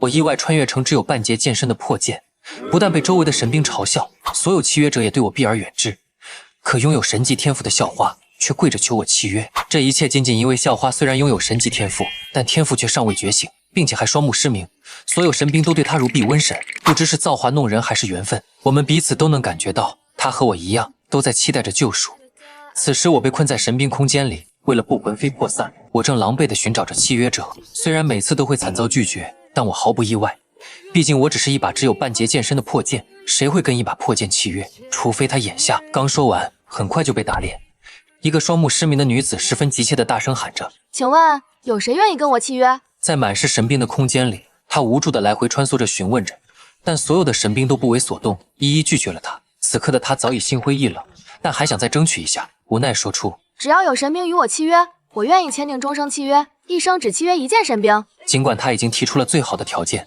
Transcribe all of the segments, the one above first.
我意外穿越成只有半截剑身的破剑，不但被周围的神兵嘲笑，所有契约者也对我避而远之。可拥有神级天赋的校花却跪着求我契约，这一切仅仅因为校花虽然拥有神级天赋，但天赋却尚未觉醒，并且还双目失明。所有神兵都对她如避瘟神，不知是造化弄人还是缘分。我们彼此都能感觉到，她和我一样，都在期待着救赎。此时我被困在神兵空间里，为了不魂飞魄散，我正狼狈地寻找着契约者。虽然每次都会惨遭拒绝，但我毫不意外，毕竟我只是一把只有半截剑身的破剑，谁会跟一把破剑契约？除非他眼下。刚说完，很快就被打脸。一个双目失明的女子十分急切地大声喊着：“请问有谁愿意跟我契约？”在满是神兵的空间里，她无助地来回穿梭着询问着，但所有的神兵都不为所动，一一拒绝了她。此刻的她早已心灰意冷，但还想再争取一下，无奈说出：“只要有神兵与我契约，我愿意签订终生契约，一生只契约一件神兵。”尽管她已经提出了最好的条件，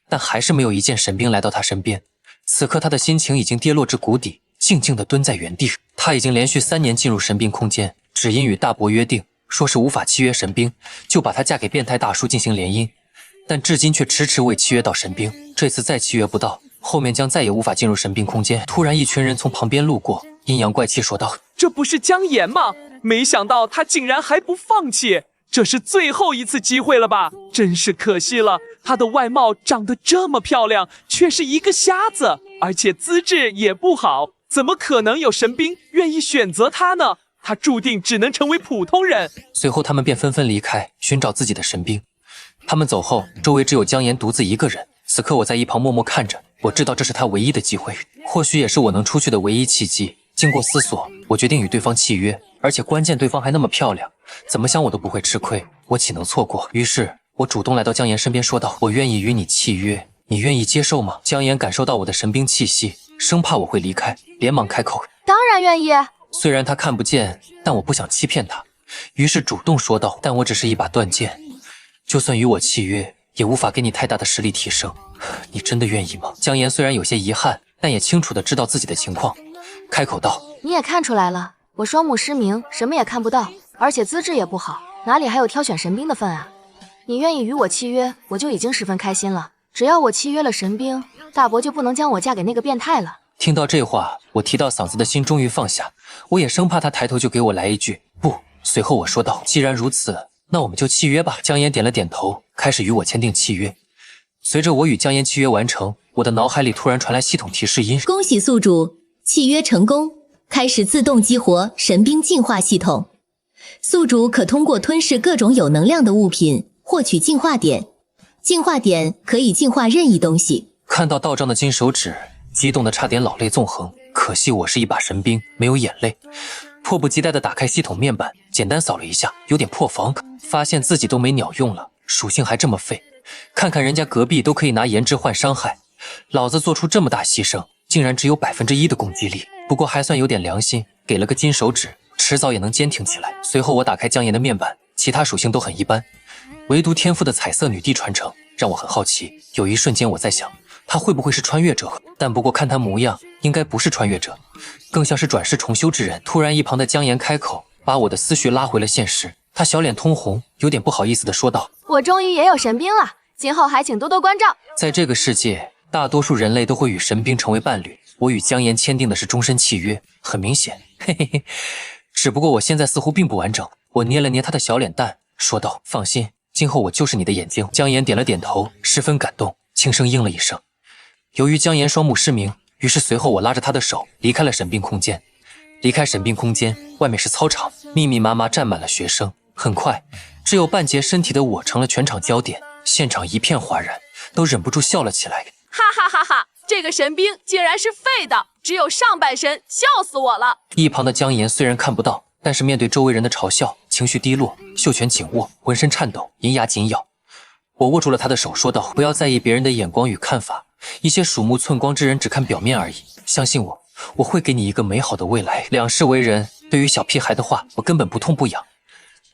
但还是没有一件神兵来到她身边。此刻她的心情已经跌落至谷底，静静地蹲在原地。她已经连续3年进入神兵空间，只因与大伯约定，说是无法契约神兵，就把她嫁给变态大叔进行联姻，但至今却迟迟未契约到神兵。这次再契约不到，后面将再也无法进入神兵空间。突然一群人从旁边路过，阴阳怪气说道：“这不是姜妍吗？没想到他竟然还不放弃，这是最后一次机会了吧？真是可惜了，她的外貌长得这么漂亮，却是一个瞎子，而且资质也不好，怎么可能有神兵愿意选择她呢？她注定只能成为普通人。”随后他们便纷纷离开，寻找自己的神兵。他们走后，周围只有姜妍独自一个人。此刻我在一旁默默看着，我知道这是他唯一的机会，或许也是我能出去的唯一契机。经过思索，我决定与对方契约，而且关键对方还那么漂亮，怎么想我都不会吃亏，我岂能错过？于是我主动来到姜妍身边说道：“我愿意与你契约，你愿意接受吗？”姜妍感受到我的神兵气息，生怕我会离开，连忙开口：“当然愿意。”虽然他看不见，但我不想欺骗他，于是主动说道：“但我只是一把断剑，就算与我契约，也无法给你太大的实力提升，你真的愿意吗？”姜妍虽然有些遗憾，但也清楚地知道自己的情况，开口道：“你也看出来了，我双目失明，什么也看不到，而且资质也不好，哪里还有挑选神兵的份啊？你愿意与我契约，我就已经十分开心了。只要我契约了神兵，大伯就不能将我嫁给那个变态了。”听到这话，我提到嗓子的心终于放下，我也生怕他抬头就给我来一句不。随后我说道：“既然如此，那我们就契约吧。”姜妍点了点头，开始与我签订契约。随着我与姜妍契约完成，我的脑海里突然传来系统提示音：“恭喜宿主，契约成功，开始自动激活神兵进化系统。宿主可通过吞噬各种有能量的物品获取进化点，进化点可以进化任意东西。”看到道章的金手指，激动的差点老泪纵横。可惜我是一把神兵，没有眼泪。迫不及待地打开系统面板，简单扫了一下，有点破防，发现自己都没鸟用了，属性还这么废。看看人家隔壁都可以拿颜值换伤害，老子做出这么大牺牲，竟然只有1%的攻击力。不过还算有点良心，给了个金手指，迟早也能坚挺起来。随后我打开姜妍的面板，其他属性都很一般，唯独天赋的彩色女帝传承让我很好奇。有一瞬间我在想，她会不会是穿越者？但不过看她模样，应该不是穿越者，更像是转世重修之人。突然一旁的姜妍开口，把我的思绪拉回了现实。她小脸通红，有点不好意思地说道：“我终于也有神兵了，今后还请多多关照。”在这个世界，大多数人类都会与神兵成为伴侣，我与姜妍签订的是终身契约，很明显，嘿嘿嘿。只不过我现在似乎并不完整。我捏了捏她的小脸蛋，说道：“放心，今后我就是你的眼睛。”姜妍点了点头，十分感动，轻声应了一声。由于姜妍双目失明，于是随后我拉着她的手离开了神兵空间。离开神兵空间，外面是操场，密密麻麻站满了学生。很快，只有半截身体的我成了全场焦点，现场一片哗然，都忍不住笑了起来。哈哈哈哈！这个神兵竟然是废的，只有上半身，笑死我了！一旁的姜妍虽然看不到，但是面对周围人的嘲笑，情绪低落，袖拳紧握，浑身颤抖，银牙紧咬。我握住了他的手，说道：“不要在意别人的眼光与看法，一些鼠目寸光之人只看表面而已。相信我，我会给你一个美好的未来。”两世为人，对于小屁孩的话，我根本不痛不痒。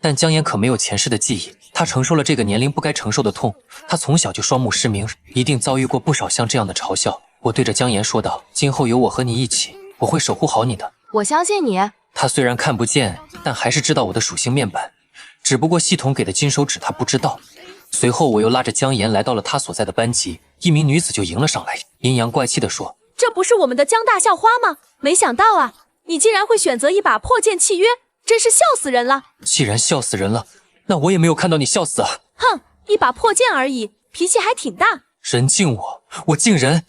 但姜妍可没有前世的记忆，她承受了这个年龄不该承受的痛。她从小就双目失明，一定遭遇过不少像这样的嘲笑。我对着姜妍说道：“今后有我和你一起，我会守护好你的。”我相信你。她虽然看不见，但还是知道我的属性面板，只不过系统给的金手指她不知道。随后我又拉着姜妍来到了他所在的班级，一名女子就迎了上来，阴阳怪气地说：“这不是我们的姜大校花吗？没想到啊，你竟然会选择一把破剑契约，真是笑死人了。”既然笑死人了，那我也没有看到你笑死啊！哼，一把破剑而已，脾气还挺大。人敬我，我敬人，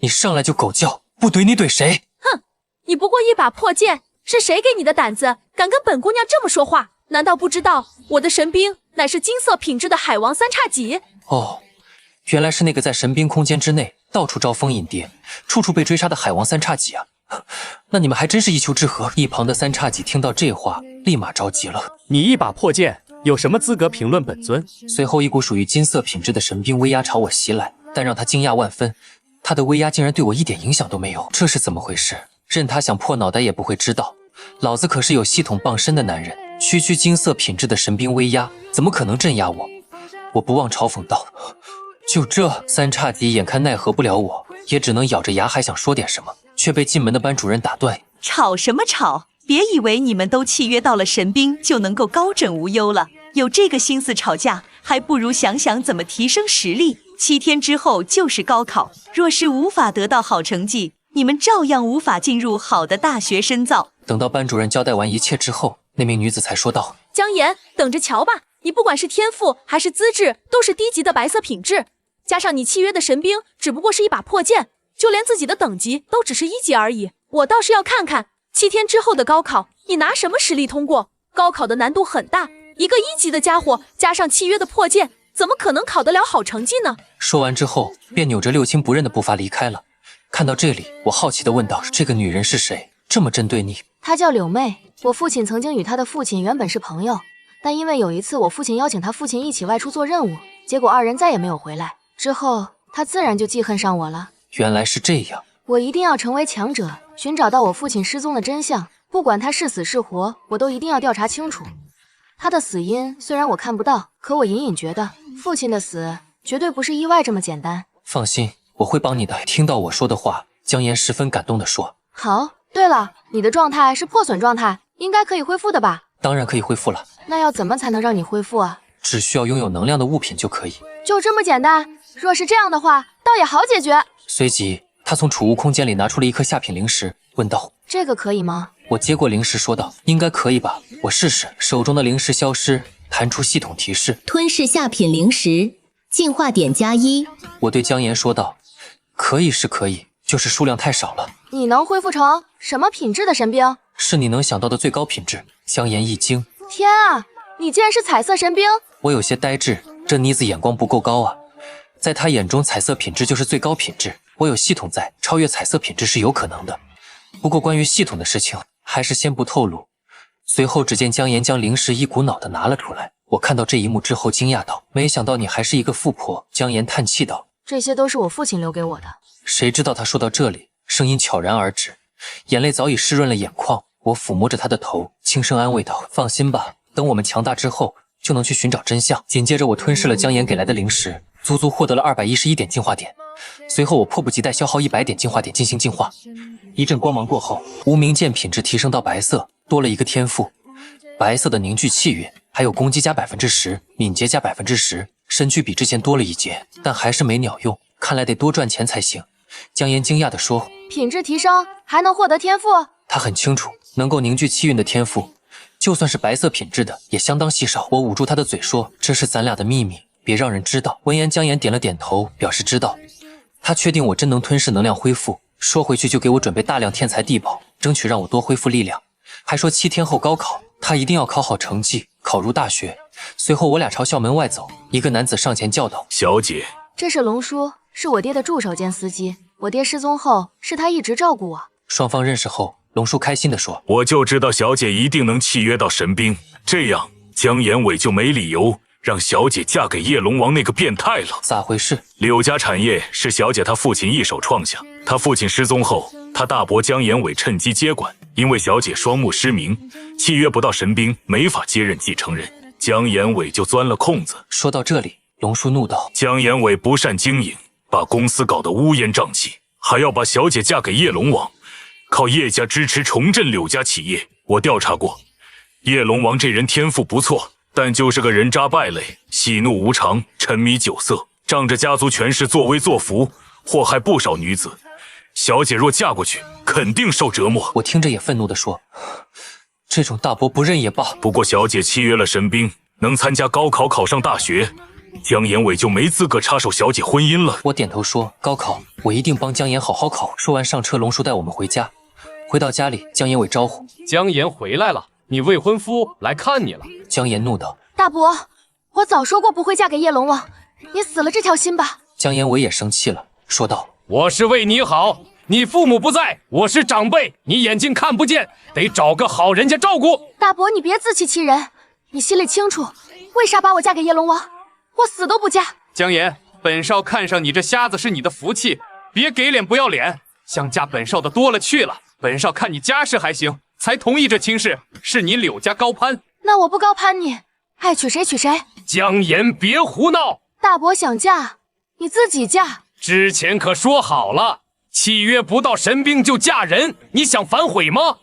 你上来就狗叫，不怼你怼谁？哼，你不过一把破剑，是谁给你的胆子，敢跟本姑娘这么说话？难道不知道我的神兵乃是金色品质的海王三叉戟？哦，原来是那个在神兵空间之内到处招蜂引蝶，处处被追杀的海王三叉戟啊！那你们还真是一丘之貉。一旁的三叉戟听到这话，立马着急了。你一把破剑，有什么资格评论本尊？随后，一股属于金色品质的神兵威压朝我袭来，但让他惊讶万分，他的威压竟然对我一点影响都没有，这是怎么回事？任他想破脑袋也不会知道，老子可是有系统傍身的男人，区区金色品质的神兵威压，怎么可能镇压我？我不忘嘲讽道：“就这？”三叉戟眼看奈何不了我，也只能咬着牙还想说点什么，却被进门的班主任打断：“吵什么吵？别以为你们都契约到了神兵就能够高枕无忧了，有这个心思吵架，还不如想想怎么提升实力。7天之后就是高考，若是无法得到好成绩，你们照样无法进入好的大学深造。”等到班主任交代完一切之后，那名女子才说道：“姜妍，等着瞧吧，你不管是天赋还是资质，都是低级的白色品质，加上你契约的神兵只不过是一把破剑，就连自己的等级都只是1级而已。我倒是要看看7天之后的高考，你拿什么实力通过？高考的难度很大，一个1级的家伙加上契约的破剑，怎么可能考得了好成绩呢？”说完之后，便扭着六亲不认的步伐离开了。看到这里，我好奇地问道：“这个女人是谁？这么针对你？”她叫柳妹，我父亲曾经与她的父亲原本是朋友，但因为有一次我父亲邀请他父亲一起外出做任务，结果2人再也没有回来。之后，她自然就记恨上我了。原来是这样。我一定要成为强者，寻找到我父亲失踪的真相，不管他是死是活，我都一定要调查清楚。他的死因虽然我看不到，可我隐隐觉得父亲的死绝对不是意外这么简单。放心，我会帮你的。听到我说的话，姜妍十分感动地说：“好，对了，你的状态是破损状态，应该可以恢复的吧？”“当然可以恢复了。”“那要怎么才能让你恢复啊？”“只需要拥有能量的物品就可以。”“就这么简单？若是这样的话，倒也好解决。”随即他从储物空间里拿出了一颗下品灵石，问道：“这个可以吗？”我接过灵石说道：“应该可以吧，我试试。”手中的灵石消失，弹出系统提示：“吞噬下品灵石，进化点+1。”我对姜妍说道：“可以是可以，就是数量太少了。”“你能恢复成什么品质的神兵？”“是你能想到的最高品质。”姜妍一惊：“天啊，你竟然是彩色神兵！”我有些呆滞，这妮子眼光不够高啊。在她眼中，彩色品质就是最高品质。我有系统在，超越彩色品质是有可能的。不过关于系统的事情，还是先不透露。随后只见姜妍将灵石一股脑的拿了出来。我看到这一幕之后惊讶道：“没想到你还是一个富婆。”姜妍叹气道：“这些都是我父亲留给我的。”谁知道他说到这里，声音悄然而止，眼泪早已湿润了眼眶。我抚摸着他的头，轻声安慰道：“放心吧，等我们强大之后，就能去寻找真相。”紧接着我吞噬了姜妍给来的灵石，足足获得了211点进化点。随后我迫不及待消耗100点进化点进行进化。一阵光芒过后，无名剑品质提升到白色，多了一个天赋，白色的凝聚气运，还有攻击加10%，敏捷加10%，身躯比之前多了1阶，但还是没鸟用，看来得多赚钱才行。姜妍惊讶地说：“品质提升还能获得天赋？”他很清楚，能够凝聚气运的天赋，就算是白色品质的，也相当稀少。我捂住他的嘴说：“这是咱俩的秘密，别让人知道。”闻言，姜妍点了点头，表示知道。他确定我真能吞噬能量恢复，说回去就给我准备大量天材地宝，争取让我多恢复力量。还说7天后高考，他一定要考好成绩，考入大学。随后我俩朝校门外走，一个男子上前叫道：“小姐。”这是龙叔，是我爹的助手兼司机。我爹失踪后，是他一直照顾我。双方认识后，龙叔开心地说：“我就知道小姐一定能契约到神兵，这样姜妍伟就没理由让小姐嫁给叶龙王那个变态了。”咋回事？柳家产业是小姐她父亲一手创下，她父亲失踪后，她大伯姜妍伟趁机接管。因为小姐双目失明，契约不到神兵，没法接任继承人，姜妍伟就钻了空子。说到这里，龙叔怒道：“姜妍伟不善经营，把公司搞得乌烟瘴气，还要把小姐嫁给叶龙王，靠叶家支持重振柳家企业。我调查过，叶龙王这人天赋不错，但就是个人渣败类，喜怒无常，沉迷酒色，仗着家族权势作威作福，祸害不少女子。小姐若嫁过去，肯定受折磨。我听着也愤怒地说，这种大伯不认也罢。不过小姐契约了神兵，能参加高考考上大学，江延伟就没资格插手小姐婚姻了。我点头说，高考我一定帮江岩好好考。说完上车，龙叔带我们回家。回到家里，江延伟招呼，江岩回来了，你未婚夫来看你了。江岩怒道，大伯，我早说过不会嫁给叶龙王，你死了这条心吧。江延伟也生气了，说道，我是为你好，你父母不在，我是长辈，你眼睛看不见，得找个好人家照顾。大伯，你别自欺欺人，你心里清楚，为啥把我嫁给叶龙王？我死都不嫁。江岩，本少看上你这瞎子是你的福气，别给脸不要脸，想嫁本少的多了去了。本少看你家世还行，才同意这亲事，是你柳家高攀。那我不高攀你，爱娶谁娶谁。江岩，别胡闹！大伯想嫁，你自己嫁。之前可说好了，契约不到神兵就嫁人，你想反悔吗？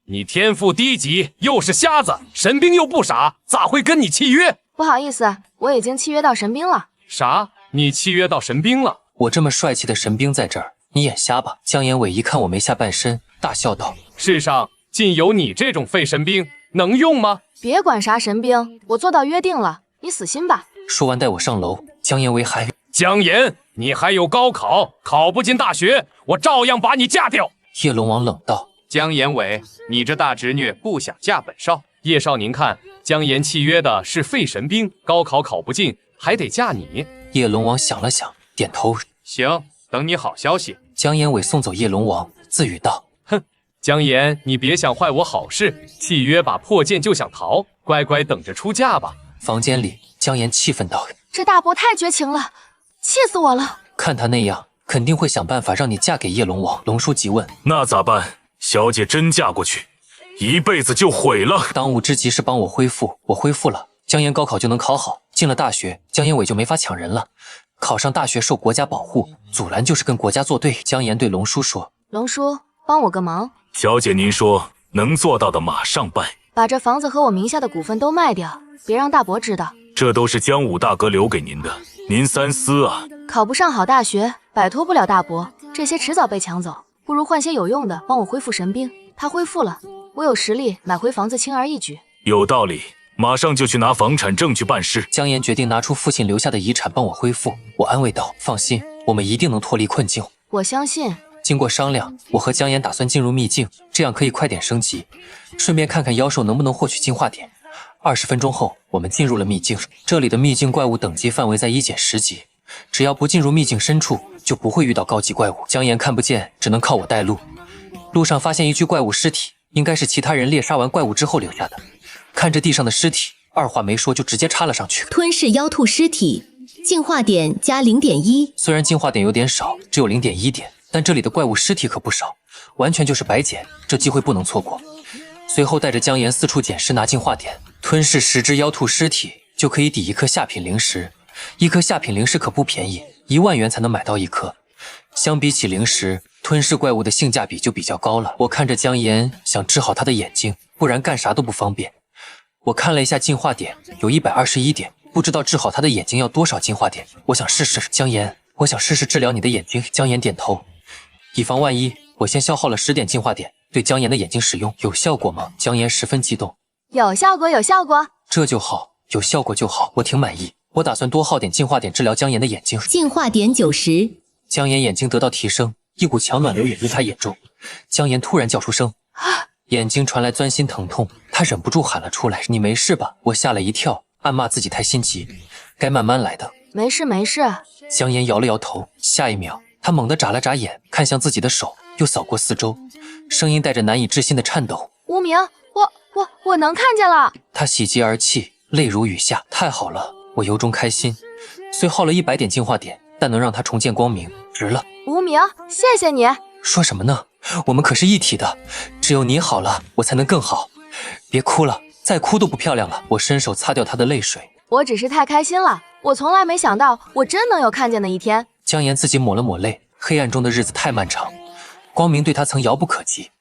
你天赋低级，又是瞎子，神兵又不傻，咋会跟你契约？不好意思，我已经契约到神兵了。啥？你契约到神兵了？我这么帅气的神兵在这儿，你眼瞎吧？江延伟一看我没下半身，大笑道，世上竟有你这种废神兵，能用吗？别管啥神兵，我做到约定了，你死心吧。说完带我上楼，江延伟还，江岩，你还有高考，考不进大学，我照样把你嫁掉。叶龙王冷道，江延伟，你这大侄女不想嫁本少。叶少，您看，江岩契约的是废神兵，高考考不进，还得嫁你。叶龙王想了想，点头，行，等你好消息。江延伟送走叶龙王，自语道，哼，江岩，你别想坏我好事，契约把破剑就想逃，乖乖等着出嫁吧。房间里，江岩气愤道，这大伯太绝情了，气死我了。看他那样，肯定会想办法让你嫁给叶龙王。龙叔急问，那咋办？小姐真嫁过去，一辈子就毁了。当务之急是帮我恢复，我恢复了，江岩高考就能考好，进了大学，江延伟就没法抢人了。考上大学受国家保护，阻拦就是跟国家作对。江岩对龙叔说，龙叔，帮我个忙。小姐您说，能做到的马上办。把这房子和我名下的股份都卖掉，别让大伯知道。这都是江武大哥留给您的，您三思啊。考不上好大学，摆脱不了大伯，这些迟早被抢走，不如换些有用的，帮我恢复神兵。他恢复了，我有实力买回房子，轻而易举。有道理，马上就去拿房产证去办事。江岩决定拿出父亲留下的遗产帮我恢复。我安慰道，放心，我们一定能脱离困境。我相信。经过商量，我和江岩打算进入秘境，这样可以快点升级，顺便看看妖兽能不能获取进化点。20分钟后，我们进入了秘境。这里的秘境怪物等级范围在1减10级，只要不进入秘境深处，就不会遇到高级怪物。江岩看不见，只能靠我带路。路上发现一具怪物尸体，应该是其他人猎杀完怪物之后留下的。看着地上的尸体，二话没说就直接插了上去。吞噬妖兔尸体，进化点加0.1。虽然进化点有点少，只有0.1点，但这里的怪物尸体可不少，完全就是白捡，这机会不能错过。随后带着江岩四处捡尸拿进化点，吞噬10只妖兔尸体就可以抵1颗下品灵石。1颗下品灵石可不便宜，1万元才能买到1颗。相比起灵石，吞噬怪物的性价比就比较高了。我看着江岩，想治好他的眼睛，不然干啥都不方便。我看了一下进化点，有121点，不知道治好他的眼睛要多少进化点。我想试试。江岩，我想试试治疗你的眼睛。江岩点头。以防万一，我先消耗了10点进化点，对江岩的眼睛使用。有效果吗？江岩十分激动。有效果，有效果。这就好，有效果就好，我挺满意。我打算多耗点进化点治疗江岩的眼睛。进化点90。江岩眼睛得到提升，一股强暖流涌入他眼中。江岩突然叫出声，眼睛传来钻心疼痛，他忍不住喊了出来：“你没事吧？”我吓了一跳，暗骂自己太心急，该慢慢来的。没事没事。江岩摇了摇头，下一秒，他猛地眨了眨眼，看向自己的手，又扫过四周，声音带着难以置信的颤抖：“无名，我能看见了。”他喜极而泣，泪如雨下。太好了，我由衷开心。虽耗了100点进化点，但能让他重见光明，值了。无名，谢谢你。说什么呢？我们可是一体的，只有你好了，我才能更好。别哭了，再哭都不漂亮了。我伸手擦掉他的泪水。我只是太开心了，我从来没想到我真能有看见的一天。江岩自己抹了抹泪，黑暗中的日子太漫长，光明对他曾遥不可及。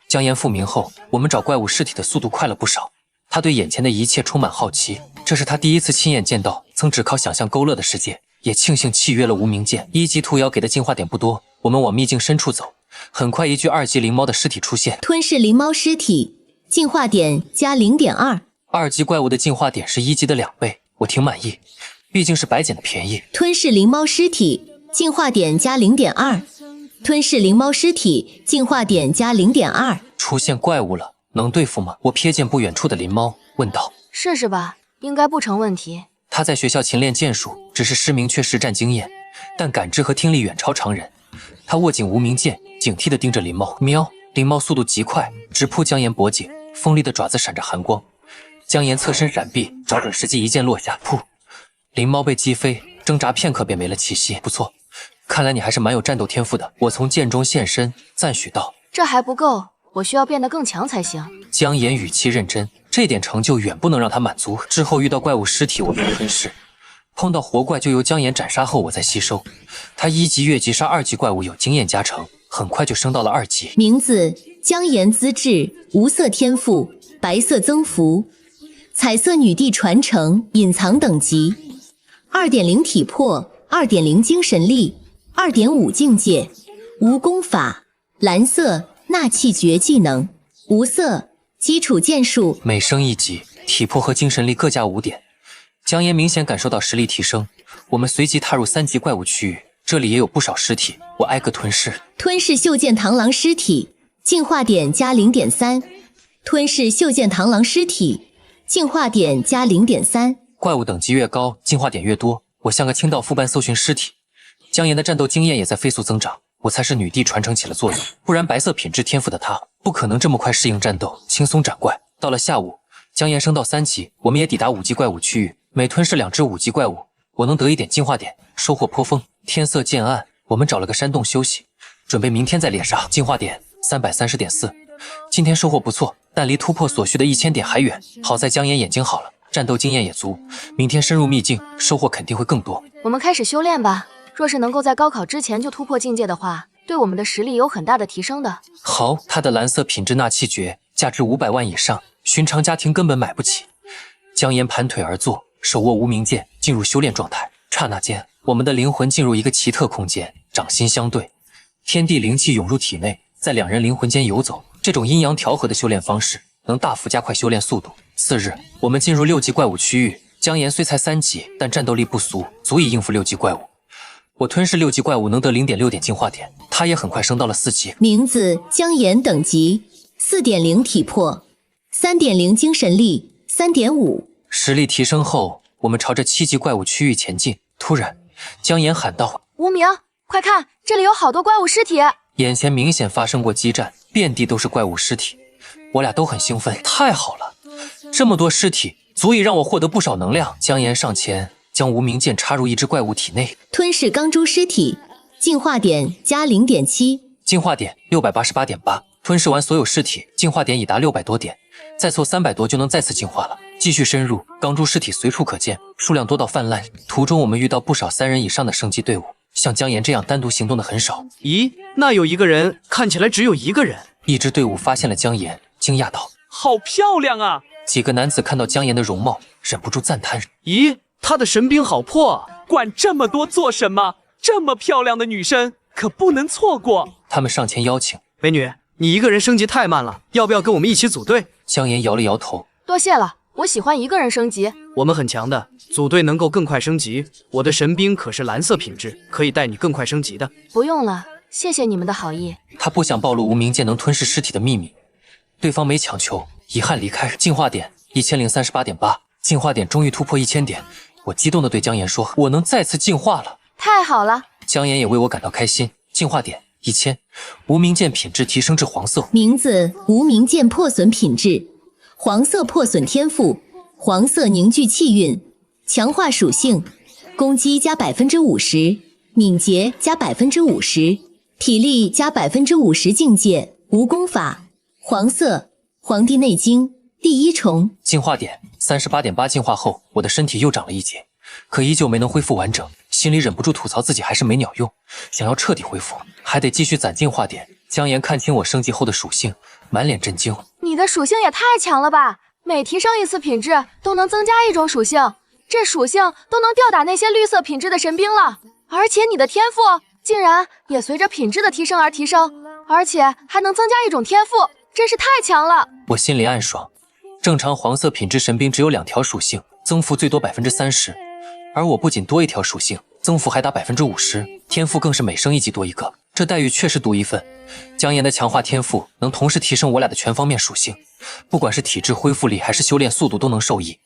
江岩复明后，我们找怪物尸体的速度快了不少。他对眼前的一切充满好奇，这是他第一次亲眼见到曾只靠想象勾勒的世界。也庆幸契约了无名剑。1级兔妖给的进化点不多，我们往秘境深处走。很快，一具2级灵猫的尸体出现。吞噬灵猫尸体，进化点加 0.2。2级怪物的进化点是1级的2倍，我挺满意，毕竟是白捡的便宜。吞噬灵猫尸体，进化点加 0.2。吞噬灵猫尸体，进化点加 0.2。出现怪物了，能对付吗？我瞥见不远处的灵猫，问道：“试试吧，应该不成问题。”他在学校勤练剑术，只是失明缺实战经验，但感知和听力远超常人。他握紧无名剑，警惕地盯着灵猫。喵！灵猫速度极快，直扑江岩脖颈，锋利的爪子闪着寒光。江岩侧身闪避，找准时机，一剑落下。噗！灵猫被击飞，挣扎片刻便没了气息。不错，看来你还是蛮有战斗天赋的。我从剑中现身，赞许道：“这还不够，我需要变得更强才行。”江岩语气认真。这点成就远不能让他满足。之后遇到怪物尸体，我便吞噬；碰到活怪就由江岩斩杀后我再吸收。他1级越级杀2级怪物有经验加成，很快就升到了2级。名字：江岩，资质：无色天赋，白色增幅，彩色女帝传承，隐藏等级 2.0 体魄， 2.0 精神力， 2.5 境界，无功法，蓝色纳气诀技能，无色。基础剑术，每升1级，体魄和精神力各加5点。江岩明显感受到实力提升。我们随即踏入3级怪物区域，这里也有不少尸体，我挨个吞噬。吞噬袖剑螳螂尸体，进化点加 0.3。吞噬袖剑螳螂尸体，进化点加 0.3。怪物等级越高，进化点越多。我像个清道夫般搜寻尸体。江岩的战斗经验也在飞速增长。我才是女帝传承起了作用，不然白色品质天赋的她不可能这么快适应战斗，轻松斩怪。到了下午，江岩升到3级，我们也抵达5级怪物区域。每吞噬2只5级怪物，我能得1点进化点，收获颇丰。天色渐暗，我们找了个山洞休息，准备明天再猎杀。进化点330.4，今天收获不错，但离突破所需的1000点还远。好在江岩眼睛好了，战斗经验也足，明天深入秘境，收获肯定会更多。我们开始修炼吧。若是能够在高考之前就突破境界的话，对我们的实力有很大的提升的。好，他的蓝色品质纳气诀价值500万以上，寻常家庭根本买不起。江岩盘腿而坐，手握无名剑，进入修炼状态。刹那间，我们的灵魂进入一个奇特空间，掌心相对，天地灵气涌入体内，在2人灵魂间游走。这种阴阳调和的修炼方式，能大幅加快修炼速度。次日，我们进入6级怪物区域。江岩虽才3级，但战斗力不俗，足以应付6级怪物。我吞噬6级怪物能得 0.6 点进化点，他也很快升到了4级。名字：江岩，等级 4.0 体魄， 3.0 精神力， 3.5。实力提升后，我们朝着7级怪物区域前进。突然，江岩喊道：“无名，快看，这里有好多怪物尸体！”眼前明显发生过激战，遍地都是怪物尸体。我俩都很兴奋，太好了，这么多尸体足以让我获得不少能量。江岩上前，将无名剑插入一只怪物体内。吞噬钢珠尸体，进化点加 0.7。进化点688.8。吞噬完所有尸体，进化点已达600多点，再凑300多就能再次进化了。继续深入，钢珠尸体随处可见，数量多到泛滥。途中我们遇到不少3人以上的升级队伍，像江岩这样单独行动的很少。咦，那有一个人，看起来只有一个人。一支队伍发现了江岩，惊讶道：“好漂亮啊！”几个男子看到江岩的容貌，忍不住赞叹：“咦，他的神兵好破啊！管这么多做什么？这么漂亮的女生可不能错过。”他们上前邀请：“美女，你一个人升级太慢了，要不要跟我们一起组队？”江岩摇了摇头：“多谢了，我喜欢一个人升级。我们很强的，组队能够更快升级。我的神兵可是蓝色品质，可以带你更快升级的。”不用了，谢谢你们的好意。他不想暴露无名剑能吞噬尸体的秘密，对方没强求，遗憾离开。进化点1038.8，进化点终于突破1000点。我激动地对江岩说：“我能再次进化了！”太好了！江岩也为我感到开心。进化点1000，无名剑品质提升至黄色。名字：无名剑破损品质，黄色破损天赋，黄色凝聚气运，强化属性，攻击加 50%， 敏捷加 50%， 体力加 50%， 境界无功法，黄色黄帝内经第一重。进化点38.8，进化后我的身体又长了1截，可依旧没能恢复完整，心里忍不住吐槽自己还是没鸟用，想要彻底恢复还得继续攒进化点。江岩看清我升级后的属性，满脸震惊：“你的属性也太强了吧！每提升一次品质，都能增加一种属性，这属性都能吊打那些绿色品质的神兵了。而且你的天赋竟然也随着品质的提升而提升，而且还能增加一种天赋，真是太强了。我心里暗爽。正常黄色品质神兵只有2条属性，增幅最多30%，而我不仅多一条属性，增幅还达50%，天赋更是每升1级多一个，这待遇确实独一份。姜岩的强化天赋能同时提升我俩的全方面属性，不管是体质恢复力还是修炼速度都能受益，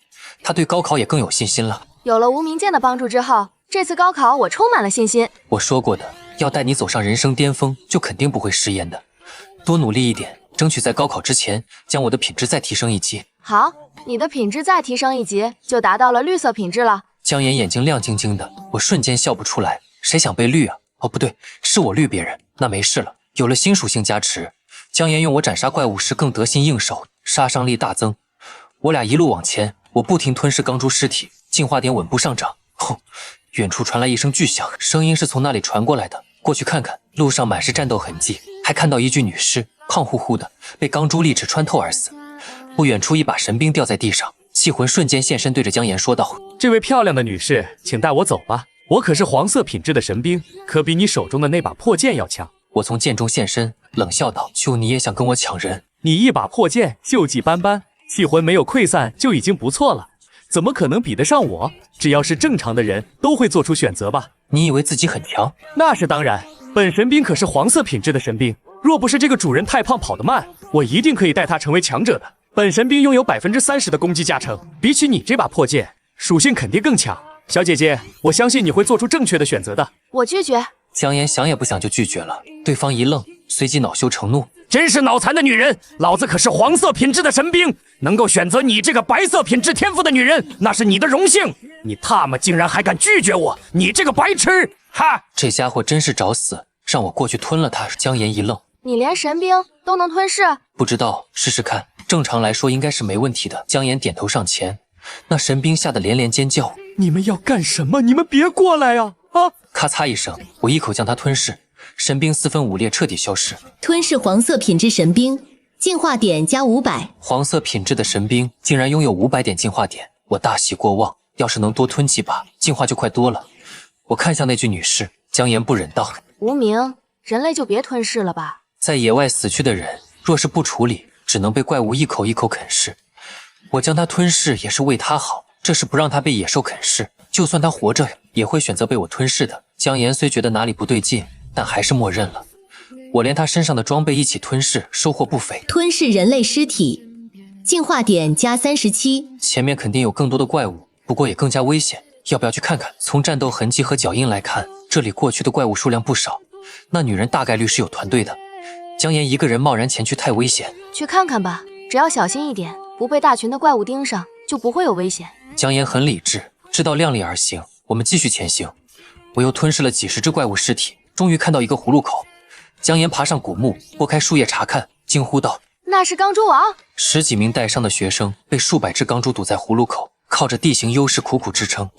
他对高考也更有信心了。有了无名剑的帮助之后，这次高考我充满了信心。我说过的，要带你走上人生巅峰，就肯定不会食言的。多努力一点，争取在高考之前将我的品质再提升1级。好，你的品质再提升1级，就达到了绿色品质了。姜岩眼睛亮晶晶的，我瞬间笑不出来。谁想被绿啊？哦，不对，是我绿别人。那没事了，有了新属性加持，姜岩用我斩杀怪物时更得心应手，杀伤力大增。我俩一路往前，我不停吞噬钢珠尸体，进化点稳步上涨。轰！远处传来一声巨响，声音是从那里传过来的。过去看看，路上满是战斗痕迹，还看到一具女尸，胖乎乎的，被钢珠利齿穿透而死。不远处一把神兵掉在地上，气魂瞬间现身，对着姜岩说道：“这位漂亮的女士，请带我走吧。我可是黄色品质的神兵，可比你手中的那把破剑要强。”我从剑中现身，冷笑道：“就你也想跟我抢人？你一把破剑，锈迹斑斑，气魂没有溃散就已经不错了，怎么可能比得上我？只要是正常的人都会做出选择吧？你以为自己很强？那是当然，本神兵可是黄色品质的神兵，若不是这个主人太胖跑得慢，我一定可以带他成为强者的。本神兵拥有30%的攻击加成，比起你这把破剑，属性肯定更强。小姐姐，我相信你会做出正确的选择的。”我拒绝。姜岩想也不想就拒绝了，对方一愣，随即恼羞成怒：“真是脑残的女人！老子可是黄色品质的神兵，能够选择你这个白色品质天赋的女人，那是你的荣幸。你他妈竟然还敢拒绝我，你这个白痴！哈！”这家伙真是找死，让我过去吞了他。姜岩一愣：“你连神兵都能吞噬？不知道，试试看。正常来说应该是没问题的。”姜岩点头上前，那神兵吓得连连尖叫：“你们要干什么？你们别过来啊！啊！”咔嚓一声，我一口将他吞噬，神兵4分5裂，彻底消失。吞噬黄色品质神兵，进化点加500。黄色品质的神兵竟然拥有500点进化点，我大喜过望。要是能多吞几把，进化就快多了。我看向那具女尸，姜岩不忍道：“无名，人类就别吞噬了吧。在野外死去的人，若是不处理，只能被怪物一口一口啃噬。我将他吞噬也是为他好，这是不让他被野兽啃噬。就算他活着，也会选择被我吞噬的。”姜岩虽觉得哪里不对劲，但还是默认了。我连他身上的装备一起吞噬，收获不菲。吞噬人类尸体，进化点加37。前面肯定有更多的怪物，不过也更加危险，要不要去看看？从战斗痕迹和脚印来看，这里过去的怪物数量不少，那女人大概率是有团队的。姜岩一个人贸然前去太危险，去看看吧，只要小心一点，不被大群的怪物盯上，就不会有危险。姜岩很理智，知道量力而行。我们继续前行。我又吞噬了几十只怪物尸体，终于看到一个葫芦口。姜岩爬上古木，拨开树叶查看，惊呼道：“那是钢珠王！”10几名带伤的学生被数百只钢珠堵在葫芦口，靠着地形优势苦苦支撑。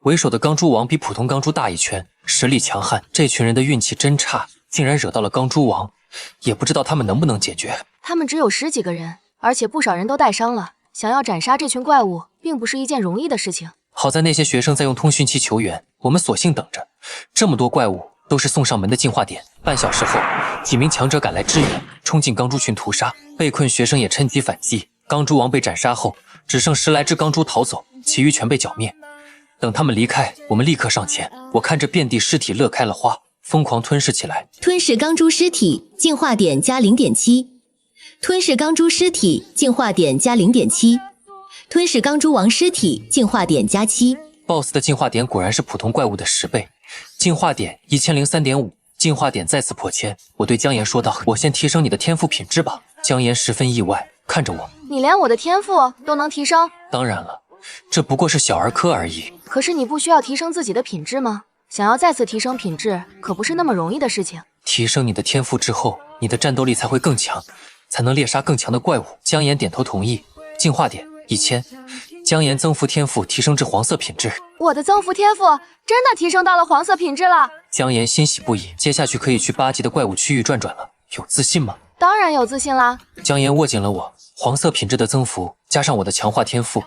为首的钢珠王比普通钢珠大一圈，实力强悍。这群人的运气真差，竟然惹到了钢珠王，也不知道他们能不能解决。他们只有10几个人，而且不少人都带伤了，想要斩杀这群怪物，并不是一件容易的事情。好在那些学生在用通讯器求援，我们索性等着。这么多怪物都是送上门的进化点。半小时后，几名强者赶来支援，冲进钢珠群屠杀，被困学生也趁机反击。钢珠王被斩杀后，只剩10来只钢珠逃走，其余全被剿灭。等他们离开，我们立刻上前。我看着遍地尸体乐开了花，疯狂吞噬起来。吞噬钢珠尸体，进化点加0.7。吞噬钢珠尸体，进化点加0.7。吞噬钢珠王尸体，进化点加7。BOSS 的进化点果然是普通怪物的10倍，进化点1003.5，进化点再次破千。我对姜岩说道：“我先提升你的天赋品质吧。”姜岩十分意外，看着我：“你连我的天赋都能提升？”当然了，这不过是小儿科而已。可是你不需要提升自己的品质吗？想要再次提升品质，可不是那么容易的事情。提升你的天赋之后，你的战斗力才会更强，才能猎杀更强的怪物。姜岩点头同意。进化点1000，姜岩增幅天赋提升至黄色品质。我的增幅天赋真的提升到了黄色品质了。姜岩欣喜不已，接下去可以去8级的怪物区域转转了。有自信吗？当然有自信啦。姜妍握紧了我，黄色品质的增幅加上我的强化天赋，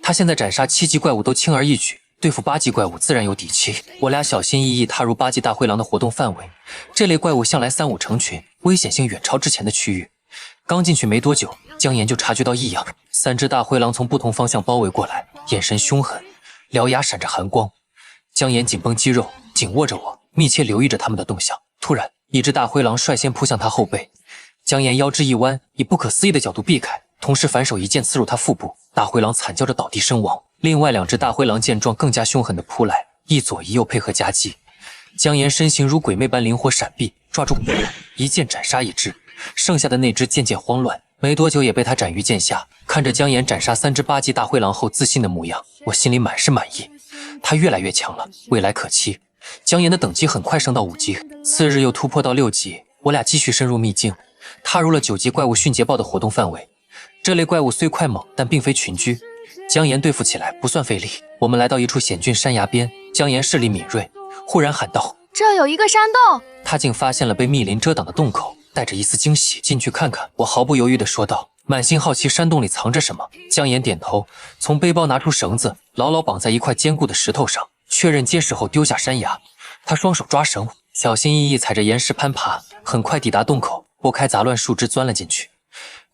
他现在斩杀7级怪物都轻而易举，对付8级怪物自然有底气。我俩小心翼翼踏入8级大灰狼的活动范围，这类怪物向来3、5成群，危险性远超之前的区域。刚进去没多久，姜妍就察觉到异样，3只大灰狼从不同方向包围过来，眼神凶狠，獠牙闪着寒光。姜妍紧绷肌肉，紧握着我，密切留意着他们的动向。突然，一只大灰狼率先扑向他后背，姜妍腰肢一弯，以不可思议的角度避开，同时反手一剑刺入他腹部，大灰狼惨叫着倒地身亡。另外2只大灰狼见状，更加凶狠地扑来，一左一右配合夹击。姜妍身形如鬼魅般灵活闪避，抓住一剑斩杀一只，剩下的那只渐渐慌乱，没多久也被他斩于剑下。看着姜妍斩杀3只8级大灰狼后自信的模样，我心里满是满意。他越来越强了，未来可期。姜妍的等级很快升到5级，次日又突破到6级。我俩继续深入秘境，踏入了9级怪物迅捷豹的活动范围。这类怪物虽快猛，但并非群居，姜妍对付起来不算费力。我们来到一处险峻山崖边，姜妍视力敏锐，忽然喊道：“这有一个山洞！”他竟发现了被密林遮挡的洞口，带着一丝惊喜：“进去看看。”我毫不犹豫地说道，满心好奇山洞里藏着什么。姜妍点头，从背包拿出绳子，牢牢绑在一块坚固的石头上，确认结实后丢下山崖。他双手抓绳，小心翼翼踩着岩石攀爬，很快抵达洞口，拨开杂乱树枝钻了进去。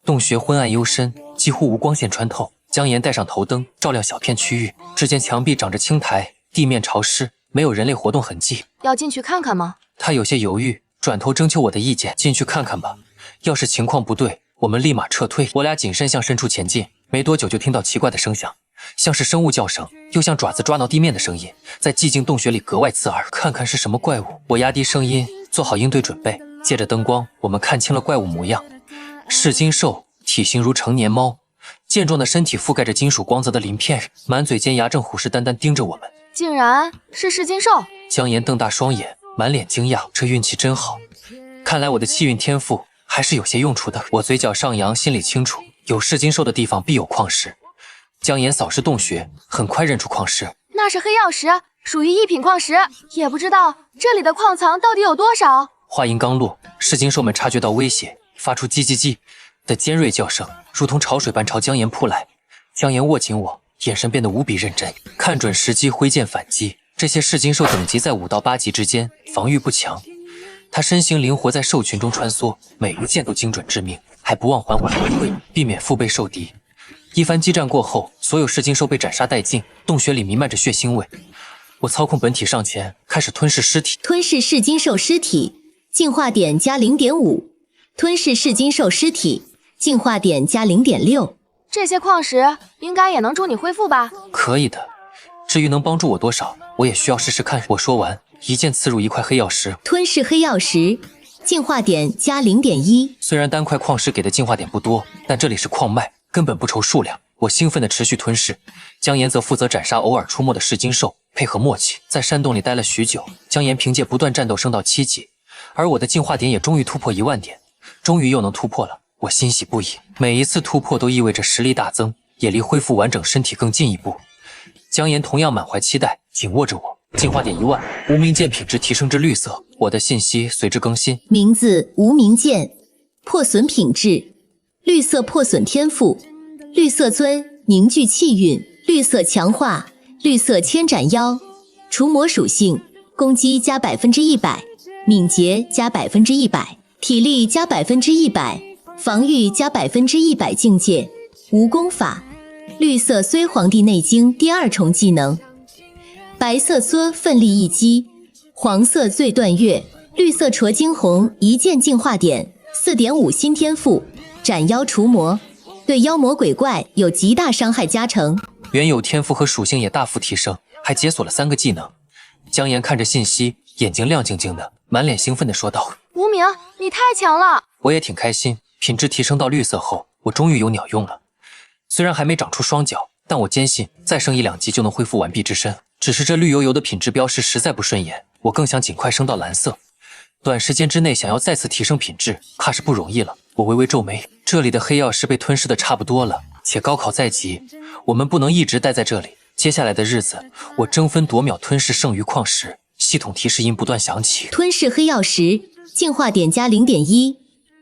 洞穴昏暗幽深，几乎无光线穿透。姜妍带上头灯，照亮小片区域。只见墙壁长着青苔，地面潮湿，没有人类活动痕迹。要进去看看吗？他有些犹豫，转头征求我的意见：“进去看看吧，要是情况不对，我们立马撤退。”我俩谨慎向深处前进，没多久就听到奇怪的声响，像是生物叫声，又像爪子抓挠地面的声音，在寂静洞穴里格外刺耳。看看是什么怪物？我压低声音，做好应对准备。借着灯光，我们看清了怪物模样：噬金兽，体型如成年猫，健壮的身体覆盖着金属光泽的鳞片，满嘴尖牙正虎视眈眈盯着我们。竟然是噬金兽！姜妍瞪大双眼，满脸惊讶，这运气真好，看来我的气运天赋还是有些用处的。我嘴角上扬，心里清楚，有噬金兽的地方必有矿石。姜妍扫视洞穴，很快认出矿石，那是黑曜石，属于1品矿石，也不知道这里的矿藏到底有多少。话音刚落，噬金兽们察觉到威胁，发出叽叽叽的尖锐叫声，如同潮水般朝姜妍扑来。姜妍握紧我，眼神变得无比认真，看准时机挥剑反击。这些噬金兽等级在5到8级之间，防御不强。他身形灵活，在兽群中穿梭，每一剑都精准致命，还不忘缓缓后退，避免腹背受敌。一番激战过后，所有噬金兽被斩杀殆尽，洞穴里弥漫着血腥味。我操控本体上前，开始吞噬尸体。吞噬噬金兽尸体，进化点加 0.5。吞噬噬金兽尸体，进化点加 0.6。这些矿石应该也能助你恢复吧？可以的，至于能帮助我多少，我也需要试试看。我说完，一剑刺入一块黑曜石。吞噬黑曜石，进化点加 0.1。虽然单块矿石给的进化点不多，但这里是矿脉，根本不愁数量。我兴奋地持续吞噬，姜妍则负责斩杀偶尔出没的噬金兽，配合默契。在山洞里待了许久，姜妍凭借不断战斗升到7级，而我的进化点也终于突破1万点，终于又能突破了。我欣喜不已，每一次突破都意味着实力大增，也离恢复完整身体更进一步。姜妍同样满怀期待，紧握着我。进化点1万，无名剑品质提升至绿色，我的信息随之更新。名字无名剑，破损品质，绿色破损天赋，绿色尊凝聚气运，绿色强化，绿色千斩妖，除魔属性，攻击加 100%， 敏捷加 100%， 体力加 100%， 防御加 100%， 境界无功法，绿色虽黄帝内经第2重技能，白色缩奋力一击，黄色醉断月，绿色戳惊鸿一剑进化点 4.5 新天赋，斩妖除魔，对妖魔鬼怪有极大伤害加成，原有天赋和属性也大幅提升，还解锁了3个技能。姜妍看着信息，眼睛亮晶晶的，满脸兴奋地说道：“无名，你太强了！”我也挺开心，品质提升到绿色后，我终于有鸟用了。虽然还没长出双脚，但我坚信再升1、2级就能恢复完璧之身。只是这绿油油的品质标识实在不顺眼，我更想尽快升到蓝色。短时间之内想要再次提升品质，怕是不容易了。我微微皱眉，这里的黑曜石被吞噬的差不多了，且高考在即，我们不能一直待在这里。接下来的日子，我争分夺秒吞噬剩余矿石。系统提示音不断响起，吞噬黑曜石，进化点加 0.1。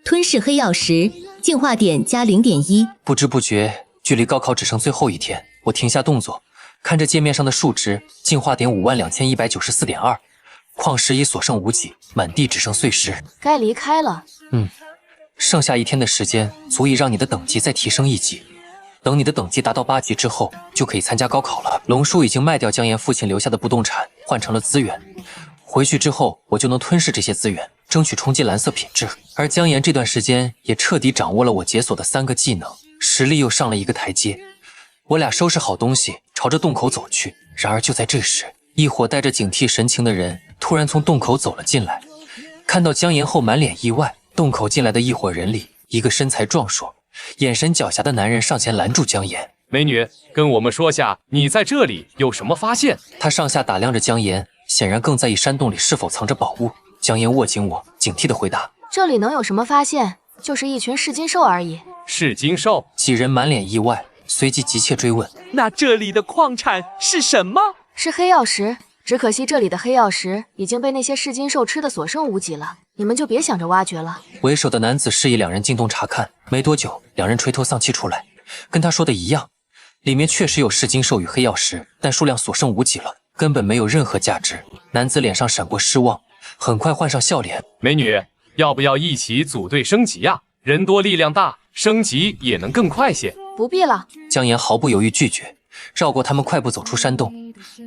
吞噬黑曜石，净化点加0.1。不知不觉，距离高考只剩最后一天，我停下动作，看着界面上的数值，净化点52194.2，矿石已所剩无几，满地只剩碎石。该离开了。剩下1天的时间，足以让你的等级再提升1级。等你的等级达到8级之后，就可以参加高考了。龙叔已经卖掉江岩父亲留下的不动产，换成了资源。回去之后，我就能吞噬这些资源，争取冲击蓝色品质。而江岩这段时间也彻底掌握了我解锁的3个技能，实力又上了一个台阶。我俩收拾好东西，朝着洞口走去。然而就在这时，一伙带着警惕神情的人突然从洞口走了进来。看到江岩后，满脸意外。洞口进来的一伙人里，一个身材壮硕、眼神狡黠的男人上前拦住江岩。美女，跟我们说下你在这里有什么发现？他上下打量着江岩，显然更在意山洞里是否藏着宝物。江岩握紧我，警惕地回答：这里能有什么发现？就是一群噬金兽而已。噬金兽？几人满脸意外，随即急切追问：那这里的矿产是什么？是黑曜石，只可惜这里的黑曜石已经被那些噬金兽吃得所剩无几了，你们就别想着挖掘了。为首的男子示意两人进洞查看，没多久，两人垂头丧气出来，跟他说的一样，里面确实有噬金兽与黑曜石，但数量所剩无几了，根本没有任何价值。男子脸上闪过失望，很快换上笑脸：美女，要不要一起组队升级呀？人多力量大，升级也能更快些。不必了。江岩毫不犹豫拒绝，绕过他们快步走出山洞。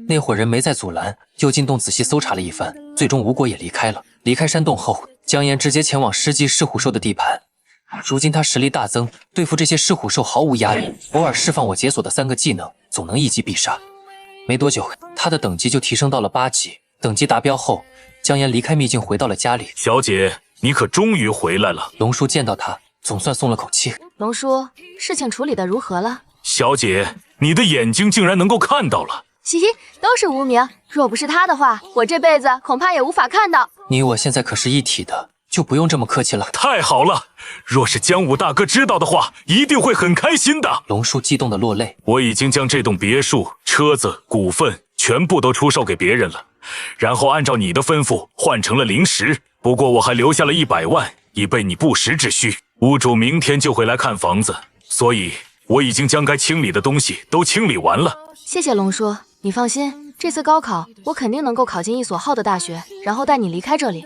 那伙人没再阻拦，又进洞仔细搜查了一番，最终无果也离开了。离开山洞后，江岩直接前往10级噬虎兽的地盘。如今他实力大增，对付这些噬虎兽毫无压力，偶尔释放我解锁的3个技能，总能一击必杀。没多久，他的等级就提升到了8级。等级达标后，江岩离开秘境回到了家里。小姐，你可终于回来了。龙叔见到他，总算松了口气。龙叔，事情处理得如何了？小姐，你的眼睛竟然能够看到了。嘻嘻，都是无名，若不是他的话，我这辈子恐怕也无法看到。你我现在可是一体的，就不用这么客气了。太好了，若是江武大哥知道的话，一定会很开心的。龙叔激动地落泪。我已经将这栋别墅、车子、股份全部都出售给别人了，然后按照你的吩咐换成了灵石。不过我还留下了100万，以备你不时之需。屋主明天就会来看房子，所以我已经将该清理的东西都清理完了。谢谢龙叔，你放心，这次高考我肯定能够考进一所好的大学，然后带你离开这里。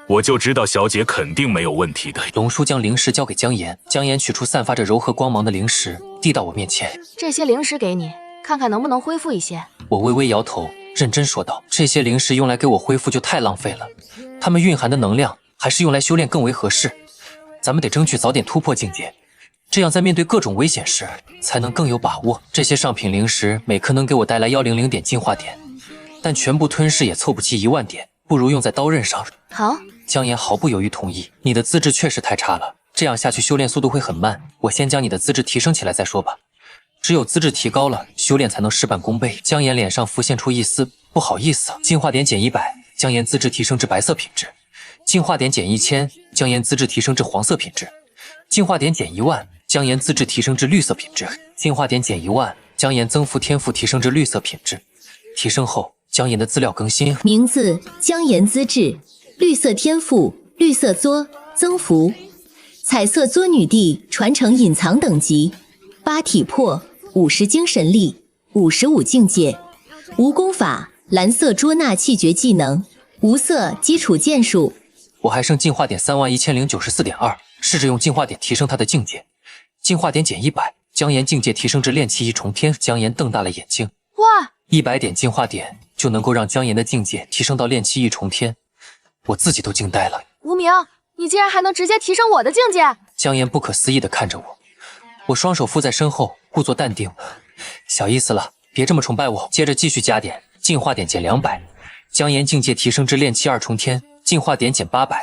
我就知道小姐肯定没有问题的。龙叔将灵石交给江岩，江岩取出散发着柔和光芒的灵石，递到我面前。这些灵石给你，看看能不能恢复一些。我微微摇头，认真说道：这些灵石用来给我恢复就太浪费了，它们蕴含的能量还是用来修炼更为合适。咱们得争取早点突破境界，这样在面对各种危险时才能更有把握。这些上品灵石每颗能给我带来100点进化点，但全部吞噬也凑不齐1万点，不如用在刀刃上。好，江岩毫不犹豫同意。你的资质确实太差了，这样下去修炼速度会很慢，我先将你的资质提升起来再说吧。只有资质提高了，修炼才能事半功倍。江岩脸上浮现出一丝不好意思。进化点减100，江岩资质提升至白色品质；进化点减1000，江岩资质提升至黄色品质；进化点减1万，江岩资质提升至绿色品质；进化点减1万，江岩增幅天赋提升至绿色品质。提升后，江岩的资料更新。名字：江岩，资质绿色天赋，绿色作，增幅，彩色作女帝传承隐藏等级，8体魄，50精神力，55境界，无功法，蓝色捉拿气绝技能，无色基础剑术。我还剩进化点31094.2，试着用进化点提升他的境界。进化点减100，江岩境界提升至炼气一重天。江岩瞪大了眼睛，哇！100点进化点就能够让江岩的境界提升到炼气一重天，我自己都惊呆了。无名，你竟然还能直接提升我的境界！江岩不可思议地看着我，我双手附在身后，故作淡定，小意思了，别这么崇拜我。接着继续加点，进化点减200，江岩境界提升至炼气2重天。进化点减800，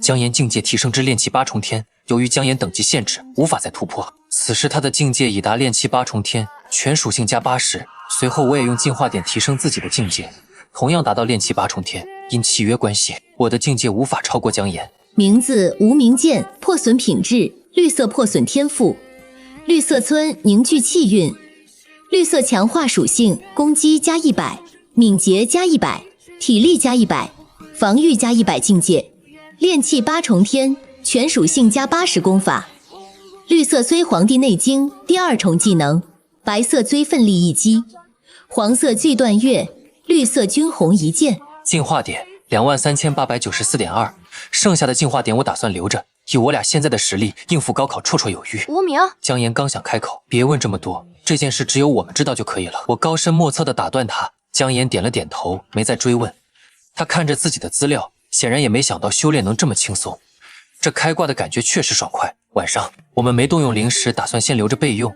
江岩境界提升至炼气8重天。由于江岩等级限制，无法再突破。此时他的境界已达炼气8重天，全属性加80。随后我也用进化点提升自己的境界，同样达到炼气8重天。因契约关系，我的境界无法超过江岩。名字：无名剑，破损品质，绿色破损天赋，绿色村凝聚气运，绿色强化属性，攻击加100，敏捷加100，体力加100，防御加100境界，炼气8重天，全属性加80功法。绿色追黄帝内经第2重技能，白色追奋力一击，黄色锯断月，绿色军红一剑。进化点23894.2，剩下的进化点我打算留着，以我俩现在的实力应付高考绰绰有余。无名，姜妍刚想开口，别问这么多，这件事只有我们知道就可以了。我高深莫测地打断他，姜妍点了点头，没再追问。他看着自己的资料，显然也没想到修炼能这么轻松。这开挂的感觉确实爽快。晚上我们没动用灵石，打算先留着备用。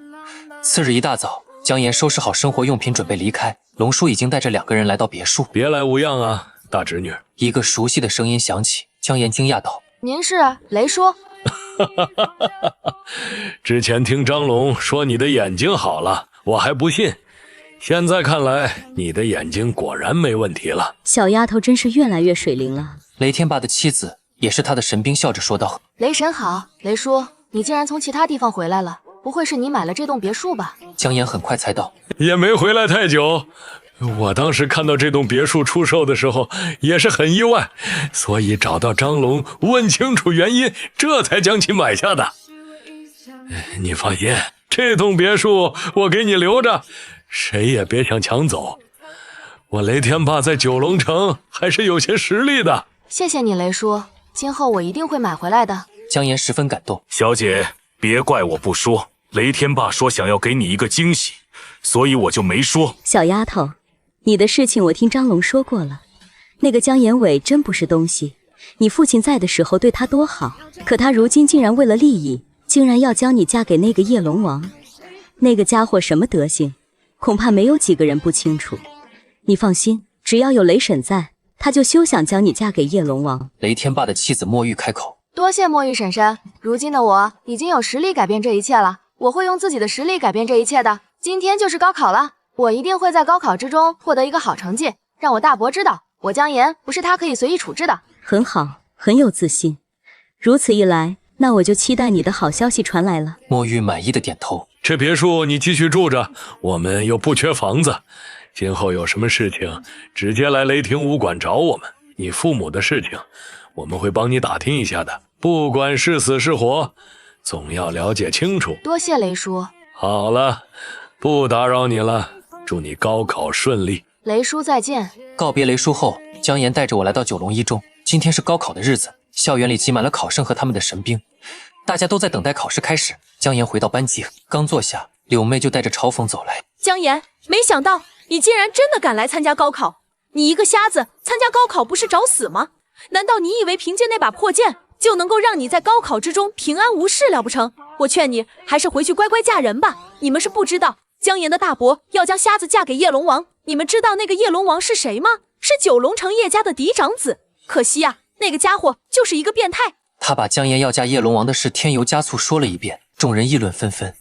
次日一大早，姜妍收拾好生活用品，准备离开。龙叔已经带着2个人来到别墅。别来无恙啊，大侄女。一个熟悉的声音响起，姜妍惊讶道：“您是雷叔？”之前听张龙说你的眼睛好了，我还不信。现在看来，你的眼睛果然没问题了。小丫头真是越来越水灵了。雷天霸的妻子也是他的神兵，笑着说道：“雷神好，雷叔，你竟然从其他地方回来了，不会是你买了这栋别墅吧？”姜妍很快猜到，也没回来太久。我当时看到这栋别墅出售的时候，也是很意外，所以找到张龙问清楚原因，这才将其买下的。你放心，这栋别墅我给你留着，谁也别想抢走。我雷天霸在九龙城还是有些实力的。谢谢你，雷叔，今后我一定会买回来的。姜妍十分感动。小姐，别怪我不说，雷天霸说想要给你一个惊喜，所以我就没说。小丫头，你的事情我听张龙说过了，那个姜延伟真不是东西。你父亲在的时候对他多好，可他如今竟然为了利益，竟然要将你嫁给那个叶龙王。那个家伙什么德行，恐怕没有几个人不清楚。你放心，只要有雷婶在，他就休想将你嫁给叶龙王。雷天霸的妻子墨玉开口：“多谢墨玉婶婶，如今的我已经有实力改变这一切了，我会用自己的实力改变这一切的。今天就是高考了，我一定会在高考之中获得一个好成绩，让我大伯知道，我姜妍不是他可以随意处置的。”很好，很有自信。如此一来，那我就期待你的好消息传来了。墨玉满意的点头。这别墅你继续住着，我们又不缺房子。今后有什么事情，直接来雷霆武馆找我们。你父母的事情，我们会帮你打听一下的。不管是死是活，总要了解清楚。多谢雷叔。好了，不打扰你了，祝你高考顺利。雷叔再见。告别雷叔后，姜妍带着我来到九龙一中。今天是高考的日子，校园里挤满了考生和他们的神兵，大家都在等待考试开始。姜妍回到班级，刚坐下，柳妹就带着嘲讽走来。姜妍，没想到你竟然真的敢来参加高考！你一个瞎子参加高考不是找死吗？难道你以为凭借那把破剑就能够让你在高考之中平安无事了不成？我劝你还是回去乖乖嫁人吧。你们是不知道，姜妍的大伯要将瞎子嫁给叶龙王。你们知道那个叶龙王是谁吗？是九龙城叶家的嫡长子。可惜啊，那个家伙就是一个变态。他把姜妍要嫁叶龙王的事添油加醋说了一遍，众人议论纷纷。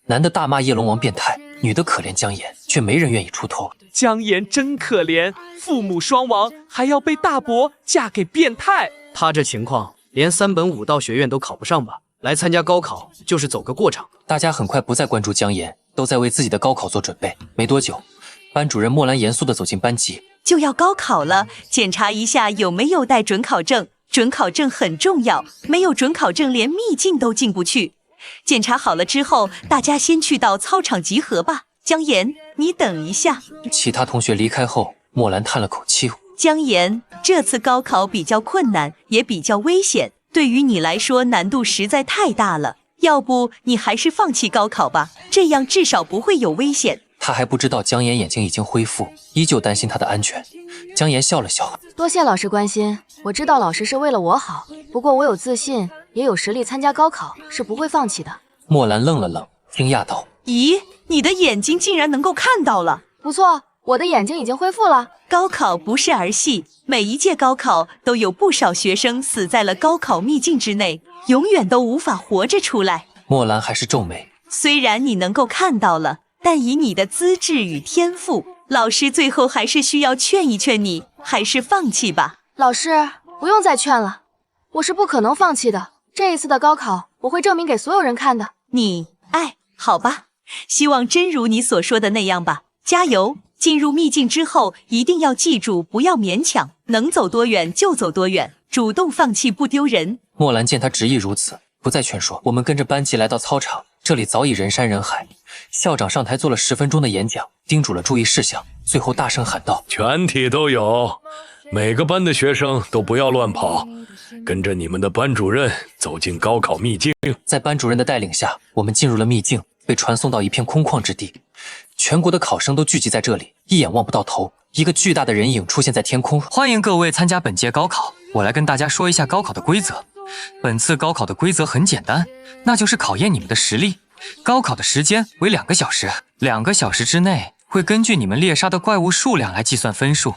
男的大骂叶龙王变态，女的可怜姜妍，却没人愿意出头。姜妍真可怜，父母双亡，还要被大伯嫁给变态。他这情况，连3本武道学院都考不上吧？来参加高考就是走个过场。大家很快不再关注姜妍，都在为自己的高考做准备。没多久，班主任莫兰严肃地走进班级。就要高考了，检查一下有没有带准考证。准考证很重要，没有准考证连秘境都进不去。检查好了之后，大家先去到操场集合吧。姜妍，你等一下。其他同学离开后，莫兰叹了口气。姜妍，这次高考比较困难，也比较危险，对于你来说难度实在太大了。要不你还是放弃高考吧，这样至少不会有危险。他还不知道姜妍眼睛已经恢复，依旧担心她的安全。姜妍笑了笑，多谢老师关心，我知道老师是为了我好，不过我有自信，也有实力参加高考，是不会放弃的。莫兰愣了愣，惊讶道：咦，你的眼睛竟然能够看到了？不错，我的眼睛已经恢复了。高考不是儿戏，每一届高考都有不少学生死在了高考秘境之内，永远都无法活着出来。莫兰还是皱眉，虽然你能够看到了，但以你的资质与天赋，老师最后还是需要劝一劝你，还是放弃吧。老师，不用再劝了，我是不可能放弃的。这一次的高考，我会证明给所有人看的。好吧，希望真如你所说的那样吧，加油！进入秘境之后，一定要记住，不要勉强，能走多远就走多远，主动放弃不丢人。墨兰见他执意如此，不再劝说。我们跟着班级来到操场，这里早已人山人海。校长上台做了10分钟的演讲，叮嘱了注意事项，最后大声喊道：全体都有，每个班的学生都不要乱跑，跟着你们的班主任走进高考秘境。在班主任的带领下，我们进入了秘境，被传送到一片空旷之地。全国的考生都聚集在这里，一眼望不到头。一个巨大的人影出现在天空。欢迎各位参加本届高考，我来跟大家说一下高考的规则。本次高考的规则很简单，那就是考验你们的实力。高考的时间为2个小时，2个小时之内会根据你们猎杀的怪物数量来计算分数。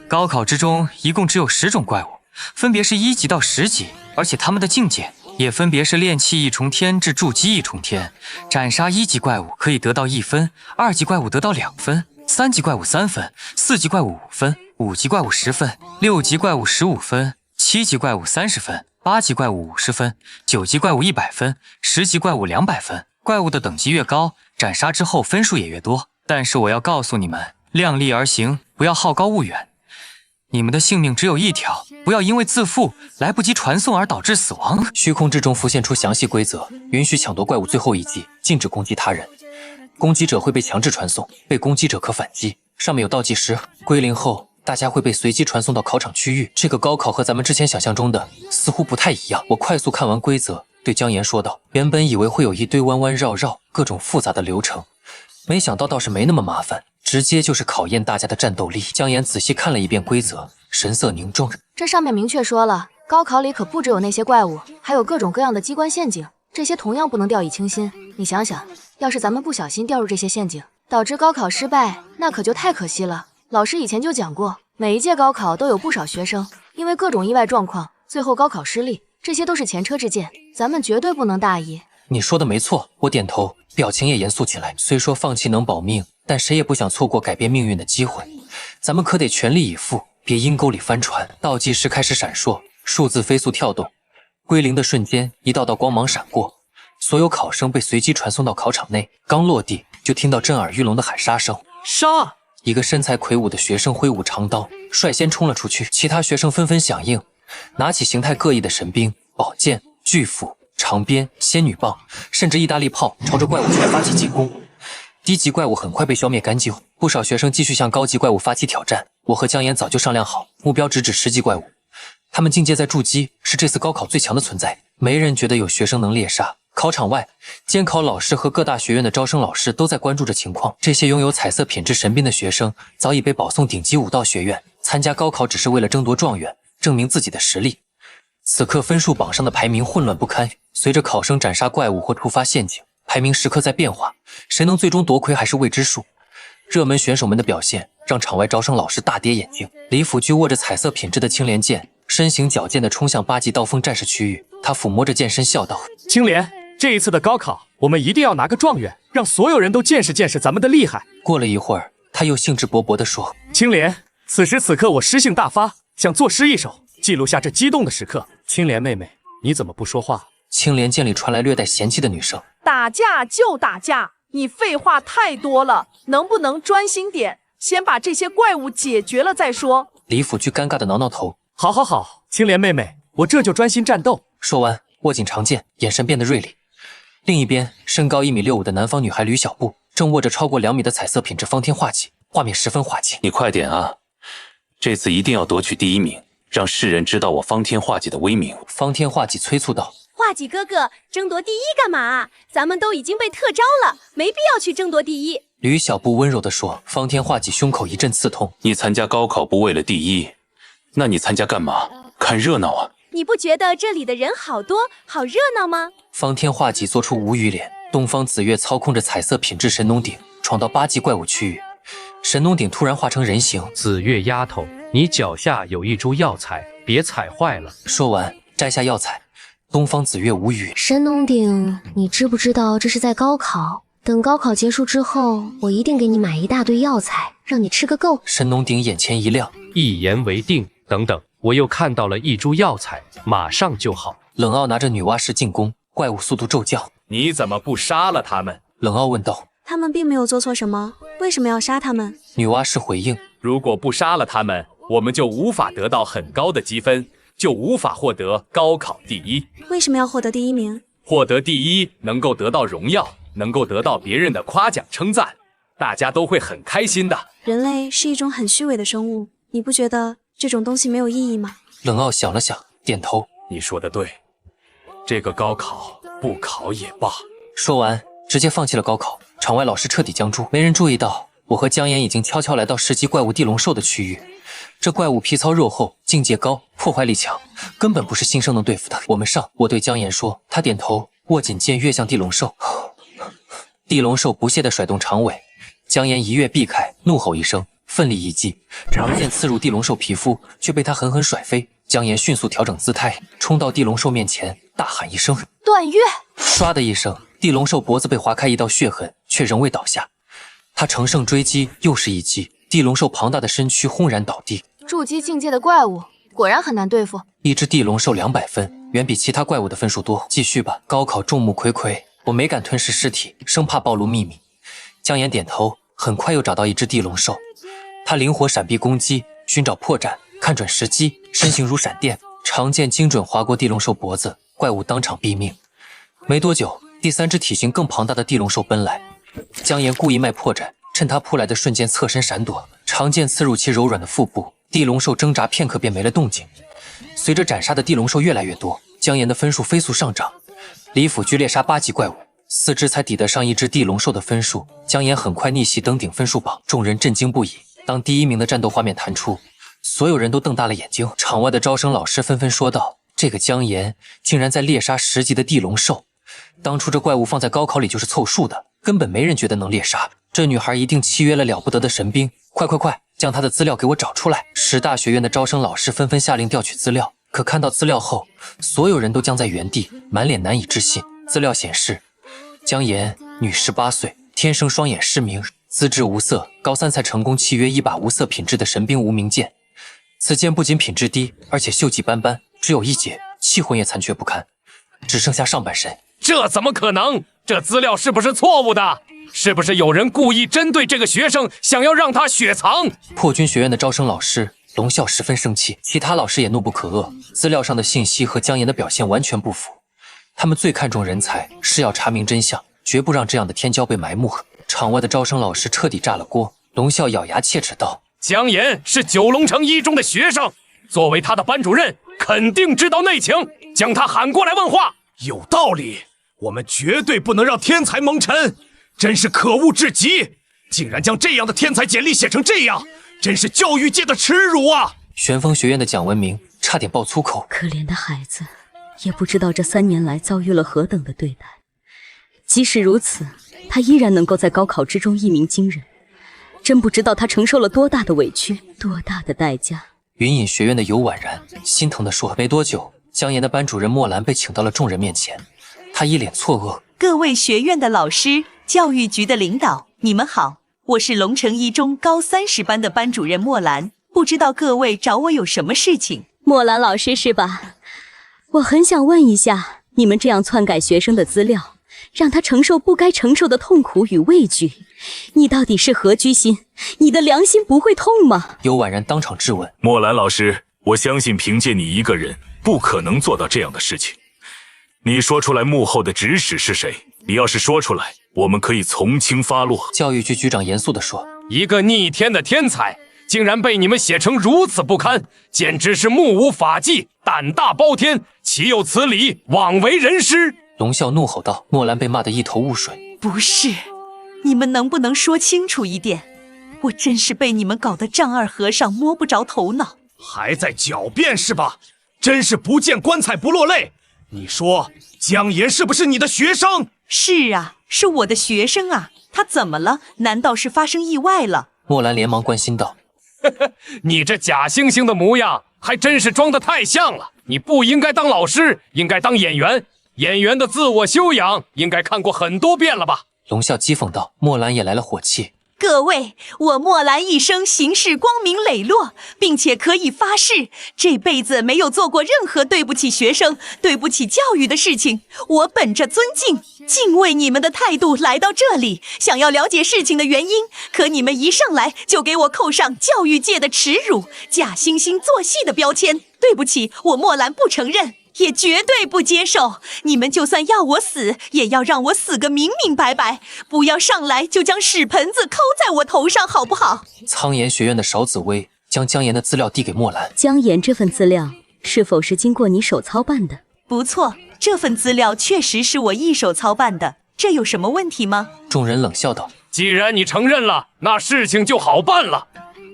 高考之中一共只有10种怪物，分别是1级到10级，而且它们的境界也分别是炼气1重天至筑基1重天。斩杀1级怪物可以得到1分，2级怪物得到2分，3级怪物3分，4级怪物5分，5级怪物10分，6级怪物15分，7级怪物30分，8级怪物50分，9级怪物100分，10级怪物200分。怪物的等级越高，斩杀之后分数也越多。但是我要告诉你们，量力而行，不要好高骛远。你们的性命只有1条，不要因为自负来不及传送而导致死亡。虚空之中浮现出详细规则，允许抢夺怪物最后1击，禁止攻击他人。攻击者会被强制传送，被攻击者可反击。上面有倒计时，归零后大家会被随机传送到考场区域。这个高考和咱们之前想象中的似乎不太一样。我快速看完规则，对姜岩说道：原本以为会有一堆弯弯绕绕、各种复杂的流程，没想到倒是没那么麻烦，直接就是考验大家的战斗力。姜岩仔细看了一遍规则，神色凝重。这上面明确说了，高考里可不只有那些怪物，还有各种各样的机关陷阱，这些同样不能掉以轻心。你想想，要是咱们不小心掉入这些陷阱，导致高考失败，那可就太可惜了。老师以前就讲过，每一届高考都有不少学生因为各种意外状况，最后高考失利，这些都是前车之鉴，咱们绝对不能大意。你说的没错，我点头，表情也严肃起来。虽说放弃能保命，但谁也不想错过改变命运的机会，咱们可得全力以赴，别阴沟里翻船。倒计时开始闪烁，数字飞速跳动，归零的瞬间，一道道光芒闪过，所有考生被随机传送到考场内。刚落地，就听到震耳欲聋的喊杀声：杀！一个身材魁梧的学生挥舞长刀，率先冲了出去，其他学生纷纷响应，拿起形态各异的神兵、宝剑、巨斧、长鞭、仙女棒，甚至意大利炮，朝着怪物全发起进攻。低级怪物很快被消灭干净，不少学生继续向高级怪物发起挑战。我和姜岩早就商量好，目标直指10级怪物，他们境界在筑基，是这次高考最强的存在。没人觉得有学生能猎杀。考场外，监考老师和各大学院的招生老师都在关注着情况。这些拥有彩色品质神兵的学生早已被保送顶级武道学院，参加高考只是为了争夺状元，证明自己的实力。此刻分数榜上的排名混乱不堪，随着考生斩杀怪物或触发陷阱，排名时刻在变化，谁能最终夺魁还是未知数。热门选手们的表现让场外招生老师大跌眼镜。李辅居握着彩色品质的青莲剑，身形矫健地冲向8级刀锋战士区域。他抚摸着剑身笑道：青莲，这一次的高考我们一定要拿个状元，让所有人都见识见识咱们的厉害。过了一会儿，他又兴致勃勃地说：青莲，此时此刻我诗性大发，想作诗一首，记录下这激动的时刻。青莲妹妹，你怎么不说话？青莲剑里传来略带嫌弃的女声：打架就打架，你废话太多了，能不能专心点，先把这些怪物解决了再说。李辅居尴尬地挠挠头：好好好，青莲妹妹，我这就专心战斗。说完，握紧长剑，眼神变得锐利。另一边，身高1.65米的南方女孩吕小布正握着超过2米的彩色品质方天画戟，画面十分滑稽。你快点啊，这次一定要夺取第1名，让世人知道我方天画戟的威名。方天画戟催促道：画戟哥哥，争夺第一干嘛？咱们都已经被特招了，没必要去争夺第一。吕小布温柔地说。方天画戟胸口一阵刺痛。你参加高考不为了第1，那你参加干嘛？看热闹啊！你不觉得这里的人好多，好热闹吗？方天画戟做出无语脸。东方紫月操控着彩色品质神农鼎，闯到8级怪物区域。神农鼎突然化成人形。紫月丫头，你脚下有一株药材，别踩坏了。说完，摘下药材。东方紫月无语。神农鼎，你知不知道这是在高考？等高考结束之后，我一定给你买一大堆药材，让你吃个够。神农鼎眼前一亮，一言为定。等等，我又看到了一株药材，马上就好。冷傲拿着女娲石进攻，怪物速度骤降。你怎么不杀了他们？冷傲问道。他们并没有做错什么，为什么要杀他们？女娲氏回应：如果不杀了他们，我们就无法得到很高的积分，就无法获得高考第一。为什么要获得第1名？获得第一能够得到荣耀，能够得到别人的夸奖称赞，大家都会很开心的。人类是一种很虚伪的生物，你不觉得这种东西没有意义吗？冷傲想了想，点头。你说的对，这个高考不考也罢。说完，直接放弃了高考。场外老师彻底僵住，没人注意到我和姜岩已经悄悄来到10级怪物地龙兽的区域。这怪物皮糙肉厚，境界高，破坏力强，根本不是新生能对付的。我们上，我对姜岩说。他点头，握紧剑跃向地龙兽。地龙兽不屑地甩动长尾，姜岩一跃避开，怒吼一声，奋力一击，长剑刺入地龙兽皮肤，却被他狠狠甩飞。姜岩迅速调整姿态，冲到地龙兽面前，大喊一声：“段誉！”唰的一声，地龙兽脖子被划开一道血痕，却仍未倒下。他乘胜追击，又是一击，地龙兽庞大的身躯轰然倒地。筑基境界的怪物果然很难对付。一只地龙兽200分，远比其他怪物的分数多。继续吧。高考众目睽睽，我没敢吞噬尸体，生怕暴露秘密。姜岩点头，很快又找到一只地龙兽。他灵活闪避攻击，寻找破绽，看准时机，身形如闪电，长剑精准划过地龙兽脖子，怪物当场毙命。没多久，第3只体型更庞大的地龙兽奔来，姜岩故意卖破绽，趁他扑来的瞬间侧身闪躲，长剑刺入其柔软的腹部。地龙兽挣扎片刻便没了动静。随着斩杀的地龙兽越来越多，姜岩的分数飞速上涨。李府居猎杀8级怪物，4只才抵得上一只地龙兽的分数。姜岩很快逆袭登顶分数榜，众人震惊不已。当第1名的战斗画面弹出，所有人都瞪大了眼睛。场外的招生老师纷纷说道：“这个姜岩竟然在猎杀10级的地龙兽！当初这怪物放在高考里就是凑数的，根本没人觉得能猎杀。这女孩一定契约了了不得的神兵！快！将她的资料给我找出来！”10大学院的招生老师纷纷下令调取资料，可看到资料后，所有人都僵在原地，满脸难以置信。资料显示，姜岩，女，18岁，天生双眼失明，资质无色，高3才成功契约一把无色品质的神兵无名剑。此剑不仅品质低，而且锈迹斑斑，只有1节，器魂也残缺不堪，只剩下上半身。这怎么可能？这资料是不是错误的？是不是有人故意针对这个学生，想要让他雪藏？破军学院的招生老师龙啸十分生气，其他老师也怒不可遏。资料上的信息和姜岩的表现完全不符，他们最看重人才，是要查明真相，绝不让这样的天骄被埋没。场外的招生老师彻底炸了锅，龙啸咬牙切齿道：“姜岩是九龙城一中的学生，作为他的班主任，肯定知道内情，将他喊过来问话。”有道理，我们绝对不能让天才蒙尘，真是可恶至极！竟然将这样的天才简历写成这样，真是教育界的耻辱啊！玄风学院的蒋文明差点爆粗口：“可怜的孩子，也不知道这3年来遭遇了何等的对待。即使如此，他依然能够在高考之中一鸣惊人，真不知道他承受了多大的委屈，多大的代价。”云隐学院的尤婉然心疼地说。没多久，姜岩的班主任莫兰被请到了众人面前，他一脸错愕：“各位学院的老师，教育局的领导，你们好，我是龙城一中高30班的班主任莫兰，不知道各位找我有什么事情？”莫兰老师是吧？我很想问一下，你们这样篡改学生的资料，让他承受不该承受的痛苦与畏惧，你到底是何居心？你的良心不会痛吗？尤婉然当场质问。莫兰老师，我相信凭借你一个人不可能做到这样的事情。你说出来幕后的指使是谁？你要是说出来，我们可以从轻发落。教育局局长严肃地说：“一个逆天的天才，竟然被你们写成如此不堪，简直是目无法纪，胆大包天，岂有此理，枉为人师！”龙啸怒吼道。莫兰被骂得一头雾水。不是，你们能不能说清楚一点？我真是被你们搞得丈二和尚摸不着头脑。还在狡辩是吧？真是不见棺材不落泪。你说姜岩是不是你的学生？是啊，是我的学生啊，他怎么了？难道是发生意外了？莫兰连忙关心道：“你这假惺惺的模样，还真是装得太像了。你不应该当老师，应该当演员。演员的自我修养，应该看过很多遍了吧？”龙啸讥讽道。莫兰也来了火气：“各位，我墨兰一生行事光明磊落，并且可以发誓，这辈子没有做过任何对不起学生、对不起教育的事情。我本着尊敬、敬畏你们的态度来到这里，想要了解事情的原因，可你们一上来就给我扣上教育界的耻辱、假惺惺作戏的标签。对不起，我墨兰不承认。也绝对不接受！你们就算要我死，也要让我死个明明白白，不要上来就将屎盆子扣在我头上，好不好？苍岩学院的邵紫薇将姜岩的资料递给墨兰。姜岩这份资料是否是经过你手操办的？不错，这份资料确实是我一手操办的，这有什么问题吗？众人冷笑道：既然你承认了，那事情就好办了。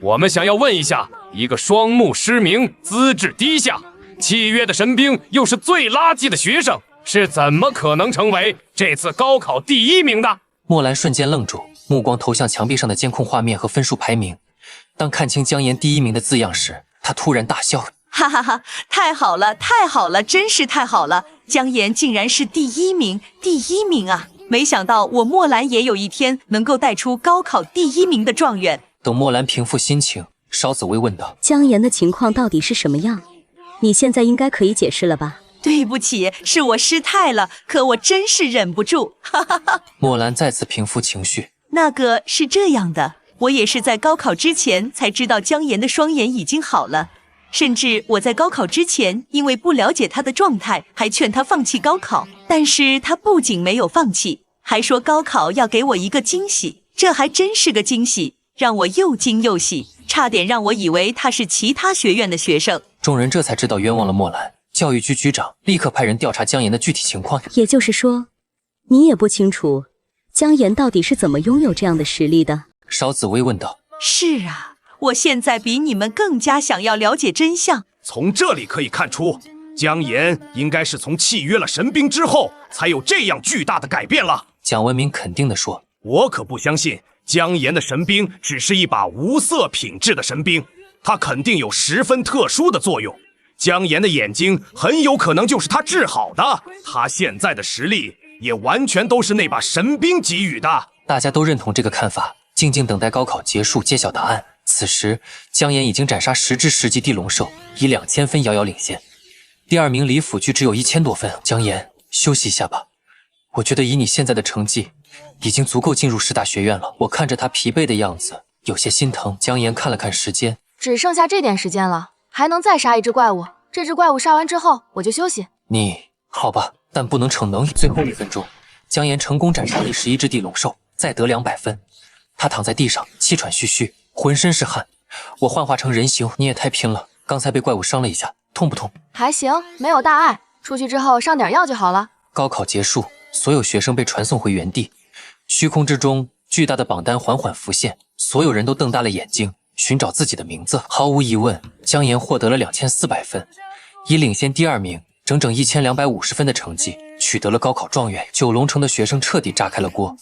我们想要问一下，一个双目失明、资质低下、契约的神兵，又是最垃圾的学生，是怎么可能成为这次高考第1名的？墨兰瞬间愣住，目光投向墙壁上的监控画面和分数排名。当看清姜岩第1名的字样时，他突然大笑：哈哈哈！太好了，太好了，真是太好了！姜岩竟然是第1名，第1名啊！没想到我墨兰也有一天能够带出高考第1名的状元。等墨兰平复心情，邵紫薇问道：姜岩的情况到底是什么样？你现在应该可以解释了吧？对不起，是我失态了，可我真是忍不住，哈哈哈。墨兰再次平复情绪。那个是这样的，我也是在高考之前才知道姜岩的双眼已经好了，甚至我在高考之前因为不了解他的状态，还劝他放弃高考，但是他不仅没有放弃，还说高考要给我一个惊喜，这还真是个惊喜，让我又惊又喜，差点让我以为他是其他学院的学生。众人这才知道冤枉了墨兰。教育局局长立刻派人调查姜岩的具体情况。也就是说，你也不清楚姜岩到底是怎么拥有这样的实力的？邵紫薇问道。是啊，我现在比你们更加想要了解真相。从这里可以看出，姜岩应该是从契约了神兵之后，才有这样巨大的改变了。蒋文明肯定地说：我可不相信姜岩的神兵只是一把无色品质的神兵，它肯定有十分特殊的作用。姜岩的眼睛很有可能就是他治好的，他现在的实力也完全都是那把神兵给予的。大家都认同这个看法，静静等待高考结束揭晓答案。此时姜岩已经斩杀10只10级地龙兽，以2000分遥遥领先。第2名李辅居只有1000多分。姜岩，休息一下吧，我觉得以你现在的成绩已经足够进入师大学院了。我看着他疲惫的样子有些心疼。姜岩看了看时间，只剩下这点时间了，还能再杀一只怪物。这只怪物杀完之后我就休息。你好吧，但不能逞能。最后1分钟，姜岩成功斩杀第11只地龙兽，再得200分。他躺在地上气喘吁吁，浑身是汗。我幻化成人形，你也太拼了，刚才被怪物伤了一下，痛不痛？还行，没有大碍，出去之后上点药就好了。高考结束，所有学生被传送回原地。虚空之中，巨大的榜单缓缓浮现，所有人都瞪大了眼睛寻找自己的名字。毫无疑问，姜岩获得了2400分，以领先第2名整整1250分的成绩取得了高考状元。九龙城的学生彻底炸开了锅。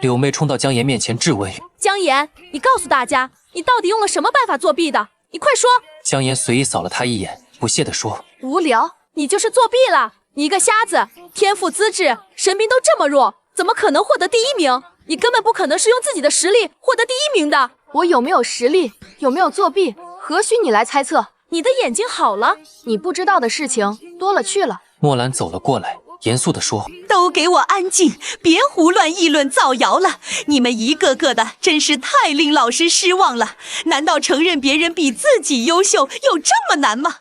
柳妹冲到姜岩面前质问：姜岩，你告诉大家，你到底用了什么办法作弊的？你快说！姜岩随意扫了他一眼，不屑地说：无聊，你就是作弊了。你一个瞎子，天赋资质神兵都这么弱，怎么可能获得第1名？你根本不可能是用自己的实力获得第1名的。我有没有实力，有没有作弊，何须你来猜测？你的眼睛好了，你不知道的事情多了去了。墨兰走了过来，严肃地说：都给我安静，别胡乱议论造谣了！你们一个个的真是太令老师失望了。难道承认别人比自己优秀有这么难吗？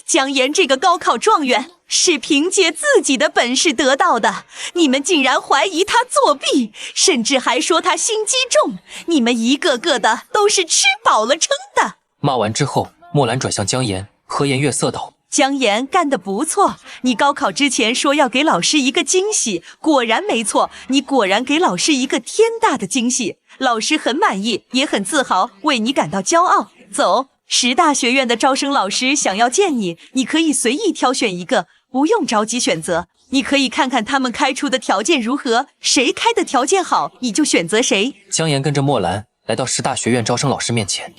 姜岩这个高考状元是凭借自己的本事得到的，你们竟然怀疑他作弊，甚至还说他心机重，你们一个个的都是吃饱了撑的。骂完之后，墨兰转向姜岩，和颜悦色道：姜岩干得不错，你高考之前说要给老师一个惊喜，果然没错，你果然给老师一个天大的惊喜，老师很满意，也很自豪，为你感到骄傲。走，师大学院的招生老师想要见你，你可以随意挑选一个，不用着急选择，你可以看看他们开出的条件如何，谁开的条件好，你就选择谁。姜岩跟着墨兰来到师大学院招生老师面前，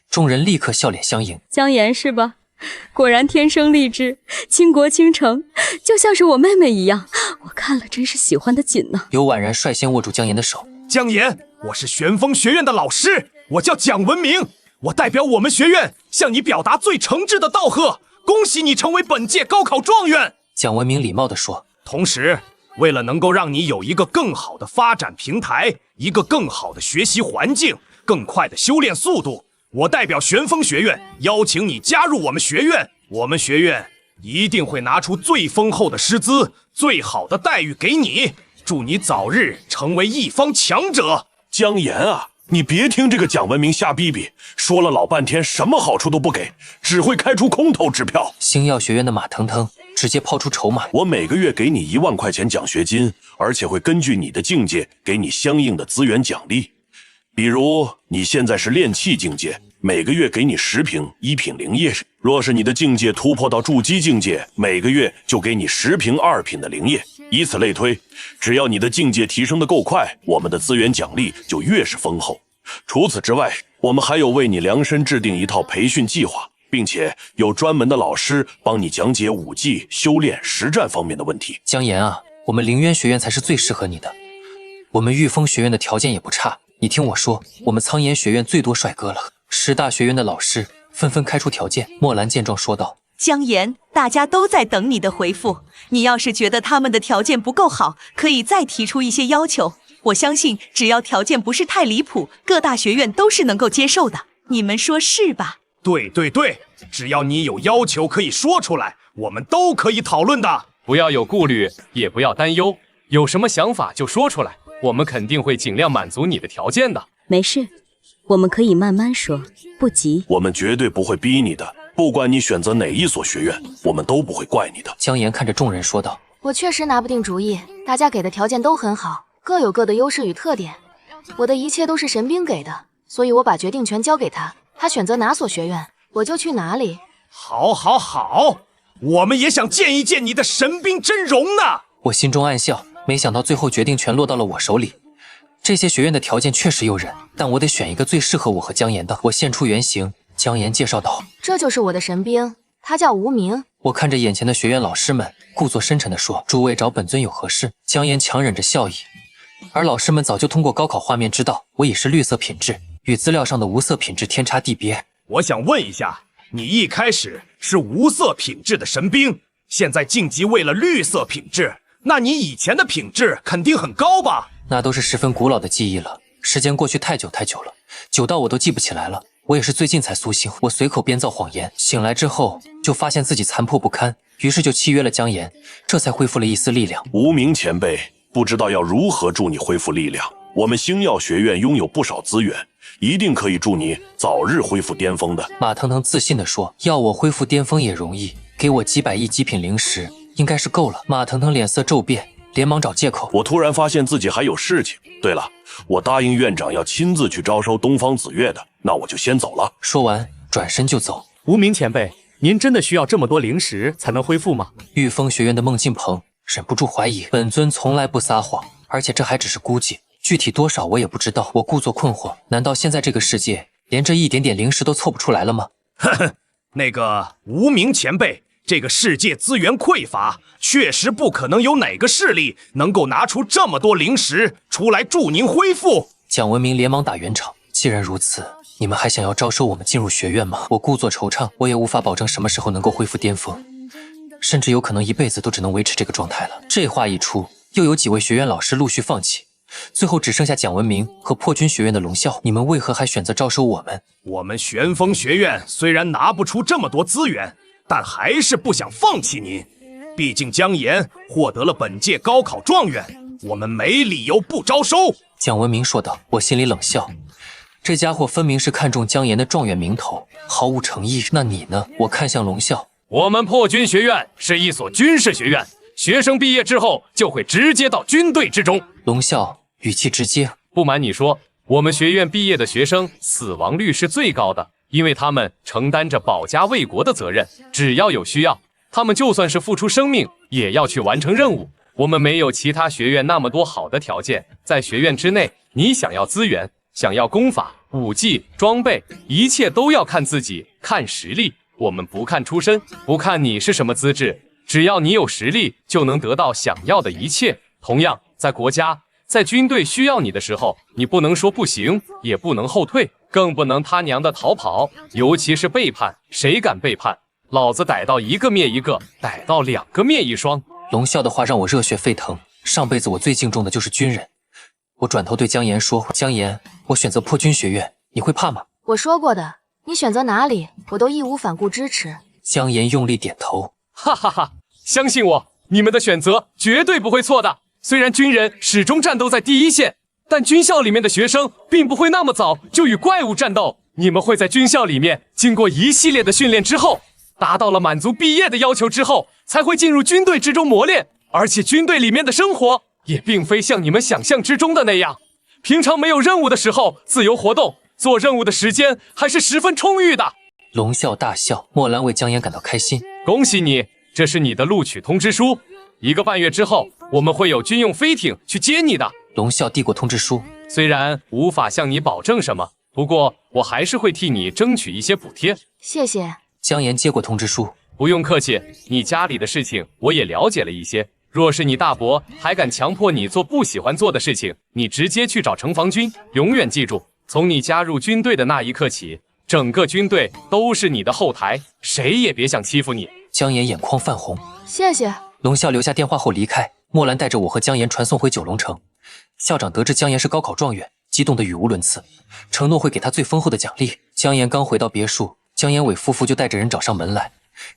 众人立刻笑脸相迎。姜岩是吧？果然天生丽质，倾国倾城，就像是我妹妹一样，我看了真是喜欢的紧呢。尤婉然率先握住姜岩的手：姜岩，我是玄风学院的老师，我叫蒋文明，我代表我们学院向你表达最诚挚的道贺，恭喜你成为本届高考状元。蒋文明礼貌地说。同时，为了能够让你有一个更好的发展平台，一个更好的学习环境，更快的修炼速度，我代表玄风学院邀请你加入我们学院。我们学院一定会拿出最丰厚的师资，最好的待遇给你，祝你早日成为一方强者。姜岩啊，你别听这个蒋文明瞎逼逼，说了老半天什么好处都不给，只会开出空头支票。星耀学院的马腾腾直接抛出筹码，我每个月给你1万块钱奖学金，而且会根据你的境界给你相应的资源奖励。比如你现在是炼器境界，每个月给你10瓶1品灵液；若是你的境界突破到筑基境界，每个月就给你10瓶2品的灵液。以此类推，只要你的境界提升得够快，我们的资源奖励就越是丰厚。除此之外，我们还有为你量身制定一套培训计划，并且有专门的老师帮你讲解武技、修炼、实战方面的问题。姜岩啊，我们凌渊学院才是最适合你的，我们御风学院的条件也不差。你听我说，我们苍岩学院最多帅哥了。10大学院的老师纷纷开出条件。墨兰见状说道：姜岩，大家都在等你的回复。你要是觉得他们的条件不够好，可以再提出一些要求。我相信，只要条件不是太离谱，各大学院都是能够接受的。你们说是吧？对，只要你有要求可以说出来，我们都可以讨论的。不要有顾虑，也不要担忧，有什么想法就说出来，我们肯定会尽量满足你的条件的。没事，我们可以慢慢说，不急。我们绝对不会逼你的，不管你选择哪一所学院，我们都不会怪你的。姜岩看着众人说道：我确实拿不定主意，大家给的条件都很好，各有各的优势与特点。我的一切都是神兵给的，所以我把决定权交给他，他选择哪所学院，我就去哪里。好，我们也想见一见你的神兵真容呢。我心中暗笑，没想到最后决定权落到了我手里。这些学院的条件确实诱人，但我得选一个最适合我和姜岩的。我现出原形，姜岩介绍道：这就是我的神兵，他叫无名。我看着眼前的学院老师们，故作深沉地说：诸位找本尊有何事？姜岩强忍着笑意。而老师们早就通过高考画面知道我已是绿色品质，与资料上的无色品质天差地别。我想问一下，你一开始是无色品质的神兵，现在晋级为了绿色品质，那你以前的品质肯定很高吧？那都是十分古老的记忆了，时间过去太久了，久到我都记不起来了。我也是最近才苏醒，我随口编造谎言，醒来之后就发现自己残破不堪，于是就契约了姜岩，这才恢复了一丝力量。无名前辈，不知道要如何助你恢复力量。我们星耀学院拥有不少资源，一定可以助你早日恢复巅峰的。马腾腾自信地说：要我恢复巅峰也容易，给我几百亿极品灵石应该是够了。马腾腾脸色骤变，连忙找借口。我突然发现自己还有事情。对了，我答应院长要亲自去招收东方紫月的，那我就先走了。说完转身就走。无名前辈，您真的需要这么多灵石才能恢复吗？御风学院的孟庆鹏忍不住怀疑，本尊从来不撒谎，而且这还只是估计，具体多少我也不知道。我故作困惑，难道现在这个世界连这一点点灵石都凑不出来了吗？那个无名前辈，这个世界资源匮乏，确实不可能有哪个势力能够拿出这么多灵石出来助您恢复。蒋文明连忙打圆场，既然如此，你们还想要招收我们进入学院吗？我故作惆怅，我也无法保证什么时候能够恢复巅峰，甚至有可能一辈子都只能维持这个状态了。这话一出，又有几位学院老师陆续放弃，最后只剩下蒋文明和破军学院的龙啸。你们为何还选择招收我们？我们玄风学院虽然拿不出这么多资源，但还是不想放弃您。毕竟姜岩获得了本届高考状元，我们没理由不招收。蒋文明说道。我心里冷笑，这家伙分明是看中姜岩的状元名头，毫无诚意。那你呢？我看向龙啸。我们破军学院是一所军事学院，学生毕业之后就会直接到军队之中。龙啸语气直接。不瞒你说，我们学院毕业的学生死亡率是最高的，因为他们承担着保家卫国的责任，只要有需要，他们就算是付出生命也要去完成任务。我们没有其他学院那么多好的条件，在学院之内，你想要资源，想要功法、武技、装备，一切都要看自己，看实力。我们不看出身，不看你是什么资质，只要你有实力，就能得到想要的一切。同样，在国家，在军队需要你的时候，你不能说不行，也不能后退，更不能他娘的逃跑，尤其是背叛，谁敢背叛？老子逮到一个灭一个，逮到2个灭1双。龙啸的话让我热血沸腾，上辈子我最敬重的就是军人。我转头对姜岩说：“姜岩，我选择破军学院，你会怕吗？”我说过的，你选择哪里，我都义无反顾支持。姜岩用力点头，哈哈哈，相信我，你们的选择绝对不会错的。虽然军人始终战斗在第一线，但军校里面的学生并不会那么早就与怪物战斗。你们会在军校里面经过一系列的训练之后，达到了满足毕业的要求之后，才会进入军队之中磨练。而且军队里面的生活也并非像你们想象之中的那样，平常没有任务的时候自由活动，做任务的时间还是十分充裕的。龙啸大笑，莫兰为姜岩感到开心。恭喜你，这是你的录取通知书。1个半月之后，我们会有军用飞艇去接你的。龙啸递过通知书，虽然无法向你保证什么，不过我还是会替你争取一些补贴。谢谢。姜岩接过通知书，不用客气，你家里的事情我也了解了一些。若是你大伯还敢强迫你做不喜欢做的事情，你直接去找城防军。永远记住，从你加入军队的那一刻起，整个军队都是你的后台，谁也别想欺负你。姜岩眼眶泛红，谢谢。龙啸留下电话后离开，莫兰带着我和姜岩传送回九龙城。校长得知姜岩是高考状元，激动得语无伦次，承诺会给他最丰厚的奖励。姜岩刚回到别墅，姜岩伟夫妇就带着人找上门来。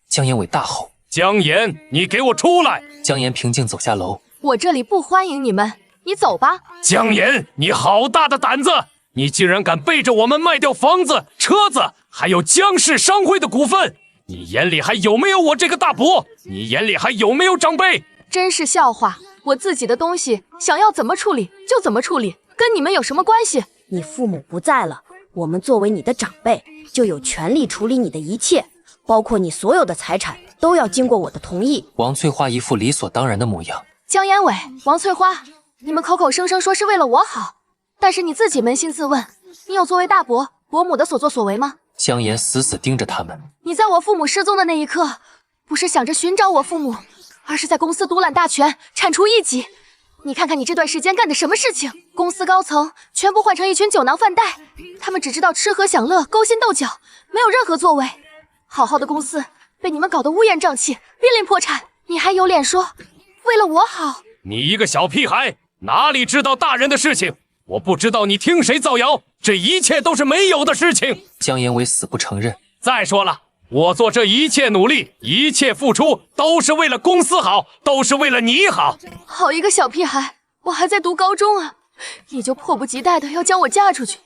姜岩伟大吼：“姜岩，你给我出来！”姜岩平静走下楼：“我这里不欢迎你们，你走吧。”姜岩，你好大的胆子！你竟然敢背着我们卖掉房子、车子，还有姜氏商会的股份！你眼里还有没有我这个大伯？你眼里还有没有长辈？真是笑话！我自己的东西想要怎么处理就怎么处理，跟你们有什么关系？你父母不在了，我们作为你的长辈，就有权利处理你的一切，包括你所有的财产，都要经过我的同意。王翠花一副理所当然的模样。姜岩伟、王翠花，你们口口声声说是为了我好，但是你自己扪心自问，你有作为大伯、伯母的所作所为吗？姜岩死死盯着他们。你在我父母失踪的那一刻，不是想着寻找我父母，而是在公司独揽大权，铲除异己。你看看你这段时间干的什么事情！公司高层全部换成一群酒囊饭袋，他们只知道吃喝享乐、勾心斗角，没有任何作为。好好的公司被你们搞得乌烟瘴气，濒临破产，你还有脸说为了我好？你一个小屁孩，哪里知道大人的事情？我不知道你听谁造谣，这一切都是没有的事情。姜岩伟死不承认。再说了，我做这一切努力，一切付出，都是为了公司好，都是为了你好。好一个小屁孩，我还在读高中啊，你就迫不及待的要将我嫁出去，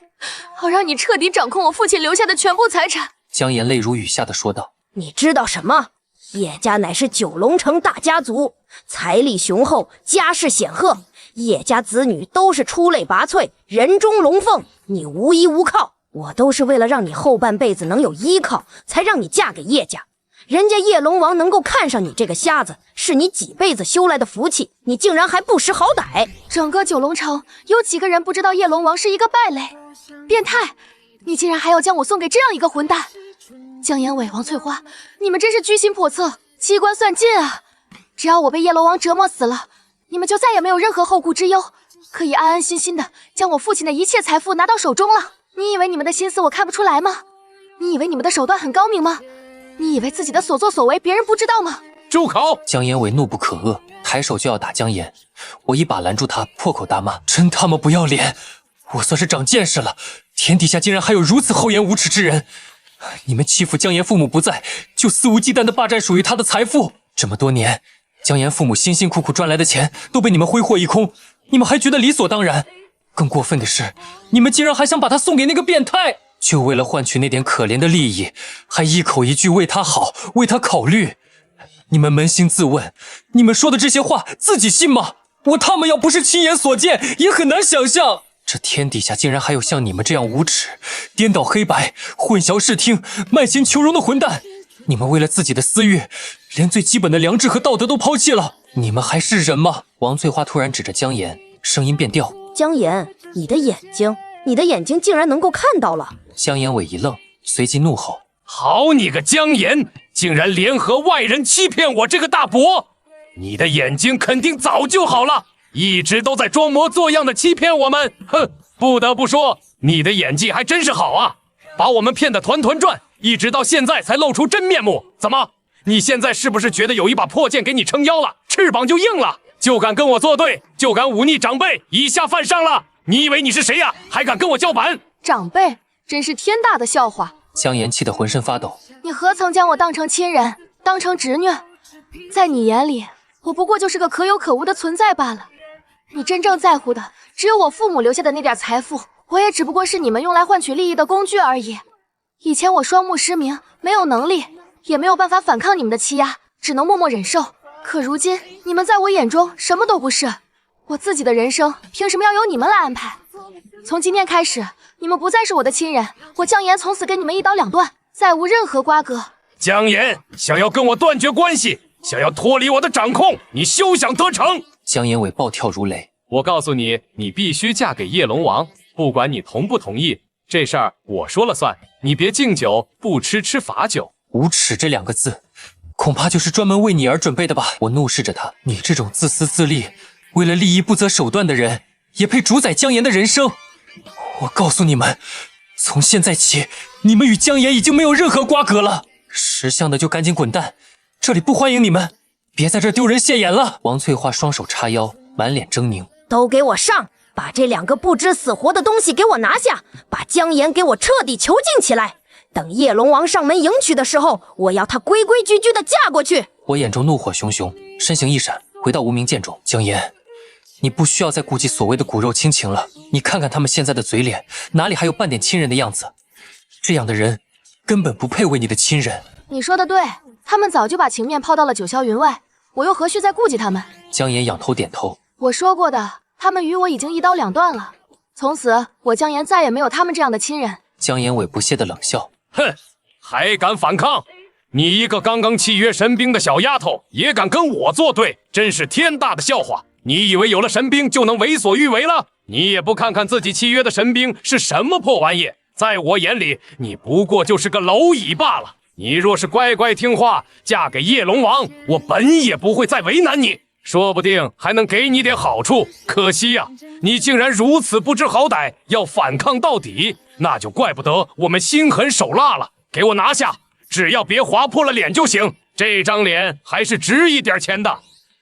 好让你彻底掌控我父亲留下的全部财产。姜岩泪如雨下的说道：“你知道什么？叶家乃是九龙城大家族，财力雄厚，家世显赫。叶家子女都是出类拔萃，人中龙凤，你无依无靠。我都是为了让你后半辈子能有依靠，才让你嫁给叶家。人家叶龙王能够看上你这个瞎子，是你几辈子修来的福气，你竟然还不识好歹！整个九龙城有几个人不知道叶龙王是一个败类、变态？你竟然还要将我送给这样一个混蛋！姜岩伟、王翠花，你们真是居心叵测，机关算尽啊！只要我被叶龙王折磨死了，你们就再也没有任何后顾之忧，可以安安心心的将我父亲的一切财富拿到手中了。你以为你们的心思我看不出来吗？你以为你们的手段很高明吗？你以为自己的所作所为别人不知道吗？住口！姜岩伟怒不可遏，抬手就要打姜岩，我一把拦住他，破口大骂：“真他妈不要脸！我算是长见识了，天底下竟然还有如此厚颜无耻之人！你们欺负姜岩父母不在，就肆无忌惮地霸占属于他的财富。这么多年，姜岩父母辛辛苦苦赚来的钱都被你们挥霍一空，你们还觉得理所当然？更过分的是，你们竟然还想把他送给那个变态，就为了换取那点可怜的利益，还一口一句为他好，为他考虑。你们扪心自问，你们说的这些话自己信吗？我他妈要不是亲眼所见，也很难想象，这天底下竟然还有像你们这样无耻、颠倒黑白、混淆视听、卖钱求荣的混蛋。你们为了自己的私欲，连最基本的良知和道德都抛弃了，你们还是人吗？王翠花突然指着姜岩，声音变调：“姜岩，你的眼睛竟然能够看到了！”姜岩伟一愣，随即怒吼：“好你个姜岩，竟然联合外人欺骗我这个大伯！你的眼睛肯定早就好了，一直都在装模作样的欺骗我们。哼，不得不说，你的演技还真是好啊，把我们骗得团团转，一直到现在才露出真面目。怎么，你现在是不是觉得有一把破剑给你撑腰了，翅膀就硬了，就敢跟我作对，就敢忤逆长辈，以下犯上了？你以为你是谁呀？还敢跟我叫板？长辈，真是天大的笑话！江岩气得浑身发抖。你何曾将我当成亲人，当成侄女？在你眼里，我不过就是个可有可无的存在罢了。你真正在乎的，只有我父母留下的那点财富，我也只不过是你们用来换取利益的工具而已。以前我双目失明，没有能力，也没有办法反抗你们的欺压，只能默默忍受。可如今，你们在我眼中什么都不是，我自己的人生凭什么要由你们来安排？从今天开始，你们不再是我的亲人，我江岩从此跟你们一刀两断，再无任何瓜葛。江岩想要跟我断绝关系，想要脱离我的掌控，你休想得逞！江岩伟暴跳如雷。我告诉你，你必须嫁给叶龙王，不管你同不同意，这事儿我说了算。你别敬酒不吃吃罚酒。无耻这2个字，恐怕就是专门为你而准备的吧。我怒视着他，你这种自私自利，为了利益不择手段的人，也配主宰江岩的人生？我告诉你们，从现在起，你们与江岩已经没有任何瓜葛了。识相的就赶紧滚蛋，这里不欢迎你们，别在这丢人现眼了。王翠花双手叉腰，满脸狰狞。都给我上！把这2个不知死活的东西给我拿下，把江岩给我彻底囚禁起来。等叶龙王上门迎娶的时候，我要他规规矩矩的嫁过去。我眼中怒火熊熊，身形一闪，回到无名剑中。江岩，你不需要再顾及所谓的骨肉亲情了。你看看他们现在的嘴脸，哪里还有半点亲人的样子？这样的人根本不配为你的亲人。你说的对，他们早就把情面抛到了九霄云外，我又何须再顾及他们？江岩仰头点头。我说过的，他们与我已经一刀两断了，从此我江岩再也没有他们这样的亲人。江岩伟不屑的冷笑。哼，还敢反抗？你一个刚刚契约神兵的小丫头，也敢跟我作对，真是天大的笑话！你以为有了神兵就能为所欲为了？你也不看看自己契约的神兵是什么破玩意，在我眼里，你不过就是个蝼蚁罢了。你若是乖乖听话，嫁给叶龙王，我本也不会再为难你，说不定还能给你点好处。可惜呀，你竟然如此不知好歹，要反抗到底，那就怪不得我们心狠手辣了。给我拿下，只要别划破了脸就行。这张脸还是值一点钱的，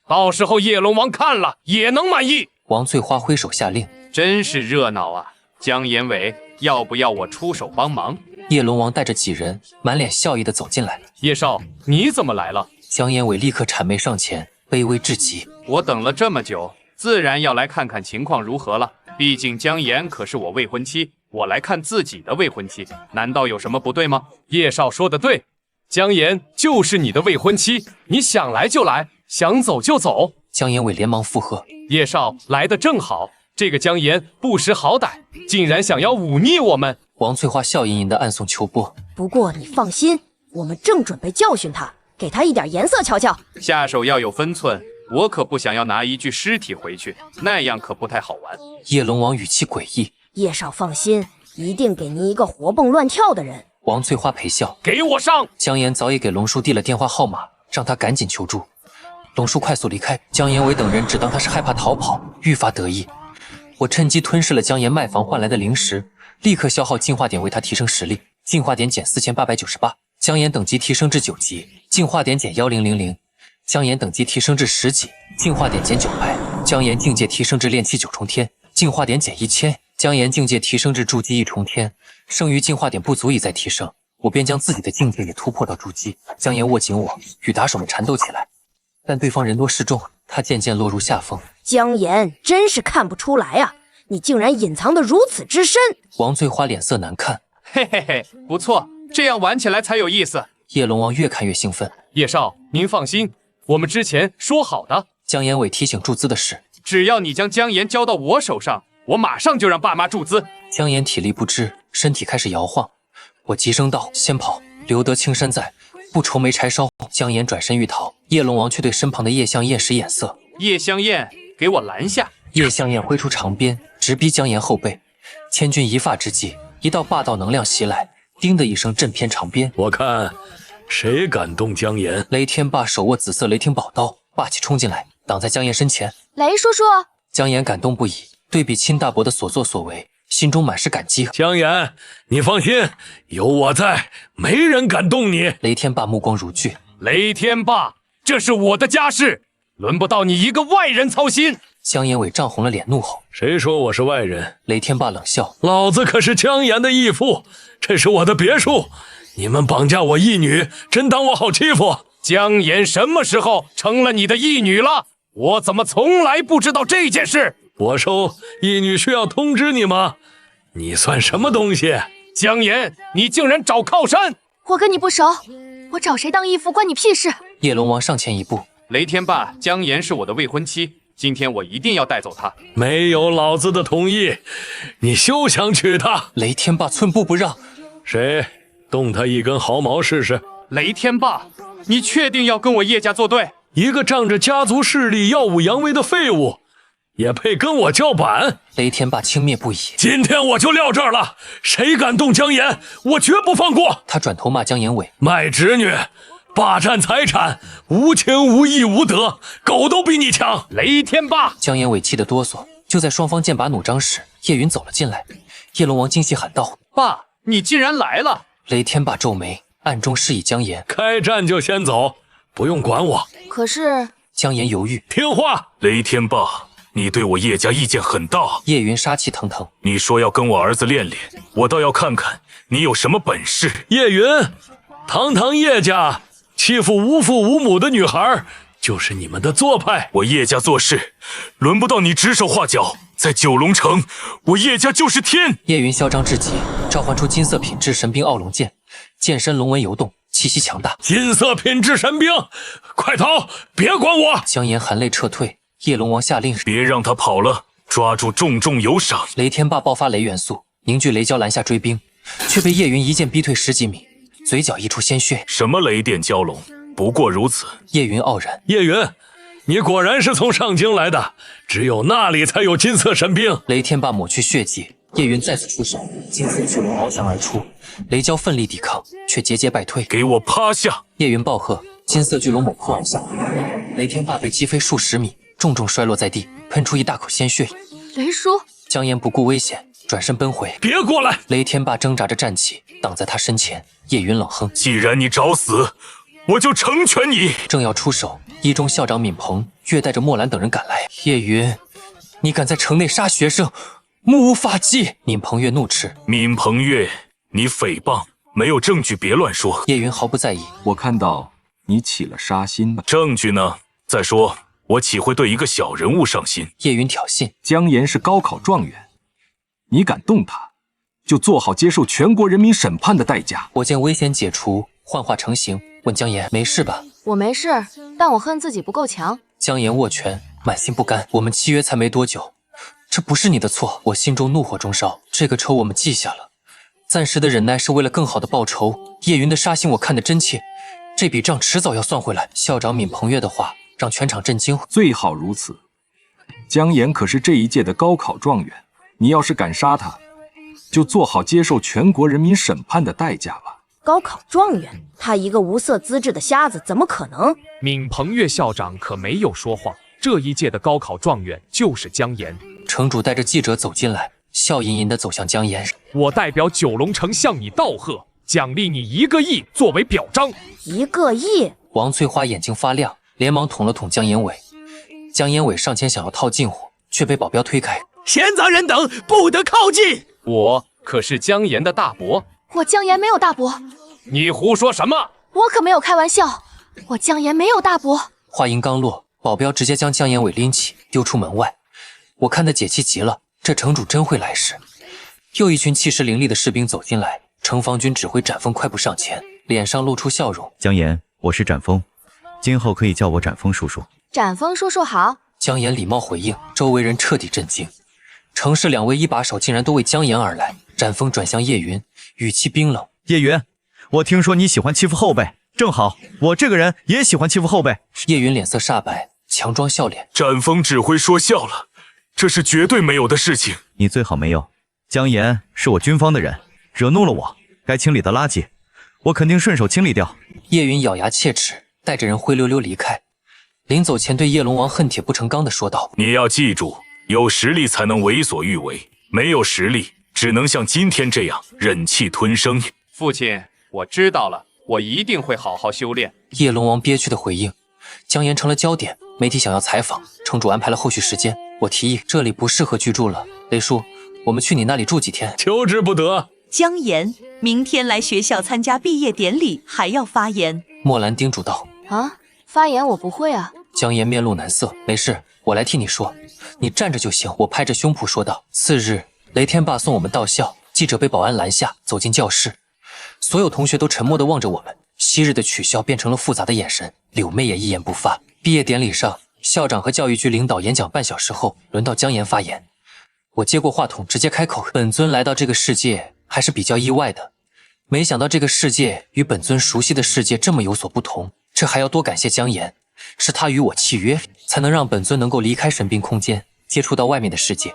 到时候叶龙王看了也能满意。王翠花挥手下令，真是热闹啊！江岩伟，要不要我出手帮忙？叶龙王带着几人，满脸笑意的走进来。叶少，你怎么来了？江岩伟立刻谄媚上前，卑微至极。我等了这么久，自然要来看看情况如何了。毕竟江岩可是我未婚妻，我来看自己的未婚妻，难道有什么不对吗？叶少说的对，江岩就是你的未婚妻，你想来就来，想走就走。江岩伟连忙附和。叶少来得正好，这个江岩不识好歹，竟然想要忤逆我们。王翠花笑吟吟地暗送秋波。不过你放心，我们正准备教训他，给他一点颜色瞧瞧。下手要有分寸，我可不想要拿一具尸体回去，那样可不太好玩。叶龙王语气诡异。叶少放心，一定给您一个活蹦乱跳的人。王翠花陪笑。给我上！江岩早已给龙叔递了电话号码，让他赶紧求助。龙叔快速离开，江岩伟等人只当他是害怕逃跑，愈发得意。我趁机吞噬了江岩卖房换来的灵石，立刻消耗进化点为他提升实力。进化点减4898，江岩等级提升至9级，进化点减1000，江岩等级提升至10级，进化点减900，江岩境界提升至炼气9重天，进化点减1000，江岩境界提升至筑基1重天，剩余进化点不足以再提升，我便将自己的境界也突破到筑基。江岩握紧我，与打手们缠斗起来，但对方人多势众，他渐渐落入下风。江岩真是看不出来啊，你竟然隐藏得如此之深。王翠花脸色难看。嘿嘿嘿，不错，这样玩起来才有意思。叶龙王越看越兴奋。叶少，您放心，我们之前说好的。江岩伟提醒注资的事，只要你将江岩交到我手上，我马上就让爸妈注资。江岩体力不支，身体开始摇晃，我急声道：“先跑！留得青山在，不愁没柴烧。”江岩转身欲逃，叶龙王却对身旁的叶香燕使眼色：“叶香燕，给我拦下！”叶香燕挥出长鞭，直逼江岩后背。千钧一发之际，一道霸道能量袭来，叮的一声震偏长鞭。我看谁敢动江岩？雷天霸手握紫色雷霆宝刀，霸气冲进来，挡在江岩身前。雷叔叔，姜岩感动不已，对比亲大伯的所作所为，心中满是感激。姜岩，你放心，有我在，没人敢动你。雷天霸目光如炬，雷天霸，这是我的家事，轮不到你一个外人操心。姜岩伟涨红了脸，怒吼：“谁说我是外人？”雷天霸冷笑：“老子可是姜岩的义父，这是我的别墅，你们绑架我义女，真当我好欺负？”姜岩什么时候成了你的义女了？我怎么从来不知道这件事？我收义女需要通知你吗？你算什么东西？姜岩，你竟然找靠山！我跟你不熟，我找谁当义父关你屁事？叶龙王上前一步：“雷天霸，姜岩是我的未婚妻，今天我一定要带走她。没有老子的同意，你休想娶她！”雷天霸寸步不让：“谁动他一根毫毛试试？”雷天霸，你确定要跟我叶家作对？一个仗着家族势力耀武扬威的废物，也配跟我叫板？雷天霸轻蔑不已：“今天我就撂这儿了，谁敢动姜岩，我绝不放过！”他转头骂姜岩伟：“卖侄女，霸占财产，无情无义无德，狗都比你强！”雷天霸！姜岩伟气得哆嗦。就在双方剑拔弩张时，叶云走了进来。叶龙王惊喜喊道：“爸，你竟然来了！”雷天霸皱眉，暗中示意姜岩：“开战就先走，不用管我。”可是姜岩犹豫：“听话。”雷天霸，你对我叶家意见很大。叶云杀气腾腾：“你说要跟我儿子练练，我倒要看看你有什么本事。”叶云，堂堂叶家欺负无父无母的女孩，就是你们的做派。我叶家做事，轮不到你指手画脚。在九龙城，我叶家就是天。叶云嚣张至极，召唤出金色品质神兵傲龙剑，剑身龙纹游动，气息强大。金色品质神兵，快逃！别管我！姜岩含泪撤退。叶龙王下令：“别让他跑了，抓住重重有赏。”雷天霸爆发雷元素，凝聚雷蛟拦下追兵，却被叶云一剑逼退10几米，嘴角溢出鲜血。什么雷电蛟龙，不过如此。叶云傲然：“叶云，你果然是从上京来的，只有那里才有金色神兵。”雷天霸抹去血迹，叶云再次出手，金色巨龙翱翔而出，雷蛟奋力抵抗，却节节败退。给我趴下！叶云暴喝，金色巨龙猛扑而下，雷天霸被击飞数10米，重重摔落在地，喷出一大口鲜血。雷叔，姜岩不顾危险，转身奔回。别过来！雷天霸挣扎着站起，挡在他身前。叶云冷哼：“既然你找死，我就成全你。”正要出手，一中校长闵鹏月带着墨兰等人赶来。叶云，你敢在城内杀学生，目无法纪！闵鹏月怒斥：“闵鹏月，你诽谤，没有证据别乱说。”叶云毫不在意：“我看到你起了杀心吧？证据呢？再说，我岂会对一个小人物上心？”叶云挑衅：“姜岩是高考状元，你敢动他，就做好接受全国人民审判的代价。”我见危险解除，幻化成形，问姜岩：“没事吧？”“我没事，但我恨自己不够强。”姜岩握拳，满心不甘：“我们契约才没多久，这不是你的错。”我心中怒火中烧，这个仇我们记下了，暂时的忍耐是为了更好的报仇。叶云的杀心我看得真切，这笔账迟早要算回来。校长闵鹏月的话让全场震惊。最好如此。姜岩可是这一届的高考状元，你要是敢杀他，就做好接受全国人民审判的代价吧。高考状元，他一个无色资质的瞎子，怎么可能？闵鹏月校长可没有说谎，这一届的高考状元就是姜岩。城主带着记者走进来，笑吟吟地走向姜岩：“我代表九龙城向你道贺，奖励你1个亿作为表彰。”1个亿！王翠花眼睛发亮，连忙捅了捅姜岩伟。姜岩伟上前想要套近乎，却被保镖推开：“闲杂人等不得靠近！”我可是姜岩的大伯。我姜岩没有大伯。你胡说什么？我可没有开玩笑，我姜岩没有大伯。话音刚落，保镖直接将姜岩伟拎起，丢出门外。我看得解气极了，这城主真会来事。又一群气势凌厉的士兵走进来，城防军指挥展锋快步上前，脸上露出笑容：“姜岩，我是展锋，今后可以叫我展锋叔叔。”展锋叔叔好。姜岩礼貌回应，周围人彻底震惊。城市2位一把手竟然都为姜岩而来。展锋转向叶云，语气冰冷：“叶云，我听说你喜欢欺负后辈，正好我这个人也喜欢欺负后辈。”叶云脸色煞白，强装笑脸：“展锋指挥说笑了，这是绝对没有的事情。”你最好没有。姜岩是我军方的人，惹怒了我，该清理的垃圾，我肯定顺手清理掉。叶云咬牙切齿，带着人灰溜溜离开。临走前对叶龙王恨铁不成钢地说道：“你要记住，有实力才能为所欲为，没有实力只能像今天这样忍气吞声。父亲，我知道了，我一定会好好修炼。叶龙王憋屈的回应，姜岩成了焦点，媒体想要采访，城主安排了后续时间。我提议这里不适合居住了，雷叔，我们去你那里住几天。求之不得。姜岩明天来学校参加毕业典礼，还要发言。墨兰叮嘱道。啊，发言我不会啊。姜岩面露难色，没事，我来替你说，你站着就行。我拍着胸脯说道。次日，雷天霸送我们到校，记者被保安拦下，走进教室，所有同学都沉默地望着我们。昔日的取笑变成了复杂的眼神，柳妹也一言不发。毕业典礼上，校长和教育局领导演讲半小时后，轮到姜岩发言。我接过话筒，直接开口：本尊来到这个世界还是比较意外的，没想到这个世界与本尊熟悉的世界这么有所不同。这还要多感谢姜岩，是他与我契约，才能让本尊能够离开神兵空间，接触到外面的世界。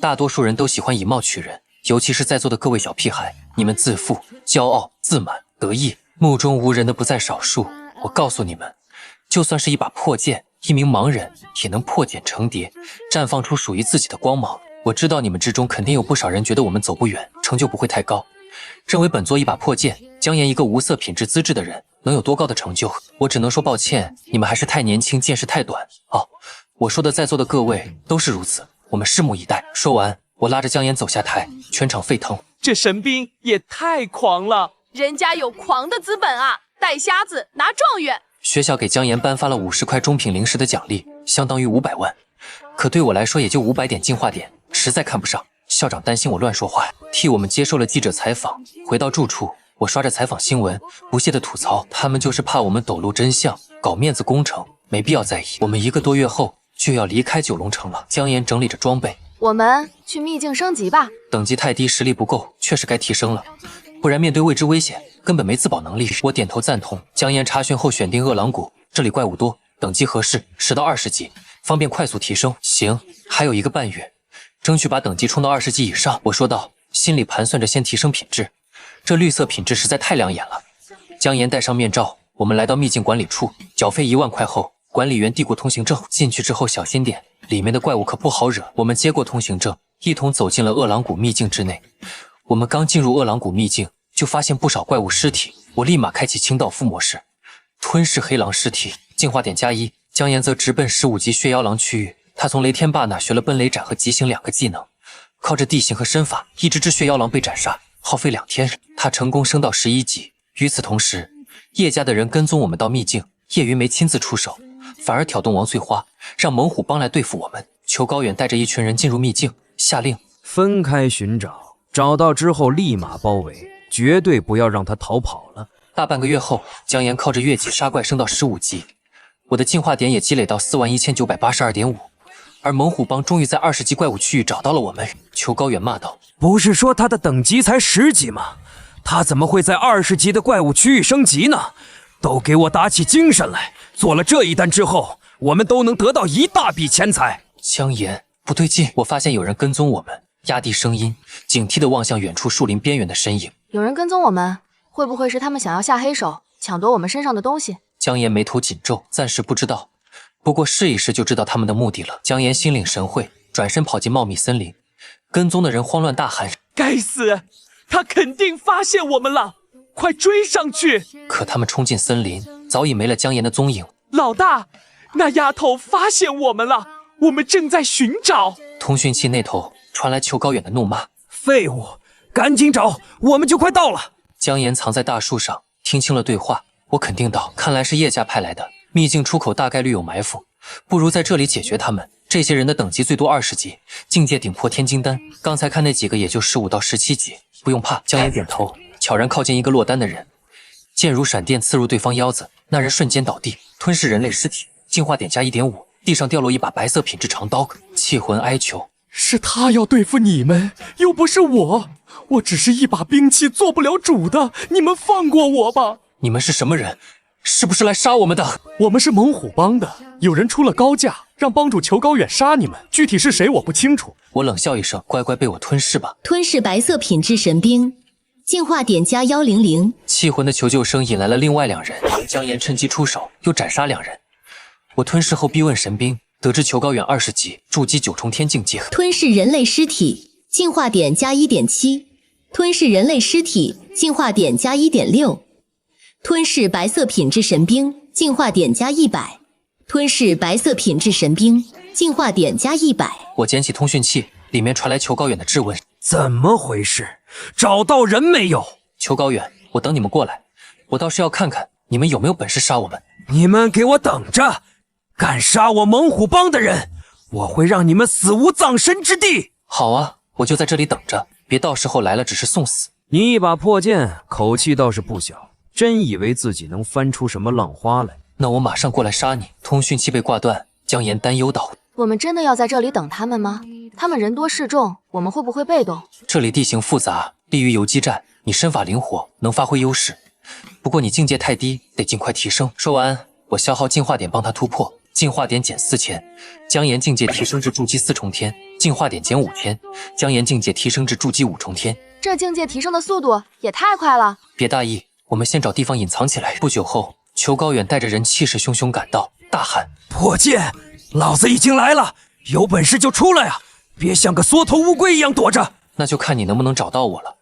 大多数人都喜欢以貌取人，尤其是在座的各位小屁孩，你们自负、骄傲、自满、得意，目中无人的不在少数。我告诉你们，就算是一把破剑，一名盲人也能破茧成蝶，绽放出属于自己的光芒。我知道你们之中肯定有不少人觉得我们走不远，成就不会太高，认为本座一把破剑，姜岩一个无色品质资质的人能有多高的成就。我只能说抱歉，你们还是太年轻，见识太短。哦，我说的在座的各位都是如此，我们拭目以待。说完，我拉着姜岩走下台，全场沸腾。这神兵也太狂了，人家有狂的资本啊，带瞎子拿状元。学校给姜岩颁发了50块中品灵石的奖励，相当于500万，可对我来说也就500点进化点，实在看不上。校长担心我乱说话，替我们接受了记者采访。回到住处，我刷着采访新闻，不屑地吐槽，他们就是怕我们抖露真相，搞面子工程，没必要在意。我们1个多月后就要离开九龙城了。姜岩整理着装备，我们去秘境升级吧。等级太低，实力不够，确实该提升了，不然面对未知危险，根本没自保能力。我点头赞同。姜岩查询后选定恶狼谷，这里怪物多，等级合适，10到20级，方便快速提升。行，还有1个半月，争取把等级冲到20级以上。我说道，心里盘算着先提升品质。这绿色品质实在太亮眼了。姜岩戴上面罩，我们来到秘境管理处，缴费1万块后，管理员递过通行证。进去之后小心点，里面的怪物可不好惹。我们接过通行证，一同走进了恶狼谷秘境之内。我们刚进入恶狼谷秘境，就发现不少怪物尸体，我立马开启清道夫模式，吞噬黑狼尸体，进化点+1。姜岩则直奔15级血妖狼区域，他从雷天霸那学了奔雷斩和极刑2个技能，靠着地形和身法，一只血妖狼被斩杀，耗费2天，他成功升到11级。与此同时，叶家的人跟踪我们到秘境，叶云没亲自出手，反而挑动王翠花，让猛虎帮来对付我们。裘高远带着一群人进入秘境，下令分开寻找，找到之后立马包围，绝对不要让他逃跑了。大半个月后，姜岩靠着越级杀怪升到15级，我的进化点也积累到41982.5，而猛虎帮终于在20级怪物区域找到了我们。裘高远骂道：“不是说他的等级才10级吗？他怎么会在20级的怪物区域升级呢？都给我打起精神来！做了这一单之后，我们都能得到一大笔钱财。”姜岩，不对劲！我发现有人跟踪我们，压低声音，警惕地望向远处树林边缘的身影。有人跟踪我们，会不会是他们想要下黑手，抢夺我们身上的东西？姜岩眉头紧皱，暂时不知道，不过试一试就知道他们的目的了。姜岩心领神会，转身跑进茂密森林。跟踪的人慌乱大喊：“该死！他肯定发现我们了，快追上去！”可他们冲进森林，早已没了姜岩的踪影。老大，那丫头发现我们了，我们正在寻找。通讯器那头传来裘高远的怒骂：“废物，赶紧找，我们就快到了！”姜岩藏在大树上，听清了对话。我肯定道：“看来是叶家派来的，秘境出口大概率有埋伏，不如在这里解决他们。这些人的等级最多20级，境界顶破天金丹。刚才看那几个也就15到17级，不用怕。”姜岩点头，悄然靠近一个落单的人，剑如闪电刺入对方腰子，那人瞬间倒地，吞噬人类尸体，进化点+1.5。地上掉落一把白色品质长刀，气魂哀求：“是他要对付你们，又不是我，我只是一把兵器，做不了主的，你们放过我吧！”你们是什么人？是不是来杀我们的？我们是猛虎帮的，有人出了高价，让帮主裘高远杀你们，具体是谁我不清楚。我冷笑一声，乖乖被我吞噬吧。吞噬白色品质神兵，进化点+100。气魂的求救声引来了另外2人，姜岩趁机出手，又斩杀2人。我吞噬后逼问神兵，得知裘高远20级筑基9重天境界，吞噬人类尸体，进化点加 1.7， 吞噬人类尸体，进化点加 1.6， 吞噬白色品质神兵，进化点加100，吞噬白色品质神兵，进化点加100。我捡起通讯器，里面传来裘高远的质问：怎么回事？找到人没有？裘高远，我等你们过来，我倒是要看看你们有没有本事杀我们。你们给我等着！敢杀我猛虎帮的人，我会让你们死无葬身之地！好啊，我就在这里等着，别到时候来了只是送死。你一把破剑，口气倒是不小，真以为自己能翻出什么浪花来？那我马上过来杀你。通讯器被挂断，姜岩担忧道：我们真的要在这里等他们吗？他们人多势众，我们会不会被动？这里地形复杂，利于游击战，你身法灵活，能发挥优势。不过你境界太低，得尽快提升。说完，我消耗进化点帮他突破，进化点减4000，姜岩境界提升至筑基4重天，进化点减5000，姜岩境界提升至筑基5重天。这境界提升的速度也太快了！别大意，我们先找地方隐藏起来。不久后，裘高远带着人气势汹汹赶到，大喊：破剑，老子已经来了，有本事就出来啊！别像个缩头乌龟一样躲着。那就看你能不能找到我了，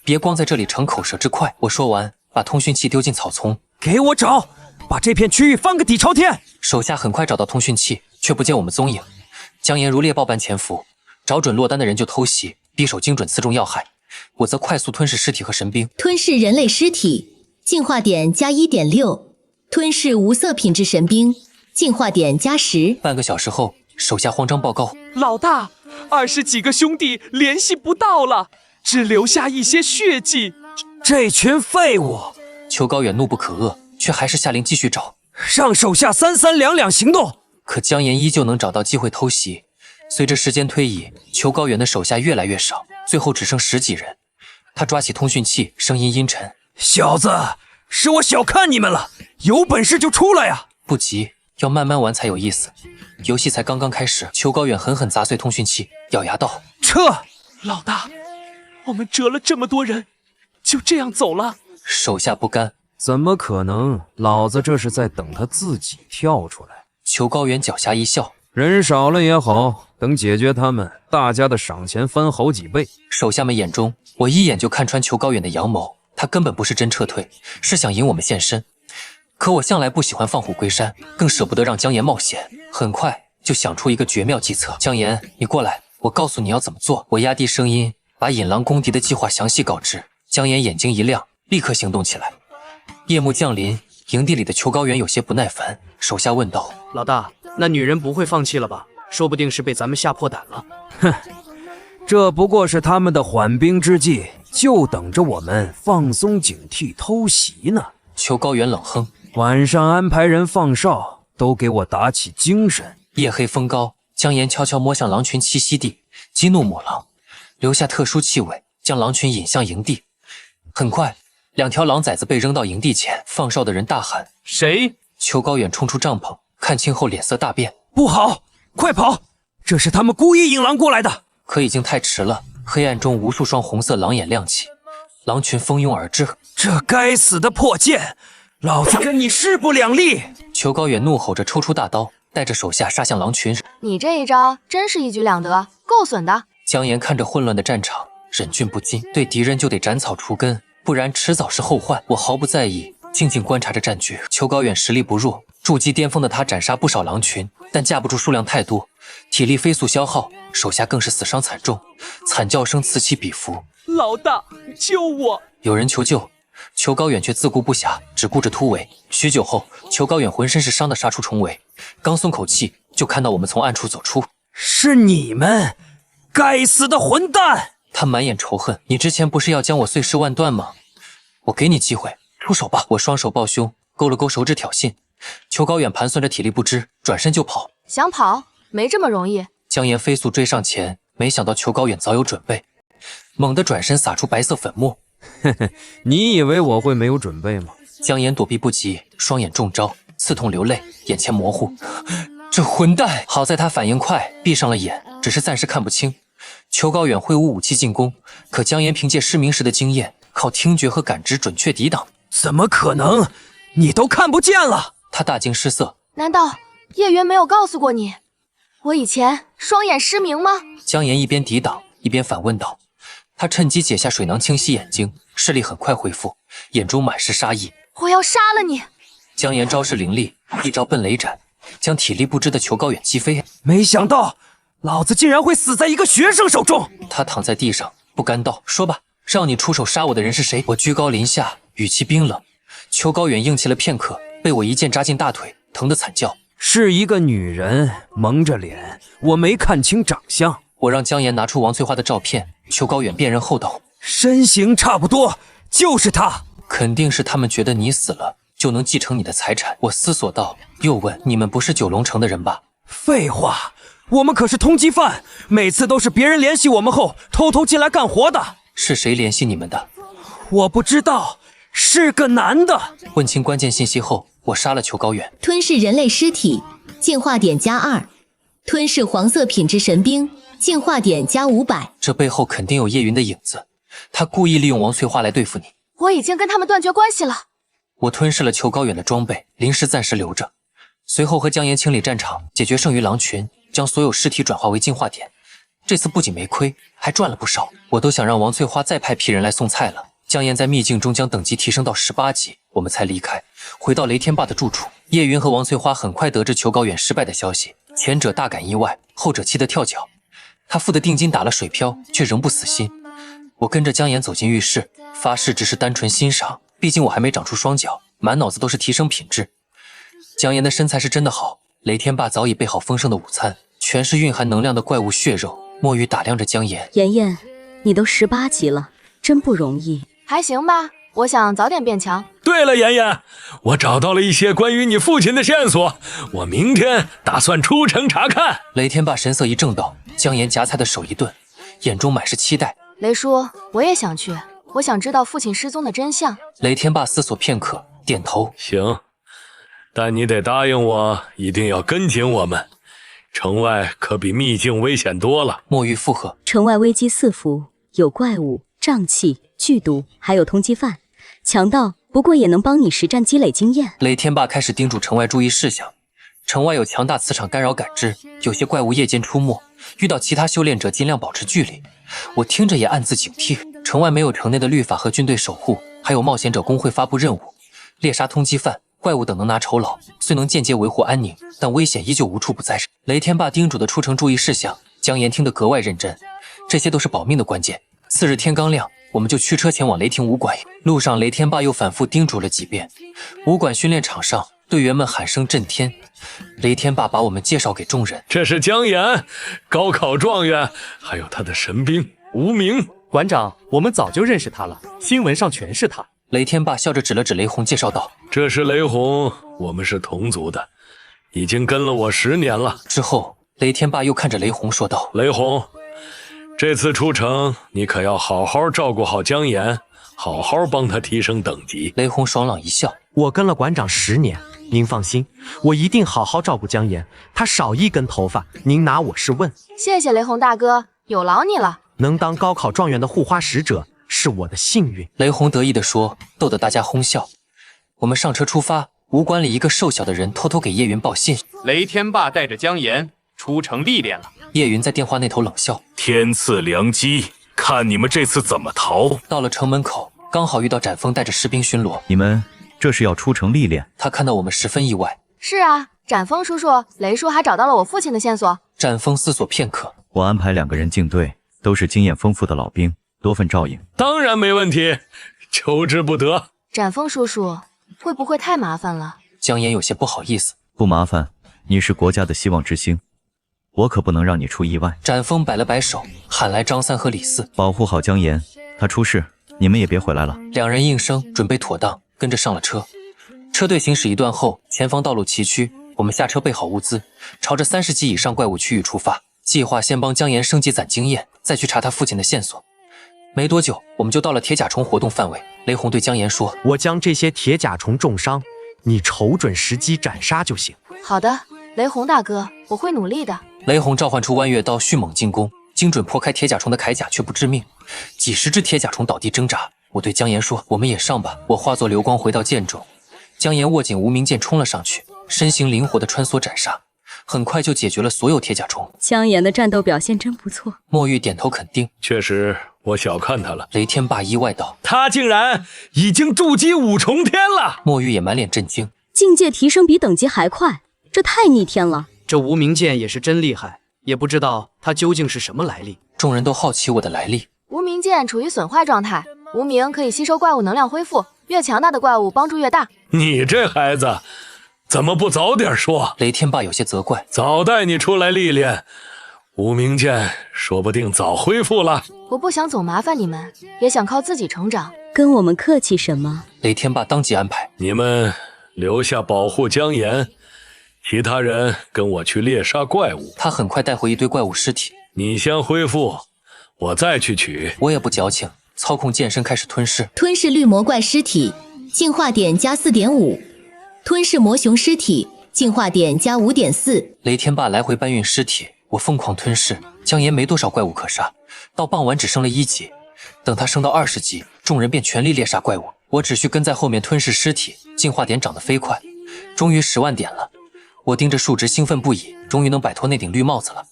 别光在这里逞口舌之快。我说完，把通讯器丢进草丛。给我找，把这片区域翻个底朝天。手下很快找到通讯器，却不见我们踪影。姜岩如猎豹般潜伏，找准落单的人就偷袭，匕首精准刺中要害。我则快速吞噬尸体和神兵。吞噬人类尸体，进化点加 1.6， 吞噬无色品质神兵，进化点加10。半个小时后，手下慌张报告：老大，20几个兄弟联系不到了，只留下一些血迹。这群废物！裘高远怒不可遏，却还是下令继续找，让手下3、3两两行动。可姜岩依旧能找到机会偷袭。随着时间推移，裘高远的手下越来越少，最后只剩10几人。他抓起通讯器，声音阴沉：小子，是我小看你们了，有本事就出来呀！不急，要慢慢玩才有意思。游戏才刚刚开始，裘高远狠狠砸碎通讯器，咬牙道：撤！老大，我们折了这么多人，就这样走了？手下不甘：怎么可能？老子这是在等他自己跳出来。裘高远狡黠一笑：人少了也好，等解决他们，大家的赏钱翻好几倍。手下们眼中，我一眼就看穿裘高远的阳谋，他根本不是真撤退，是想引我们现身。可我向来不喜欢放虎归山，更舍不得让姜岩冒险，很快就想出一个绝妙计策。姜岩，你过来，我告诉你要怎么做。我压低声音，把引狼攻敌的计划详细告知。姜岩眼睛一亮，立刻行动起来。夜幕降临，营地里的裘高远有些不耐烦，手下问道：老大，那女人不会放弃了吧？说不定是被咱们吓破胆了。哼，这不过是他们的缓兵之计，就等着我们放松警惕偷袭呢。裘高远冷哼：晚上安排人放哨，都给我打起精神。夜黑风高，姜岩悄悄摸向狼群栖息地，激怒母狼，留下特殊气味，将狼群引向营地。很快，2条狼崽子被扔到营地前，放哨的人大喊：谁？裘高远冲出帐篷，看清后脸色大变：不好，快跑！这是他们故意引狼过来的。可已经太迟了，黑暗中无数双红色狼眼亮起，狼群蜂拥而至。这该死的破剑，老子跟你势不两立！裘高远怒吼着抽出大刀，带着手下杀向狼群。你这一招真是一举两得，够损的。姜岩看着混乱的战场，忍俊不禁，对敌人就得斩草除根，不然迟早是后患。我毫不在意，静静观察着战局。裘高远实力不弱，筑基巅峰的他斩杀不少狼群，但架不住数量太多，体力飞速消耗，手下更是死伤惨重，惨叫声此起彼伏。老大，救我！有人求救，裘高远却自顾不暇，只顾着突围。许久后，裘高远浑身是伤的杀出重围，刚松口气，就看到我们从暗处走出。是你们，该死的混蛋！他满眼仇恨。你之前不是要将我碎尸万段吗？我给你机会，出手吧！我双手抱胸，勾了勾手指挑衅。裘高远盘算着体力不支，转身就跑。想跑没这么容易。姜岩飞速追上前，没想到裘高远早有准备，猛地转身撒出白色粉末。嘿嘿，你以为我会没有准备吗？姜岩躲避不及，双眼中招，刺痛流泪，眼前模糊。这混蛋！好在他反应快，闭上了眼，只是暂时看不清。裘高远挥舞武器进攻，可姜岩凭借失明时的经验，靠听觉和感知准确抵挡。怎么可能？你都看不见了！他大惊失色。难道叶云没有告诉过你？我以前双眼失明吗？姜岩一边抵挡一边反问道。他趁机解下水囊清洗眼睛，视力很快恢复，眼中满是杀意。我要杀了你！姜岩招式凌厉，一招奔雷斩，将体力不支的裘高远击飞。没想到，老子竟然会死在一个学生手中！他躺在地上，不甘道：“说吧，让你出手杀我的人是谁？”我居高临下，语气冰冷。裘高远硬气了片刻，被我一剑扎进大腿，疼得惨叫。是一个女人，蒙着脸，我没看清长相。我让姜岩拿出王翠花的照片，裘高远辨认后道：“身形差不多，就是她。”肯定是他们觉得你死了就能继承你的财产。我思索道，又问：“你们不是九龙城的人吧？”废话，我们可是通缉犯，每次都是别人联系我们后偷偷进来干活的。是谁联系你们的？我不知道，是个男的。问清关键信息后，我杀了裘高远。吞噬人类尸体，进化点+2；吞噬黄色品质神兵，进化点+500。这背后肯定有叶云的影子，他故意利用王翠花来对付你。我已经跟他们断绝关系了。我吞噬了裘高远的装备，临时暂时留着，随后和姜岩清理战场，解决剩余狼群，将所有尸体转化为进化点。这次不仅没亏，还赚了不少。我都想让王翠花再派批人来送菜了。姜岩在秘境中将等级提升到18级，我们才离开，回到雷天霸的住处。叶云和王翠花很快得知裘高远失败的消息，前者大感意外，后者气得跳脚。他付的定金打了水漂，却仍不死心。我跟着姜岩走进浴室，发誓只是单纯欣赏，毕竟我还没长出双脚，满脑子都是提升品质。姜岩的身材是真的好，雷天霸早已备好丰盛的午餐，全是蕴含能量的怪物血肉。墨玉打量着姜岩，妍妍，你都18级了，真不容易。还行吧，我想早点变强。对了，妍妍，我找到了一些关于你父亲的线索，我明天打算出城查看。雷天霸神色一正道，姜岩夹菜的手一顿，眼中满是期待。雷叔，我也想去，我想知道父亲失踪的真相。雷天霸思索片刻，点头。行，但你得答应我，一定要跟紧我们。城外可比秘境危险多了。墨玉附和。城外危机四伏，有怪物、瘴气、剧毒，还有通缉犯、强盗，不过也能帮你实战积累经验。雷天霸开始叮嘱城外注意事项。城外有强大磁场干扰感知，有些怪物夜间出没，遇到其他修炼者尽量保持距离。我听着也暗自警惕。城外没有城内的律法和军队守护，还有冒险者工会发布任务，猎杀通缉犯、怪物等能拿酬劳，虽能间接维护安宁，但危险依旧无处不在。雷天霸叮嘱的出城注意事项，姜岩听得格外认真，这些都是保命的关键。次日天刚亮，我们就驱车前往雷霆武馆。路上雷天霸又反复叮嘱了几遍。武馆训练场上，队员们喊声震天。雷天霸把我们介绍给众人，这是姜岩，高考状元，还有他的神兵无名。馆长，我们早就认识他了，新闻上全是他。雷天霸笑着指了指雷洪，介绍道：“这是雷洪，我们是同族的，已经跟了我10年了。”之后，雷天霸又看着雷洪说道：“雷洪，这次出城，你可要好好照顾好姜岩，好好帮他提升等级。”雷洪爽朗一笑：“我跟了馆长10年，您放心，我一定好好照顾姜岩。他少一根头发，您拿我是问。”谢谢雷洪大哥，有劳你了。能当高考状元的护花使者，是我的幸运。雷洪得意地说，逗得大家哄笑。我们上车出发，武馆里一个瘦小的人偷偷给叶云报信：雷天霸带着姜岩出城历练了。叶云在电话那头冷笑：“天赐良机，看你们这次怎么逃。”到了城门口，刚好遇到展峰带着士兵巡逻。你们这是要出城历练？他看到我们十分意外。是啊，展峰叔叔，雷叔还找到了我父亲的线索。展峰思索片刻：“我安排2个人进队，都是经验丰富的老兵，多份照应。”当然没问题，求之不得。展峰叔叔，会不会太麻烦了？姜岩有些不好意思。不麻烦，你是国家的希望之星，我可不能让你出意外。展峰摆了摆手，喊来张三和李四，保护好姜岩，他出事，你们也别回来了。2人应声，准备妥当，跟着上了车。车队行驶一段后，前方道路崎岖，我们下车备好物资，朝着30级以上怪物区域出发。计划先帮姜岩升级攒经验，再去查他父亲的线索。没多久，我们就到了铁甲虫活动范围。雷洪对姜岩说：“我将这些铁甲虫重伤，你瞅准时机斩杀就行。”好的，雷洪大哥，我会努力的。雷洪召唤出弯月刀，迅猛进攻，精准破开铁甲虫的铠甲，却不致命。几十只铁甲虫倒地挣扎。我对姜岩说：“我们也上吧。”我化作流光回到剑中，姜岩握紧无名剑冲了上去，身形灵活地穿梭斩杀。很快就解决了所有铁甲虫。江岩的战斗表现真不错。墨玉点头肯定。确实，我小看他了。雷天霸意外道：“他竟然已经筑基5重天了。”墨玉也满脸震惊。境界提升比等级还快，这太逆天了。这无名剑也是真厉害，也不知道它究竟是什么来历。众人都好奇我的来历。无名剑处于损坏状态，无名可以吸收怪物能量恢复，越强大的怪物帮助越大。你这孩子怎么不早点说？雷天霸有些责怪。早带你出来历练，无名剑说不定早恢复了。我不想总麻烦你们，也想靠自己成长。跟我们客气什么？雷天霸当即安排，你们留下保护江岩，其他人跟我去猎杀怪物。他很快带回一堆怪物尸体。你先恢复，我再去取。我也不矫情，操控剑身开始吞噬。吞噬绿魔怪尸体，进化点加 4.5。吞噬魔熊尸体，进化点加 5.4。雷天霸来回搬运尸体，我疯狂吞噬。江岩没多少怪物可杀，到傍晚只剩了1级。等他升到20级，众人便全力猎杀怪物，我只需跟在后面吞噬尸体。进化点涨得飞快，终于10万点了。我盯着数值兴奋不已，终于能摆脱那顶绿帽子了。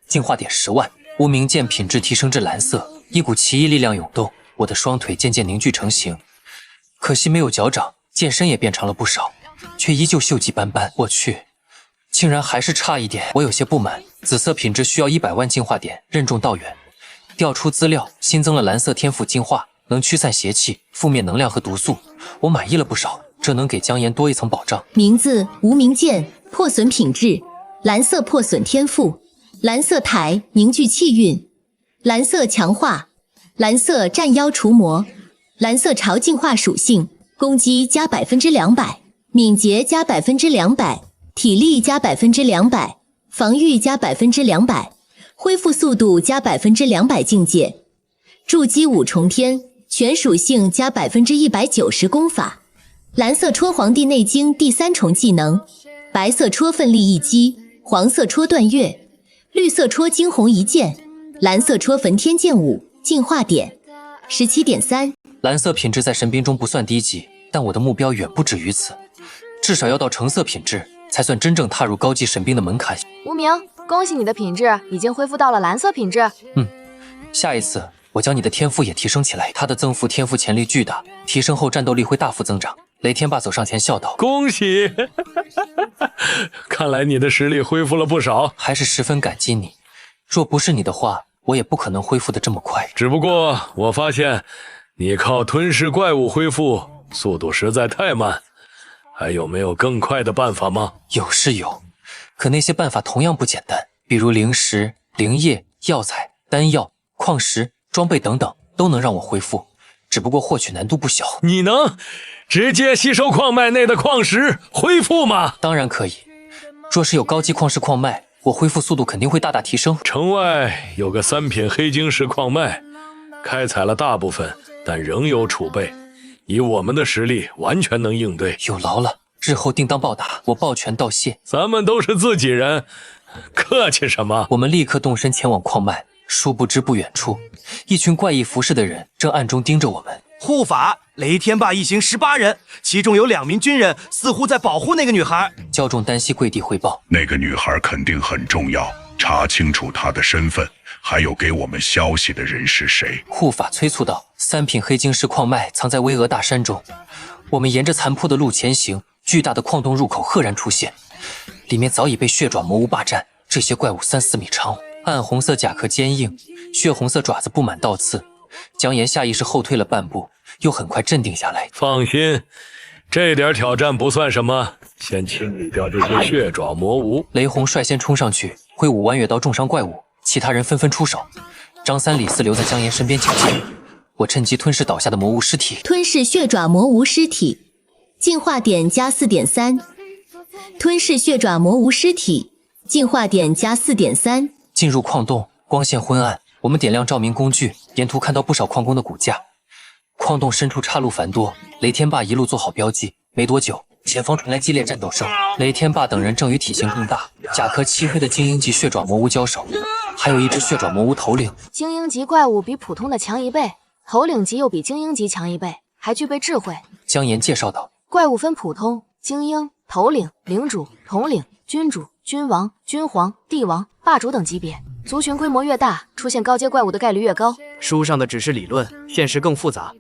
进化点10万，无名剑品质提升至蓝色，一股奇异力量涌动，我的双腿渐渐凝聚成型。可惜没有脚掌，剑身也变长了不少，却依旧锈迹斑斑。我去，竟然还是差一点。我有些不满，紫色品质需要100万进化点，任重道远。调出资料，新增了蓝色天赋进化，能驱散邪气、负面能量和毒素。我满意了不少，这能给江岩多一层保障。名字：无名剑，破损品质，蓝色破损天赋，蓝色台凝聚气运，蓝色强化，蓝色战妖除魔，蓝色潮进化属性，攻击加200%，敏捷加200%，体力加200%，防御加200%，恢复速度加200%。境界筑基5重天，全属性加190%功法。蓝色戳黄帝内经第3重技能，白色戳奋力一击，黄色戳断月，绿色戳惊鸿一剑，蓝色戳焚天剑舞。进化点 17.3。蓝色品质在神兵中不算低级，但我的目标远不止于此，至少要到橙色品质才算真正踏入高级神兵的门槛。无名，恭喜你的品质已经恢复到了蓝色品质。下一次我将你的天赋也提升起来。他的增幅天赋潜力巨大，提升后战斗力会大幅增长。雷天霸走上前笑道：“恭喜！看来你的实力恢复了不少，还是十分感激你。若不是你的话，我也不可能恢复的这么快。只不过我发现你靠吞噬怪物恢复速度实在太慢，还有没有更快的办法吗？”有是有，可那些办法同样不简单，比如灵石、灵液、药材、丹药、矿石、装备等等，都能让我恢复，只不过获取难度不小。你能直接吸收矿脉内的矿石恢复吗？当然可以，若是有高级矿石矿脉，我恢复速度肯定会大大提升。城外有个3品黑晶石矿脉，开采了大部分，但仍有储备，以我们的实力完全能应对。有劳了，日后定当报答。我抱拳道谢。咱们都是自己人，客气什么？我们立刻动身前往矿脉，殊不知不远处，一群怪异服饰的人正暗中盯着我们。护法雷天霸一行18人，其中有2名军人，似乎在保护那个女孩。教众单膝跪地汇报：那个女孩肯定很重要，查清楚她的身份，还有给我们消息的人是谁。护法催促道：“3品黑晶石矿脉藏在巍峨大山中。”我们沿着残破的路前行，巨大的矿洞入口赫然出现，里面早已被血爪魔物霸占。这些怪物3-4米长，暗红色甲壳坚硬，血红色爪子布满倒刺。江岩下意识后退了半步，又很快镇定下来。放心，这点挑战不算什么，先清理掉这些血爪魔物。雷洪率先冲上去，挥舞弯月刀重伤怪物，其他人纷纷出手。张三、李四留在江岩身边警戒。我趁机吞噬倒下的魔物尸体。吞噬血爪魔无尸体，进化点加 4.3。吞噬血爪魔无尸体，进化点加 4.3。进入矿洞，光线昏暗，我们点亮照明工具，沿途看到不少矿工的骨架。矿洞深处岔路繁多，雷天霸一路做好标记。没多久，前方传来激烈战斗声。雷天霸等人正与体型更大、甲壳漆黑的精英级血爪魔物交手，还有一只血爪魔物头领。精英级怪物比普通的强1倍，头领级又比精英级强1倍，还具备智慧。江岩介绍道：“怪物分普通、精英、头领、领主、统领、君主、君王、君皇、帝王、霸主等级别。族群规模越大，出现高阶怪物的概率越高。书上的只是理论，现实更复杂。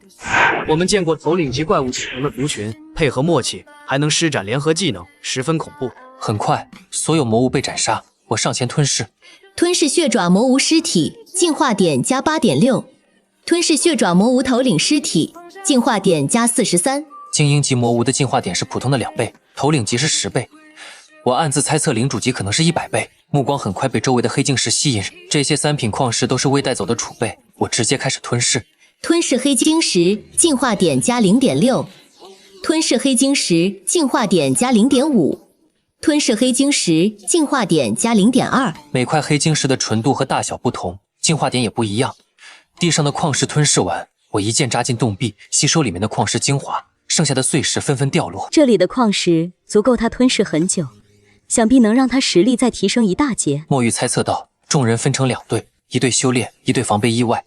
我们见过头领级怪物组成的族群，配合默契，还能施展联合技能，十分恐怖。很快，所有魔物被斩杀，我上前吞噬。吞噬血爪魔无尸体，进化点加 8.6。吞噬血爪魔无头领尸体，进化点加43。精英级魔物的进化点是普通的2倍，头领级是10倍。我暗自猜测领主级可能是100倍。目光很快被周围的黑晶石吸引，这些3品矿石都是未带走的储备，我直接开始吞噬。吞噬黑晶石，进化点加 0.6。吞噬黑晶石，进化点加 0.5。吞噬黑晶石，进化点加 0.2。每块黑晶石的纯度和大小不同，进化点也不一样。地上的矿石吞噬完，我一剑扎进洞壁，吸收里面的矿石精华，剩下的碎石纷纷掉落。这里的矿石足够他吞噬很久，想必能让他实力再提升一大截。墨玉猜测到，众人分成2队，一队修炼，一队防备意外。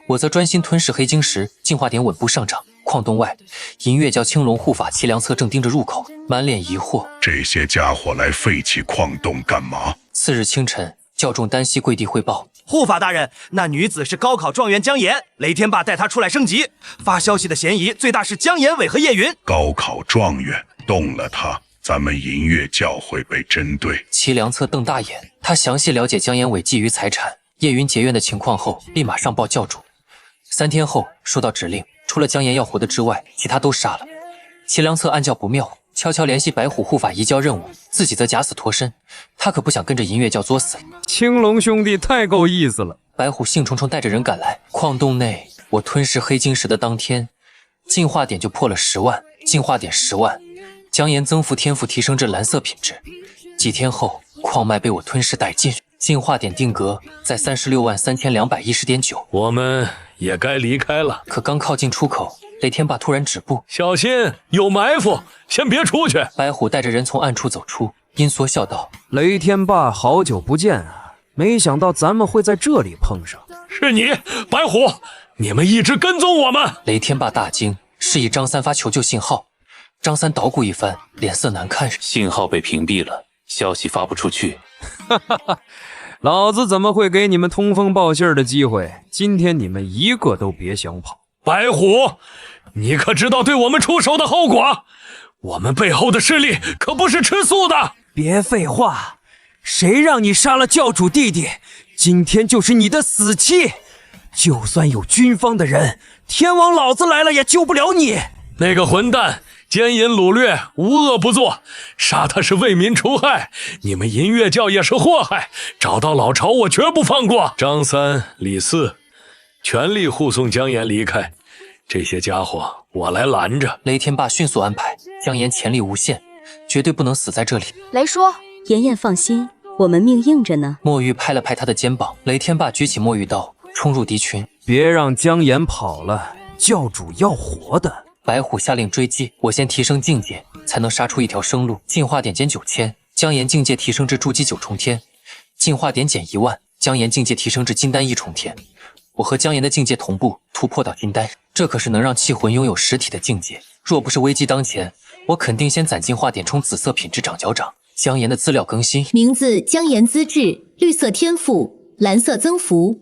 我则专心吞噬黑晶石，进化点稳步上涨。矿洞外，银月教青龙护法齐良策正盯着入口，满脸疑惑。这些家伙来废弃矿洞干嘛？次日清晨，教众单膝跪地汇报。护法大人，那女子是高考状元姜妍，雷天霸带她出来升级，发消息的嫌疑最大是姜妍伟和叶云。高考状元动了他，咱们银月教会被针对。齐良策瞪大眼，他详细了解姜妍伟觊觎财产、叶云结怨的情况后，立马上报教主。3天后收到指令，除了姜妍要活的之外，其他都杀了。齐良策暗叫不妙，悄悄联系白虎护法移交任务，自己则假死脱身。他可不想跟着银月教作死。青龙兄弟太够意思了。白虎兴冲冲带着人赶来，矿洞内，我吞噬黑晶石的当天，进化点就破了10万，进化点10万，姜妍增幅天赋提升至蓝色品质。几天后，矿脉被我吞噬殆尽，进化点定格在363210.9。我们也该离开了。可刚靠近出口，雷天霸突然止步，小心有埋伏，先别出去。白虎带着人从暗处走出，阴缩笑道：“雷天霸，好久不见啊！没想到咱们会在这里碰上。”是你，白虎，你们一直跟踪我们。雷天霸大惊，示意张三发求救信号。张三捣鼓一番，脸色难看。信号被屏蔽了，消息发不出去。哈哈哈，老子怎么会给你们通风报信的机会？今天你们一个都别想跑！白虎，你可知道对我们出手的后果？我们背后的势力可不是吃素的。别废话，谁让你杀了教主弟弟？今天就是你的死期！就算有军方的人，天王老子来了也救不了你！那个混蛋奸淫掳掠，无恶不作，杀他是为民除害。你们银月教也是祸害，找到老巢我绝不放过。张三、李四全力护送姜妍离开，这些家伙我来拦着。雷天霸迅速安排，姜妍潜力无限，绝对不能死在这里。雷叔，妍妍放心，我们命硬着呢。墨玉拍了拍他的肩膀，雷天霸举起墨玉刀，冲入敌群。别让姜妍跑了，教主要活的。白虎下令追击，我先提升境界，才能杀出一条生路。进化点减9000，姜妍境界提升至筑基9重天；进化点减1万，姜妍境界提升至金丹1重天。我和姜妍的境界同步，突破到金丹，这可是能让气魂拥有实体的境界。若不是危机当前，我肯定先攒进化点冲紫色品质长脚掌。姜妍的资料更新，名字姜妍资质，绿色天赋，蓝色增幅，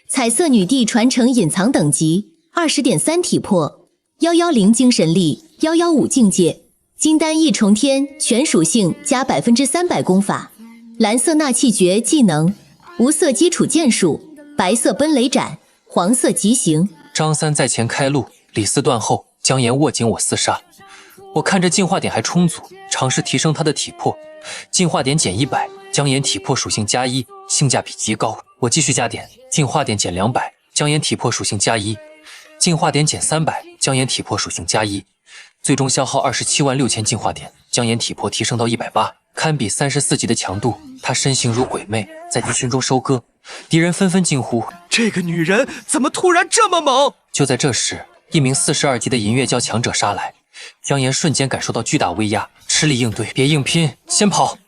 彩色女帝传承隐藏等级20.3体魄，110精神力，115境界，金丹1重天，全属性加300%功法，蓝色纳气诀技能，无色基础剑术，白色奔雷斩，黄色极刑。张三在前开路，李四断后，姜妍握紧我厮杀。我看着进化点还充足，尝试提升他的体魄。进化点减100，姜妍体魄属性加1，性价比极高。我继续加点，进化点减200，姜妍体魄属性加1，进化点减300，姜妍体魄属性加1，最终消耗276000进化点，姜妍体魄提升到180，堪比34级的强度。她身形如鬼魅，在敌群中收割，敌人纷纷惊呼：这个女人怎么突然这么猛？就在这时，一名42级的银月教强者杀来，姜妍瞬间感受到巨大威压，吃力应对。别硬拼，先跑！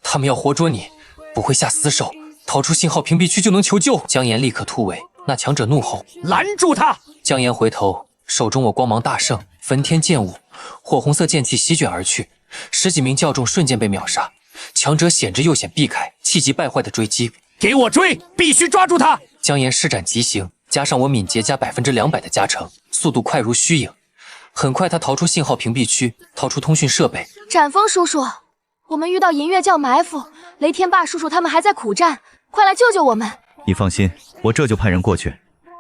他们要活捉你，不会下死手，逃出信号屏蔽区就能求救。姜妍立刻突围，那强者怒吼：拦住他！姜妍回头，手中我光芒大盛，焚天剑舞，火红色剑气席卷而去，10几名教众瞬间被秒杀。强者险之又险避开，气急败坏的追击。给我追，必须抓住他！姜岩施展极刑，加上我敏捷加200%的加成，速度快如虚影。很快，他逃出信号屏蔽区，逃出通讯设备。展风叔叔，我们遇到银月教埋伏，雷天霸叔叔他们还在苦战，快来救救我们！你放心，我这就派人过去。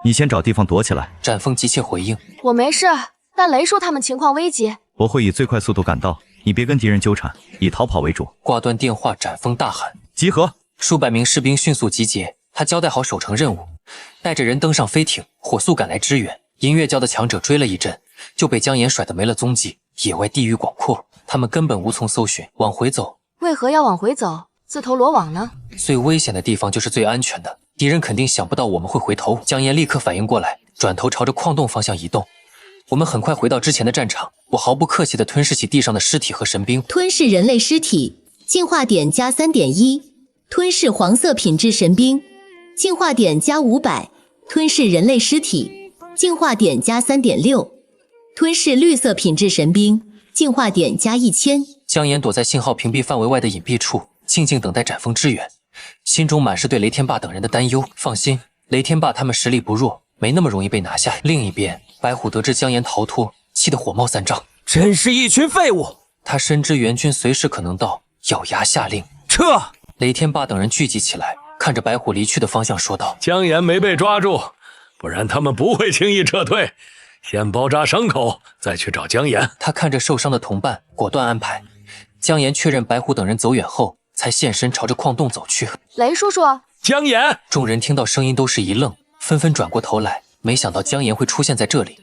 你先找地方躲起来。展风急切回应：我没事，但雷叔他们情况危急，我会以最快速度赶到，你别跟敌人纠缠，以逃跑为主。挂断电话，展风大喊：集合！数百名士兵迅速集结，他交代好守城任务，带着人登上飞艇，火速赶来支援。银月教的强者追了一阵，就被姜岩甩得没了踪迹。野外地域广阔，他们根本无从搜寻。往回走，为何要往回走？自投罗网呢？最危险的地方就是最安全的，敌人肯定想不到我们会回头。姜岩立刻反应过来，转头朝着矿洞方向移动。我们很快回到之前的战场，我毫不客气地吞噬起地上的尸体和神兵。吞噬人类尸体，进化点加 3.1； 吞噬黄色品质神兵，进化点加500；吞噬人类尸体，进化点加 3.6； 吞噬绿色品质神兵，进化点加1000。姜岩躲在信号屏蔽范围外的隐蔽处，静静等待展风支援，心中满是对雷天霸等人的担忧。放心，雷天霸他们实力不弱，没那么容易被拿下。另一边，白虎得知姜岩逃脱，气得火冒三丈，真是一群废物！他深知援军随时可能到，咬牙下令撤。雷天霸等人聚集起来，看着白虎离去的方向说道：姜岩没被抓住，不然他们不会轻易撤退。先包扎伤口，再去找姜岩。他看着受伤的同伴，果断安排。姜岩确认白虎等人走远后，才现身朝着矿洞走去。雷叔叔，姜岩！众人听到声音都是一愣，纷纷转过头来，没想到姜岩会出现在这里，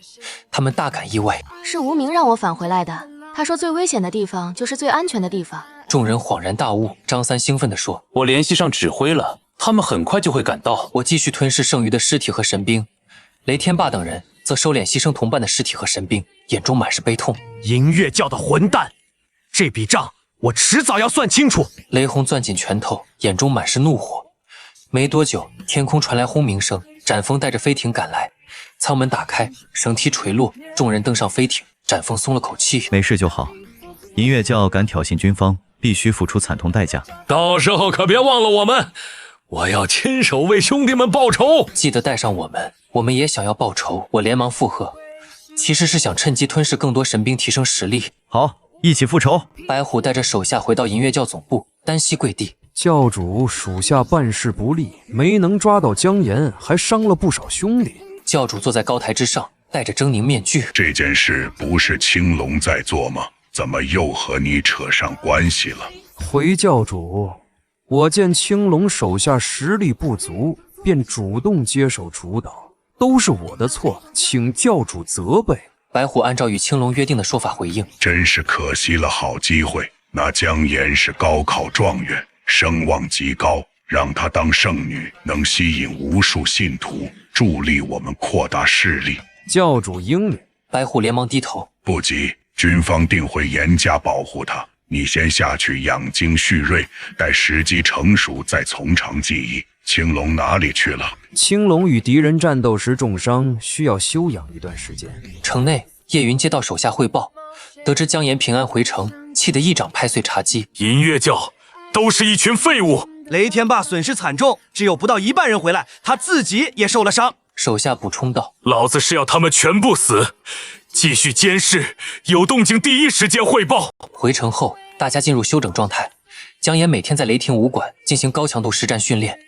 他们大感意外。是无名让我返回来的，他说最危险的地方就是最安全的地方。众人恍然大悟，张三兴奋地说：我联系上指挥了，他们很快就会赶到。我继续吞噬剩余的尸体和神兵，雷天霸等人则收敛牺牲同伴的尸体和神兵，眼中满是悲痛。银月教的混蛋，这笔账我迟早要算清楚。雷轰攥紧拳头，眼中满是怒火。没多久，天空传来轰鸣声，展风带着飞艇赶来，舱门打开，绳梯垂落，众人登上飞艇，展风松了口气。没事就好。银月教敢挑衅军方，必须付出惨痛代价。到时候可别忘了我们，我要亲手为兄弟们报仇。记得带上我们，我们也想要报仇。我连忙附和，其实是想趁机吞噬更多神兵，提升实力。好，一起复仇。白虎带着手下回到银月教总部，单膝跪地。教主属下办事不力，没能抓到姜岩，还伤了不少兄弟。教主坐在高台之上，戴着狰狞面具。这件事不是青龙在做吗？怎么又和你扯上关系了？回教主，我见青龙手下实力不足，便主动接手主导，都是我的错，请教主责备。白虎按照与青龙约定的说法回应：真是可惜了好机会。那姜岩是高考状元，声望极高，让她当圣女，能吸引无数信徒，助力我们扩大势力。教主英明。白虎连忙低头：不急，军方定会严加保护她。你先下去养精蓄锐，待时机成熟再从长计议。青龙哪里去了？青龙与敌人战斗时重伤，需要休养一段时间。城内，叶云接到手下汇报，得知姜岩平安回城，气得一掌拍碎茶几。银月教都是一群废物。雷天霸损失惨重，只有不到一半人回来，他自己也受了伤。手下补充道：老子是要他们全部死，继续监视，有动静第一时间汇报。回城后，大家进入休整状态。姜岩每天在雷霆武馆进行高强度实战训练，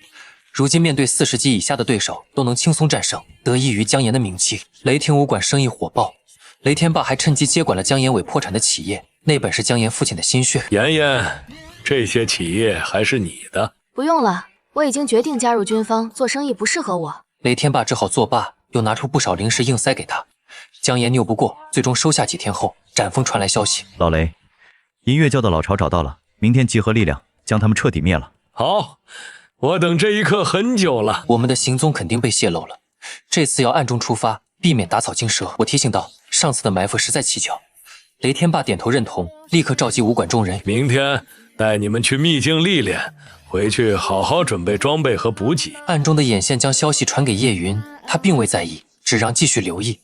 如今面对40级以下的对手都能轻松战胜，得益于姜岩的名气。雷霆武馆生意火爆，雷天霸还趁机接管了姜岩尾破产的企业，那本是姜岩父亲的心血。妍妍，这些企业还是你的。不用了，我已经决定加入军方，做生意不适合我。雷天霸只好作罢，又拿出不少零食硬塞给他。姜岩拗不过，最终收下。几天后，展风传来消息：老雷，银月教的老巢找到了，明天集合力量，将他们彻底灭了。好，我等这一刻很久了。我们的行踪肯定被泄露了，这次要暗中出发，避免打草惊蛇。我提醒道，上次的埋伏实在蹊跷。雷天霸点头认同，立刻召集武馆众人，明天带你们去秘境历练，回去好好准备装备和补给。暗中的眼线将消息传给叶云，他并未在意，只让继续留意。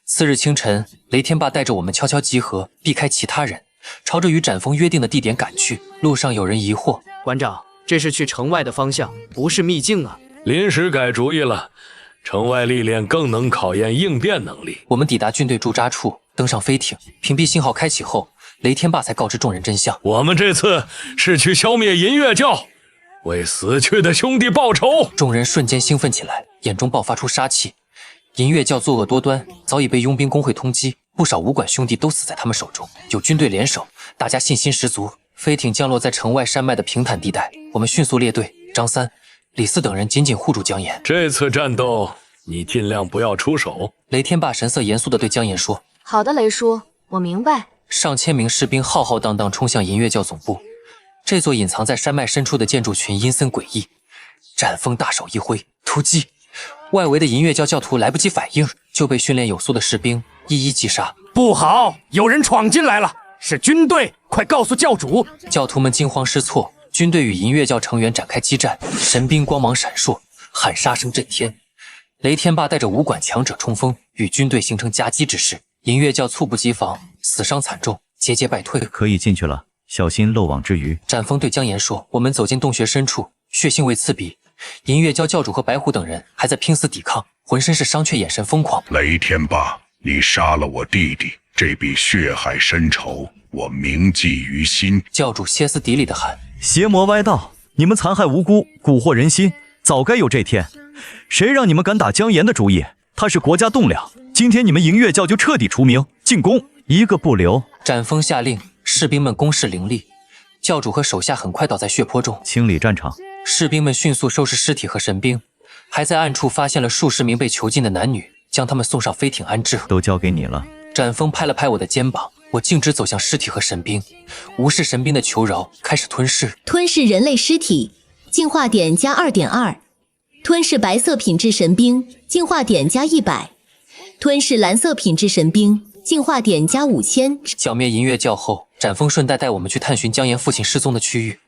次日清晨，雷天霸带着我们悄悄集合，避开其他人，朝着与展峰约定的地点赶去。路上有人疑惑：馆长，这是去城外的方向，不是秘境啊。临时改主意了，城外历练更能考验应变能力。我们抵达军队驻扎处，登上飞艇，屏蔽信号开启后，雷天霸才告知众人真相。我们这次是去消灭银月教，为死去的兄弟报仇。众人瞬间兴奋起来，眼中爆发出杀气。银月教作恶多端，早已被佣兵工会通缉，不少武馆兄弟都死在他们手中。有军队联手，大家信心十足。飞艇降落在城外山脉的平坦地带，我们迅速列队，张三、李四等人紧紧护住姜岩。这次战斗，你尽量不要出手。雷天霸神色严肃地对姜岩说：“好的，雷叔，我明白。”上千名士兵浩浩荡荡冲向银月教总部。这座隐藏在山脉深处的建筑群阴森诡异。展峰大手一挥，突击。外围的银月教教徒来不及反应，就被训练有素的士兵一一击杀。不好，有人闯进来了，是军队！快告诉教主！教徒们惊慌失措，军队与银月教成员展开激战，神兵光芒闪烁，喊杀声震天。雷天霸带着武馆强者冲锋，与军队形成夹击之势。银月教猝不及防，死伤惨重，节节败退。可以进去了，小心漏网之鱼。展峰对姜岩说：“我们走进洞穴深处，血腥味刺鼻。银月教教主和白虎等人还在拼死抵抗，浑身是伤却眼神疯狂。雷天霸，你杀了我弟弟，这笔血海深仇，我铭记于心。”教主歇斯底里地喊：“邪魔歪道，你们残害无辜，蛊惑人心，早该有这天。谁让你们敢打姜岩的主意？他是国家栋梁，今天你们银月教就彻底除名，进攻，一个不留。”展峰下令，士兵们攻势凌厉，教主和手下很快倒在血泊中。清理战场。士兵们迅速收拾尸体和神兵，还在暗处发现了数十名被囚禁的男女，将他们送上飞艇安置。都交给你了。展峰拍了拍我的肩膀，我径直走向尸体和神兵，无视神兵的求饶，开始吞噬。吞噬人类尸体，进化点加 2.2； 吞噬白色品质神兵，进化点加100；吞噬蓝色品质神兵，进化点加5000。剿灭银月教后，展峰顺带带我们去探寻姜岩父亲失踪的区域。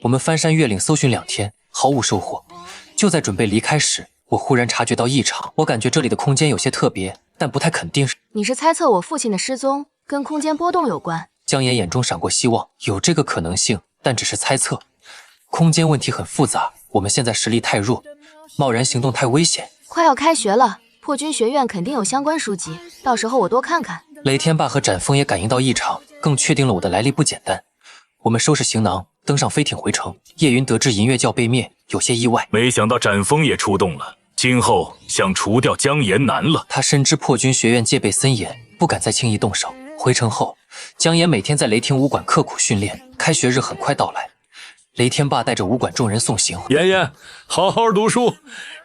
我们翻山越岭搜寻2天，毫无收获。就在准备离开时，我忽然察觉到异常。我感觉这里的空间有些特别，但不太肯定。你是猜测我父亲的失踪跟空间波动有关？姜岩眼中闪过希望，有这个可能性，但只是猜测。空间问题很复杂，我们现在实力太弱，贸然行动太危险。快要开学了，破军学院肯定有相关书籍，到时候我多看看。雷天霸和展峰也感应到异常，更确定了我的来历不简单。我们收拾行囊，登上飞艇回城。叶云得知银月教被灭，有些意外，没想到展峰也出动了。今后想除掉姜岩难了。他深知破军学院戒备森严，不敢再轻易动手。回城后，姜岩每天在雷霆武馆刻苦训练。开学日很快到来，雷天霸带着武馆众人送行。妍妍，好好读书，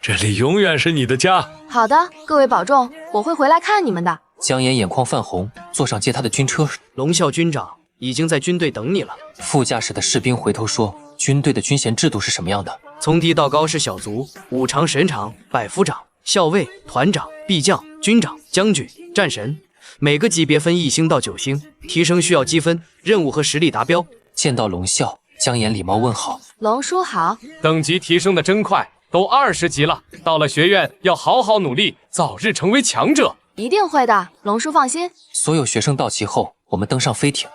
这里永远是你的家。好的，各位保重，我会回来看你们的。姜岩眼眶泛红，坐上接他的军车。龙啸军长已经在军队等你了。副驾驶的士兵回头说：“军队的军衔制度是什么样的？”从低到高是小卒、武长、神长、百夫长、校尉、团长、臂将、军长、将军、战神，每个级别分1星到9星，提升需要积分，任务和实力达标。见到龙啸，姜岩礼貌问好：“龙叔好。”等级提升的真快，都20级了，到了学院要好好努力，早日成为强者。一定会的，龙叔放心。所有学生到齐后，我们登上飞艇。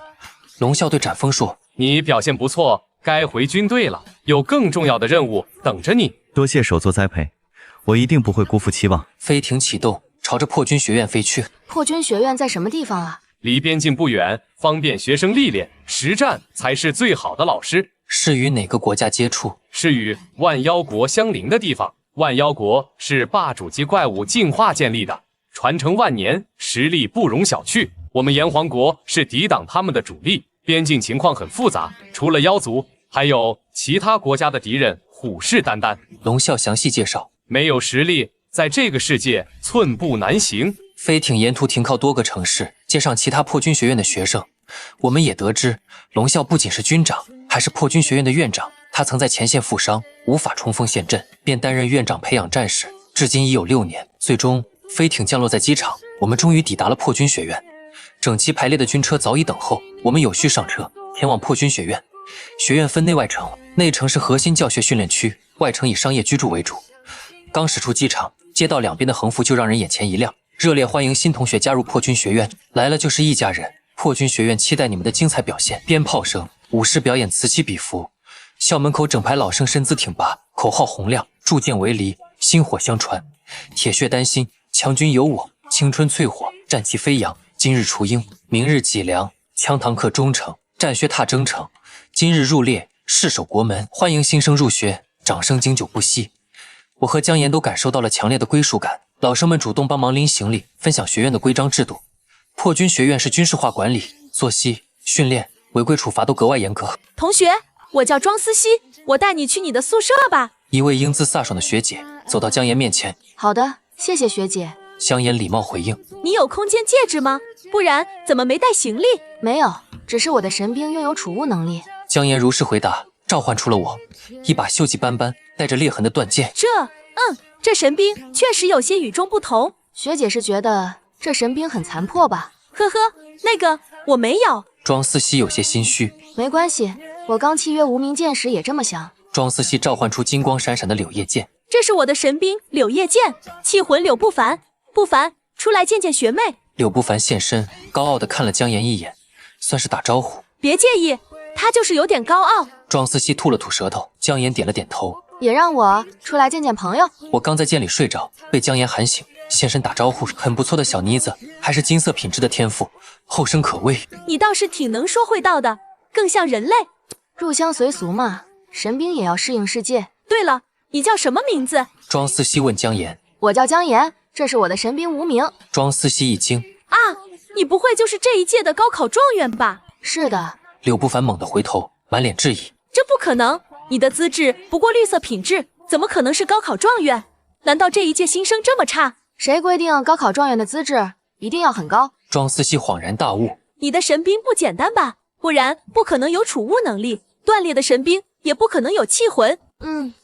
龙啸对展峰说：“你表现不错，该回军队了，有更重要的任务等着你。”多谢首座栽培，我一定不会辜负期望。飞艇启动，朝着破军学院飞去。破军学院在什么地方啊？离边境不远，方便学生历练，实战才是最好的老师。是与哪个国家接触？是与万妖国相邻的地方。万妖国是霸主级怪物进化建立的，传承万年，实力不容小觑。我们炎黄国是抵挡他们的主力，边境情况很复杂，除了妖族，还有其他国家的敌人虎视眈眈。龙啸详细介绍：没有实力，在这个世界寸步难行。飞艇沿途停靠多个城市，接上其他破军学院的学生。我们也得知，龙啸不仅是军长，还是破军学院的院长。他曾在前线负伤，无法冲锋陷阵，便担任院长培养战士，至今已有6年。最终，飞艇降落在机场，我们终于抵达了破军学院。整齐排列的军车早已等候，我们有序上车，前往破军学院。学院分内外城，内城是核心教学训练区，外城以商业居住为主。刚驶出机场，街道两边的横幅就让人眼前一亮，热烈欢迎新同学加入破军学院，来了就是一家人。破军学院期待你们的精彩表现。鞭炮声，武士表演此起彼伏。校门口整排老生身姿挺拔，口号洪亮，铸剑为犁，薪火相传。铁血丹心，强军有我，青春淬火，战旗飞扬。今日雏鹰，明日脊梁，羌堂客忠诚，战靴踏征程。今日入列，誓守国门，欢迎新生入学，掌声经久不息。我和姜岩都感受到了强烈的归属感，老生们主动帮忙拎行李，分享学院的规章制度。破军学院是军事化管理，作息、训练、违规处罚都格外严格。同学，我叫庄思熙，我带你去你的宿舍吧。一位英姿飒爽的学姐走到姜岩面前。好的，谢谢学姐。姜岩礼貌回应。你有空间戒指吗？不然怎么没带行李？没有，只是我的神兵拥有储物能力。姜岩如实回答，召唤出了我，一把锈迹斑斑、带着裂痕的断剑。这神兵确实有些与众不同。学姐是觉得这神兵很残破吧？呵呵，那个我没有。庄思熙有些心虚。没关系，我刚契约无名剑时也这么想。庄思熙召唤出金光闪闪的柳叶剑。这是我的神兵柳叶剑，气魂柳不凡。不凡，出来见见学妹。柳不凡现身，高傲地看了姜岩一眼，算是打招呼。别介意，他就是有点高傲。庄思熙吐了吐舌头，姜岩点了点头。也让我出来见见朋友。我刚在剑里睡着，被姜岩喊醒，现身打招呼。很不错的小妮子，还是金色品质的天赋，后生可畏。你倒是挺能说会道的，更像人类。入乡随俗嘛，神兵也要适应世界。对了，你叫什么名字？庄思熙问姜岩。我叫姜岩，这是我的神兵无名。庄思熙一惊。啊，你不会就是这一届的高考状元吧？是的。柳不凡猛地回头，满脸质疑。这不可能，你的资质不过绿色品质，怎么可能是高考状元？难道这一届新生这么差？谁规定高考状元的资质一定要很高？庄思熙恍然大悟。你的神兵不简单吧？不然不可能有储物能力，断裂的神兵也不可能有气魂。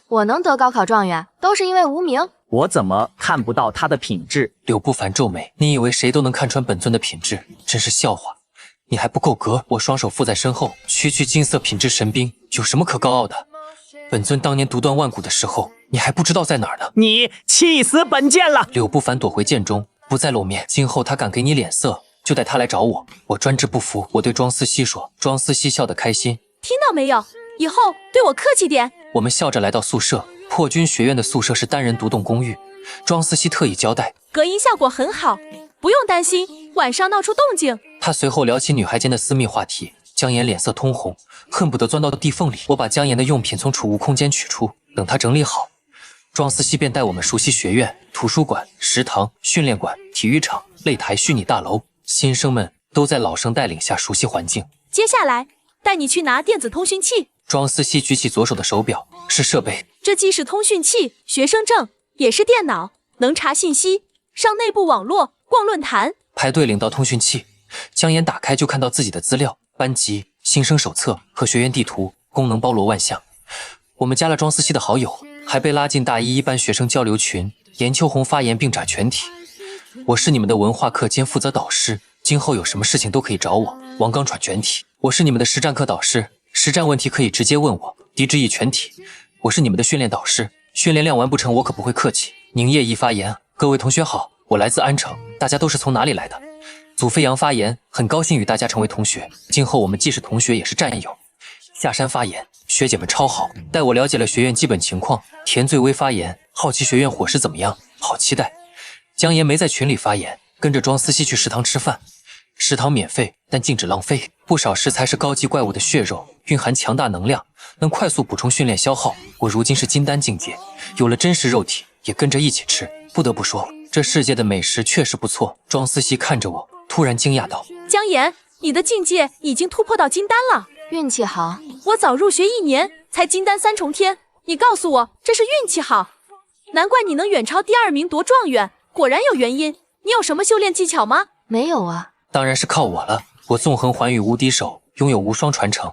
我能得高考状元，都是因为无名。我怎么看不到他的品质？柳不凡皱眉，你以为谁都能看穿本尊的品质？真是笑话！你还不够格！我双手附在身后，区区金色品质神兵，有什么可高傲的？本尊当年独断万古的时候，你还不知道在哪儿呢。你气死本剑了！柳不凡躲回剑中，不再露面。今后他敢给你脸色，就带他来找我。我专制不服。我对庄思熙说。庄思熙笑得开心。听到没有？以后对我客气点。我们笑着来到宿舍。破军学院的宿舍是单人独栋公寓，庄思熙特意交代，隔音效果很好，不用担心晚上闹出动静。他随后聊起女孩间的私密话题，姜岩脸色通红，恨不得钻到地缝里。我把姜岩的用品从储物空间取出，等他整理好，庄思熙便带我们熟悉学院、图书馆、食堂、训练馆、体育场、擂台、虚拟大楼。新生们都在老生带领下熟悉环境。接下来带你去拿电子通讯器。庄思熙举起左手的手表，是设备。这既是通讯器、学生证，也是电脑，能查信息、上内部网络、逛论坛。排队领到通讯器，姜岩打开就看到自己的资料、班级、新生手册和学院地图，功能包罗万象。我们加了庄思熙的好友，还被拉进大一一班学生交流群。严秋红发言并斩全体。我是你们的文化课兼负责导师，今后有什么事情都可以找我。王刚传全体。我是你们的实战课导师，实战问题可以直接问我。狄志毅全体。我是你们的训练导师，训练量完不成我可不会客气。宁叶一发言，各位同学好，我来自安城，大家都是从哪里来的？祖飞扬发言，很高兴与大家成为同学，今后我们既是同学也是战友。下山发言，学姐们超好，带我了解了学院基本情况。田醉薇发言，好奇学院伙食怎么样，好期待。姜岩没在群里发言，跟着庄思熙去食堂吃饭。食堂免费，但禁止浪费。不少食材是高级怪物的血肉，蕴含强大能量，能快速补充训练消耗。我如今是金丹境界，有了真实肉体，也跟着一起吃。不得不说，这世界的美食确实不错。庄思熙看着我，突然惊讶道：“姜岩，你的境界已经突破到金丹了，运气好。我早入学1年才金丹3重天，你告诉我这是运气好？难怪你能远超第2名夺状元，果然有原因。你有什么修炼技巧吗？”没有啊。当然是靠我了。我纵横寰宇无敌手，拥有无双传承，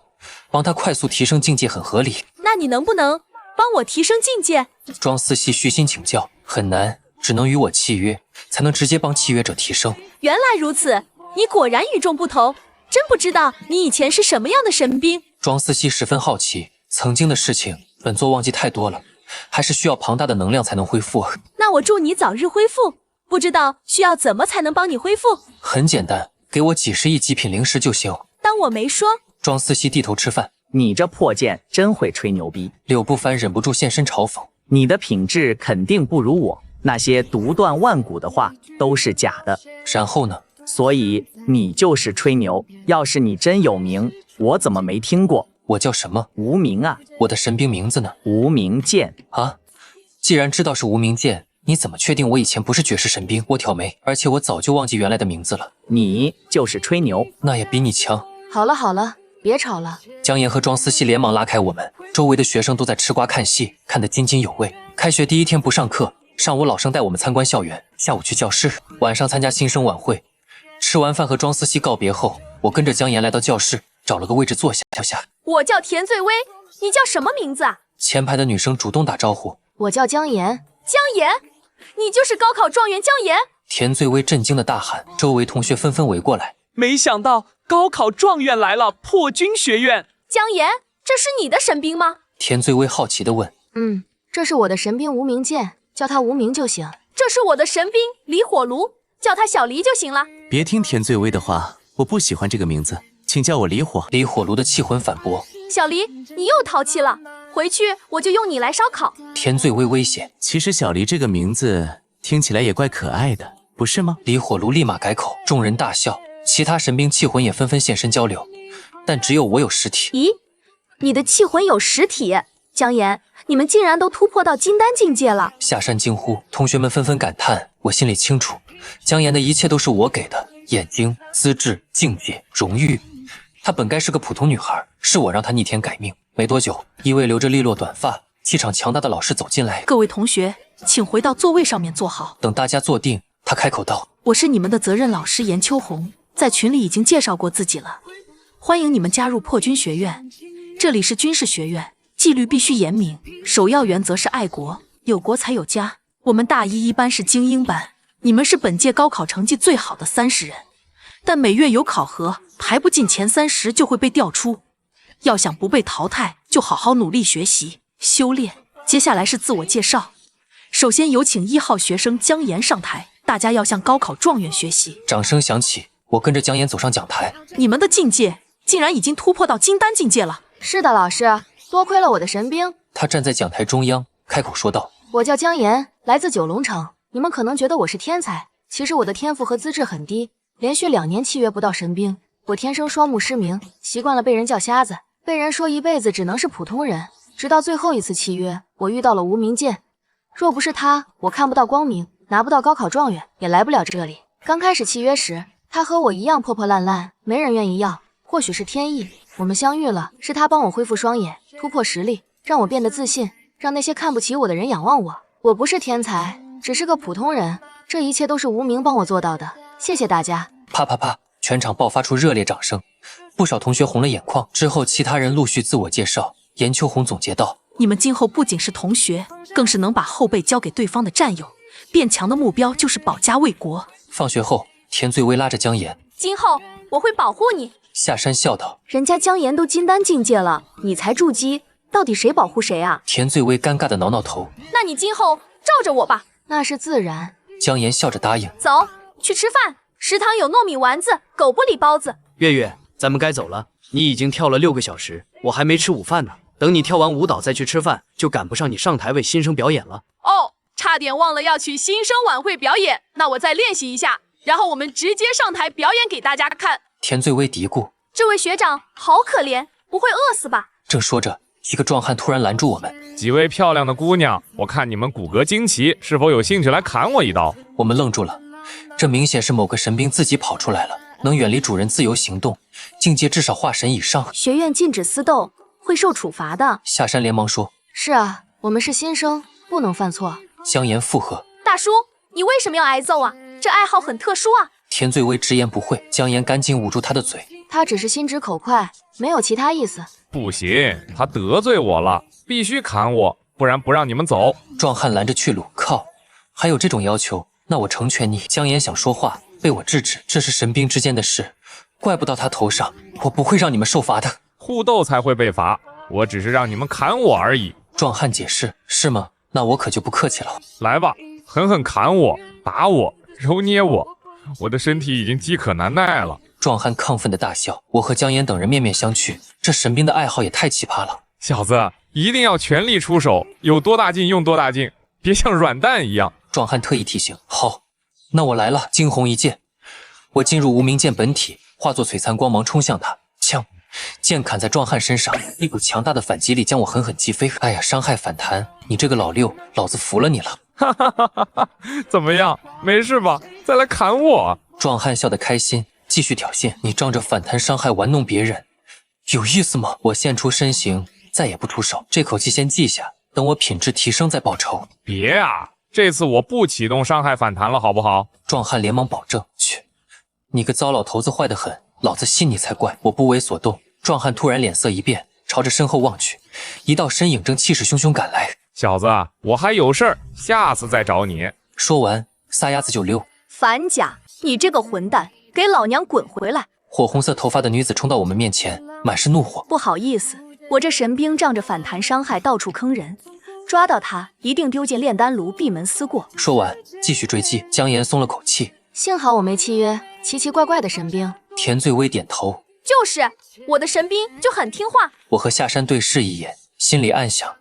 帮他快速提升境界很合理。那你能不能帮我提升境界？庄思熙虚心请教。很难，只能与我契约，才能直接帮契约者提升。原来如此，你果然与众不同，真不知道你以前是什么样的神兵。庄思熙十分好奇，曾经的事情本座忘记太多了，还是需要庞大的能量才能恢复。那我祝你早日恢复，不知道需要怎么才能帮你恢复？很简单，给我几十亿极品灵石就行。当我没说。庄思熙低头吃饭。你这破剑真会吹牛逼。柳不凡忍不住现身嘲讽。你的品质肯定不如我，那些独断万古的话都是假的。然后呢？所以你就是吹牛。要是你真有名，我怎么没听过？我叫什么？无名啊。我的神兵名字呢？无名剑啊。既然知道是无名剑，你怎么确定我以前不是绝世神兵？我挑眉，而且我早就忘记原来的名字了。你就是吹牛。那也比你强。好了好了，别吵了。姜妍和庄思熙连忙拉开我们，周围的学生都在吃瓜看戏，看得津津有味。开学第一天不上课，上午老生带我们参观校园，下午去教室，晚上参加新生晚会。吃完饭和庄思熙告别后，我跟着姜妍来到教室，找了个位置坐下。我叫田醉薇，你叫什么名字啊？前排的女生主动打招呼。我叫姜妍。姜妍，你就是高考状元姜妍？田醉薇震惊的大喊，周围同学纷纷围过来。没想到高考状元来了，破军学院。姜妍，这是你的神兵吗？田醉薇好奇地问。这是我的神兵无名剑，叫他无名就行。这是我的神兵离火炉，叫他小离就行了。别听田醉薇的话，我不喜欢这个名字，请叫我离火。离火炉的气魂反驳。小离，你又淘气了，回去我就用你来烧烤。田醉薇威胁。其实小离这个名字听起来也怪可爱的，不是吗？离火炉立马改口，众人大笑，其他神兵气魂也纷纷现身交流，但只有我有实体。咦，你的气魂有实体？姜妍，你们竟然都突破到金丹境界了！下山惊呼，同学们纷纷感叹。我心里清楚，姜妍的一切都是我给的，眼睛、资质、境界、荣誉。她本该是个普通女孩，是我让她逆天改命。没多久，一位留着利落短发、气场强大的老师走进来。各位同学，请回到座位上面坐好。等大家坐定，他开口道：“我是你们的责任老师严秋红，在群里已经介绍过自己了，欢迎你们加入破军学院。这里是军事学院。”纪律必须严明，首要原则是爱国，有国才有家。我们大一班是精英班，你们是本届高考成绩最好的30人，但每月有考核，排不进前30就会被调出。要想不被淘汰，就好好努力学习、修炼。接下来是自我介绍，首先有请1号学生姜妍上台，大家要向高考状元学习。掌声响起，我跟着姜妍走上讲台。你们的境界竟然已经突破到金丹境界了。是的，老师。多亏了我的神兵。他站在讲台中央，开口说道：“我叫姜妍，来自九龙城。你们可能觉得我是天才，其实我的天赋和资质很低，连续2年契约不到神兵。我天生双目失明，习惯了被人叫瞎子，被人说一辈子只能是普通人。直到最后一次契约，我遇到了无名剑。若不是他，我看不到光明，拿不到高考状元，也来不了这里。刚开始契约时，他和我一样破破烂烂，没人愿意要。或许是天意，我们相遇了，是他帮我恢复双眼。”突破实力，让我变得自信，让那些看不起我的人仰望我。我不是天才，只是个普通人，这一切都是无名帮我做到的。谢谢大家！啪啪啪，全场爆发出热烈掌声，不少同学红了眼眶。之后，其他人陆续自我介绍。严秋红总结道：“你们今后不仅是同学，更是能把后背交给对方的战友。变强的目标就是保家卫国。”放学后，田醉薇拉着姜妍：“今后我会保护你。”下山笑道：“人家姜妍都金丹境界了，你才筑基，到底谁保护谁啊？”田醉薇尴尬的挠挠头：“那你今后罩着我吧。”那是自然。姜妍笑着答应：“走，去吃饭，食堂有糯米丸子、狗不理包子。”月月，咱们该走了。你已经跳了6个小时，我还没吃午饭呢。等你跳完舞蹈再去吃饭，就赶不上你上台为新生表演了。哦，差点忘了要去新生晚会表演，那我再练习一下，然后我们直接上台表演给大家看。田醉薇嘀咕：“这位学长好可怜，不会饿死吧？”正说着，一个壮汉突然拦住我们：“几位漂亮的姑娘，我看你们骨骼惊奇，是否有兴趣来砍我一刀？”我们愣住了，这明显是某个神兵自己跑出来了，能远离主人自由行动，境界至少化神以上。学院禁止私斗，会受处罚的。下山连忙说：“是啊，我们是新生，不能犯错。”姜妍附和：“大叔，你为什么要挨揍啊？这爱好很特殊啊。”田醉薇直言不讳，姜妍赶紧捂住他的嘴：“他只是心直口快，没有其他意思。”不行，他得罪我了，必须砍我，不然不让你们走。壮汉拦着去路，靠，还有这种要求？那我成全你。姜妍想说话，被我制止，这是神兵之间的事，怪不到他头上，我不会让你们受罚的。互斗才会被罚，我只是让你们砍我而已。壮汉解释：“是吗？那我可就不客气了。来吧，狠狠砍我，打我，揉捏我，我的身体已经饥渴难耐了。壮汉亢奋的大笑，我和姜岩等人面面相觑，这神兵的爱好也太奇葩了。小子，一定要全力出手，有多大劲用多大劲，别像软蛋一样。壮汉特意提醒。好，那我来了。惊鸿一剑，我进入无名剑本体，化作璀璨光芒冲向他。枪，剑砍在壮汉身上，一股强大的反击力将我狠狠击飞。哎呀，伤害反弹，你这个老六，老子服了你了。哈哈哈哈哈！怎么样？没事吧？再来砍我！壮汉笑得开心，继续挑衅。你仗着反弹伤害玩弄别人，有意思吗？我现出身形，再也不出手。这口气先记下，等我品质提升再报仇。别啊！这次我不启动伤害反弹了，好不好？壮汉连忙保证。去，你个糟老头子坏得很，老子信你才怪。我不为所动。壮汉突然脸色一变，朝着身后望去，一道身影正气势汹汹赶来。小子，我还有事儿，下次再找你。说完，撒丫子就溜。樊家，你这个混蛋，给老娘滚回来！火红色头发的女子冲到我们面前，满是怒火。不好意思，我这神兵仗着反弹伤害到处坑人，抓到他一定丢进炼丹炉闭门思过。说完，继续追击。姜岩松了口气，幸好我没契约，奇奇怪怪的神兵。田醉微点头，就是我的神兵就很听话。我和下山对视一眼，心里暗想，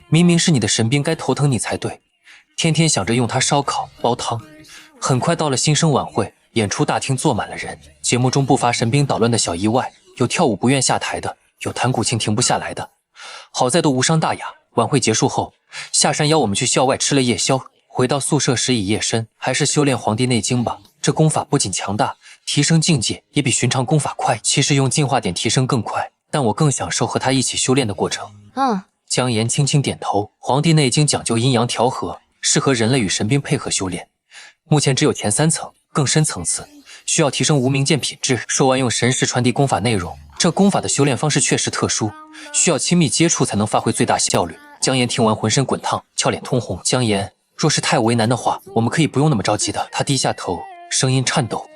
明明是你的神兵该头疼你才对，天天想着用它烧烤煲汤。很快到了新生晚会，演出大厅坐满了人。节目中不乏神兵捣乱的小意外，有跳舞不愿下台的，有弹古琴停不下来的，好在都无伤大雅。晚会结束后，下山邀我们去校外吃了夜宵。回到宿舍时已夜深，还是修炼《黄帝内经》吧。这功法不仅强大，提升境界也比寻常功法快。其实用进化点提升更快，但我更享受和他一起修炼的过程。姜岩轻轻点头。《黄帝内经》讲究阴阳调和，适合人类与神兵配合修炼。目前只有前3层，更深层次需要提升无名剑品质。说完，用神识传递功法内容。这功法的修炼方式确实特殊，需要亲密接触才能发挥最大效率。姜岩听完浑身滚烫，俏脸通红。姜岩，若是太为难的话，我们可以不用那么着急的。他低下头，声音颤抖。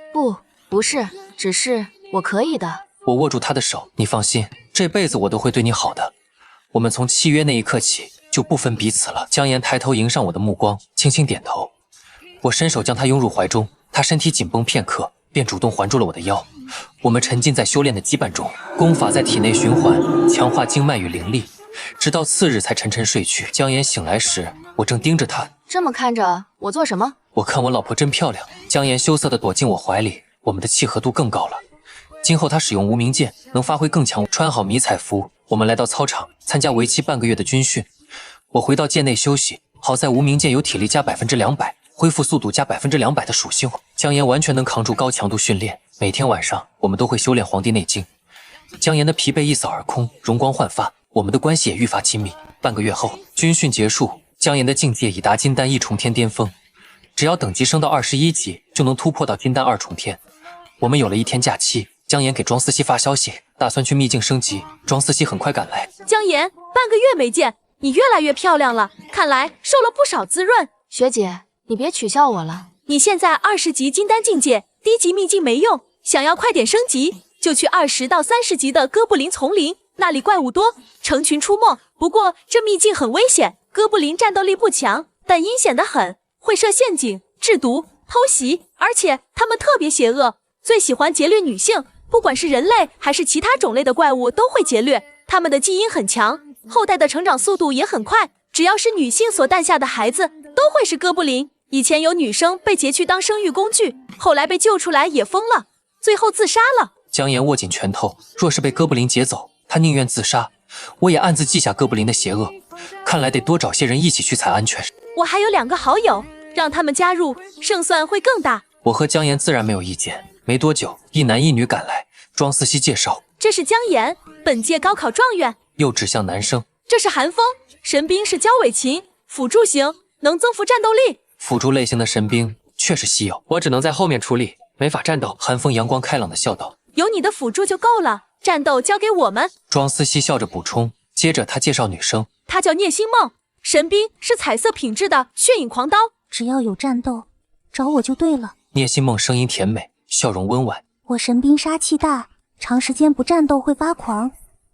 不是，只是我可以的。我握住他的手，你放心，这辈子我都会对你好的。我们从契约那一刻起就不分彼此了。姜岩抬头迎上我的目光，轻轻点头。我伸手将他拥入怀中，他身体紧绷片刻，便主动环住了我的腰。我们沉浸在修炼的羁绊中，功法在体内循环，强化经脉与灵力，直到次日才沉沉睡去。姜岩醒来时，我正盯着他。这么看着我做什么？我看我老婆真漂亮。姜岩羞涩地躲进我怀里，我们的契合度更高了。今后他使用无名剑能发挥更强。穿好迷彩服，我们来到操场参加为期半个月的军训。我回到剑内休息，好在无名剑有体力加200%。恢复速度加200%的属性，姜岩完全能扛住高强度训练。每天晚上，我们都会修炼《黄帝内经》。姜岩的疲惫一扫而空，容光焕发，我们的关系也愈发亲密。半个月后，军训结束，姜岩的境界已达金丹1重天巅峰，只要等级升到21级，就能突破到金丹2重天。我们有了1天假期，姜岩给庄思熙发消息，打算去秘境升级。庄思熙很快赶来。姜岩，半个月没见，你越来越漂亮了，看来受了不少滋润。学姐，你别取笑我了。你现在20级金丹境界，低级秘境没用，想要快点升级，就去20到30级的哥布林丛林，那里怪物多，成群出没。不过这秘境很危险，哥布林战斗力不强，但阴险得很，会设陷阱、制毒、偷袭，而且他们特别邪恶，最喜欢劫掠女性，不管是人类还是其他种类的怪物都会劫掠。他们的基因很强，后代的成长速度也很快，只要是女性所诞下的孩子，都会是哥布林。以前有女生被劫去当生育工具，后来被救出来也疯了，最后自杀了。姜岩握紧拳头，若是被哥布林劫走，他宁愿自杀。我也暗自记下哥布林的邪恶，看来得多找些人一起去才安全。我还有2个好友，让他们加入，胜算会更大。我和姜岩自然没有意见。没多久，一男一女赶来。庄思熙介绍，这是姜岩，本届高考状元。又指向男生，这是韩风，神兵是焦尾琴，辅助型，能增幅战斗力。辅助类型的神兵确实稀有，我只能在后面出力，没法战斗。韩风阳光开朗地笑道，有你的辅助就够了，战斗交给我们。庄思熙笑着补充，接着他介绍女生，她叫聂星梦，神兵是彩色品质的血影狂刀，只要有战斗，找我就对了。聂星梦声音甜美，笑容温婉。我神兵杀气大，长时间不战斗会发狂，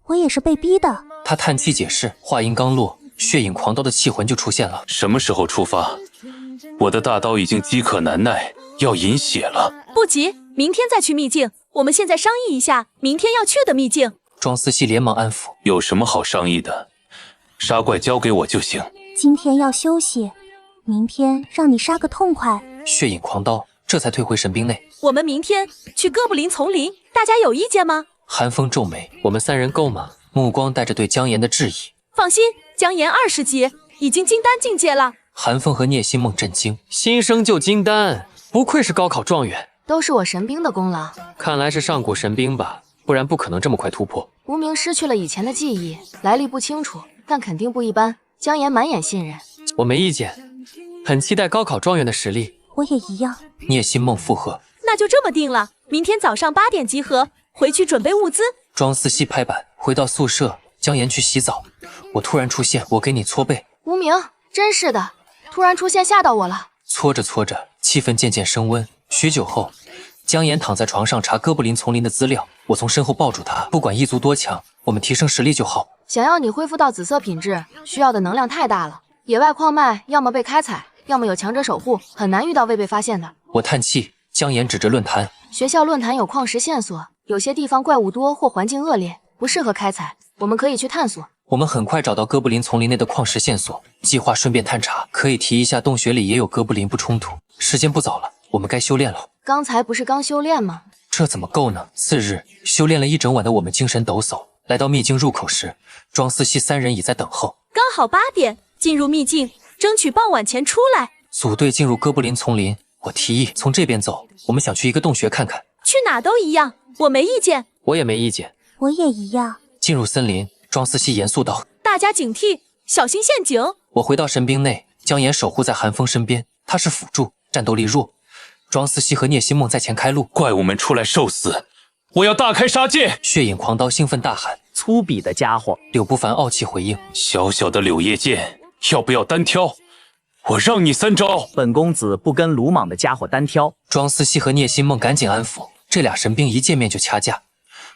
我也是被逼的。他叹气解释，话音刚落，血影狂刀的气魂就出现了。什么时候出发？我的大刀已经饥渴难耐，要饮血了。不急，明天再去秘境。我们现在商议一下明天要去的秘境。庄思熙连忙安抚：有什么好商议的？杀怪交给我就行。今天要休息，明天让你杀个痛快。血影狂刀这才退回神兵内。我们明天去哥布林丛林，大家有意见吗？寒风皱眉：我们3人够吗？目光带着对姜岩的质疑。放心，姜岩20级，已经金丹境界了。寒风和聂心梦震惊：新生就金丹，不愧是高考状元。都是我神兵的功劳。看来是上古神兵吧，不然不可能这么快突破。无名失去了以前的记忆，来历不清楚，但肯定不一般。姜岩满眼信任。我没意见，很期待高考状元的实力。我也一样。聂心梦附和。那就这么定了，明天早上8点集合，回去准备物资。庄思熙拍板，回到宿舍，姜岩去洗澡。我突然出现，我给你搓背。无名，真是的，突然出现吓到我了。搓着搓着，气氛渐渐升温。许久后，姜岩躺在床上查哥布林丛林的资料，我从身后抱住他。不管异族多强，我们提升实力就好。想要你恢复到紫色品质，需要的能量太大了。野外矿脉要么被开采，要么有强者守护，很难遇到未被发现的。我叹气，姜岩指着论坛，学校论坛有矿石线索，有些地方怪物多或环境恶劣，不适合开采，我们可以去探索。我们很快找到哥布林丛林内的矿石线索，计划顺便探查。可以提一下，洞穴里也有哥布林，不冲突。时间不早了，我们该修炼了。刚才不是刚修炼吗？这怎么够呢？次日，修炼了一整晚的我们精神抖擞，来到秘境入口时，庄思熙3人已在等候。刚好8点进入秘境，争取傍晚前出来。组队进入哥布林丛林，我提议从这边走，我们想去一个洞穴看看。去哪都一样，我没意见。我也没意见。我也一样。进入森林，庄思熙严肃道：大家警惕，小心陷阱。我回到神兵内，姜岩守护在寒风身边，他是辅助，战斗力弱。庄思熙和聂心梦在前开路。怪物们出来受死，我要大开杀戒！血影狂刀兴奋大喊：粗鄙的家伙！柳不凡傲气回应：小小的柳叶剑，要不要单挑？我让你3招！本公子不跟鲁莽的家伙单挑。庄思熙和聂心梦赶紧安抚，这俩神兵一见面就掐架。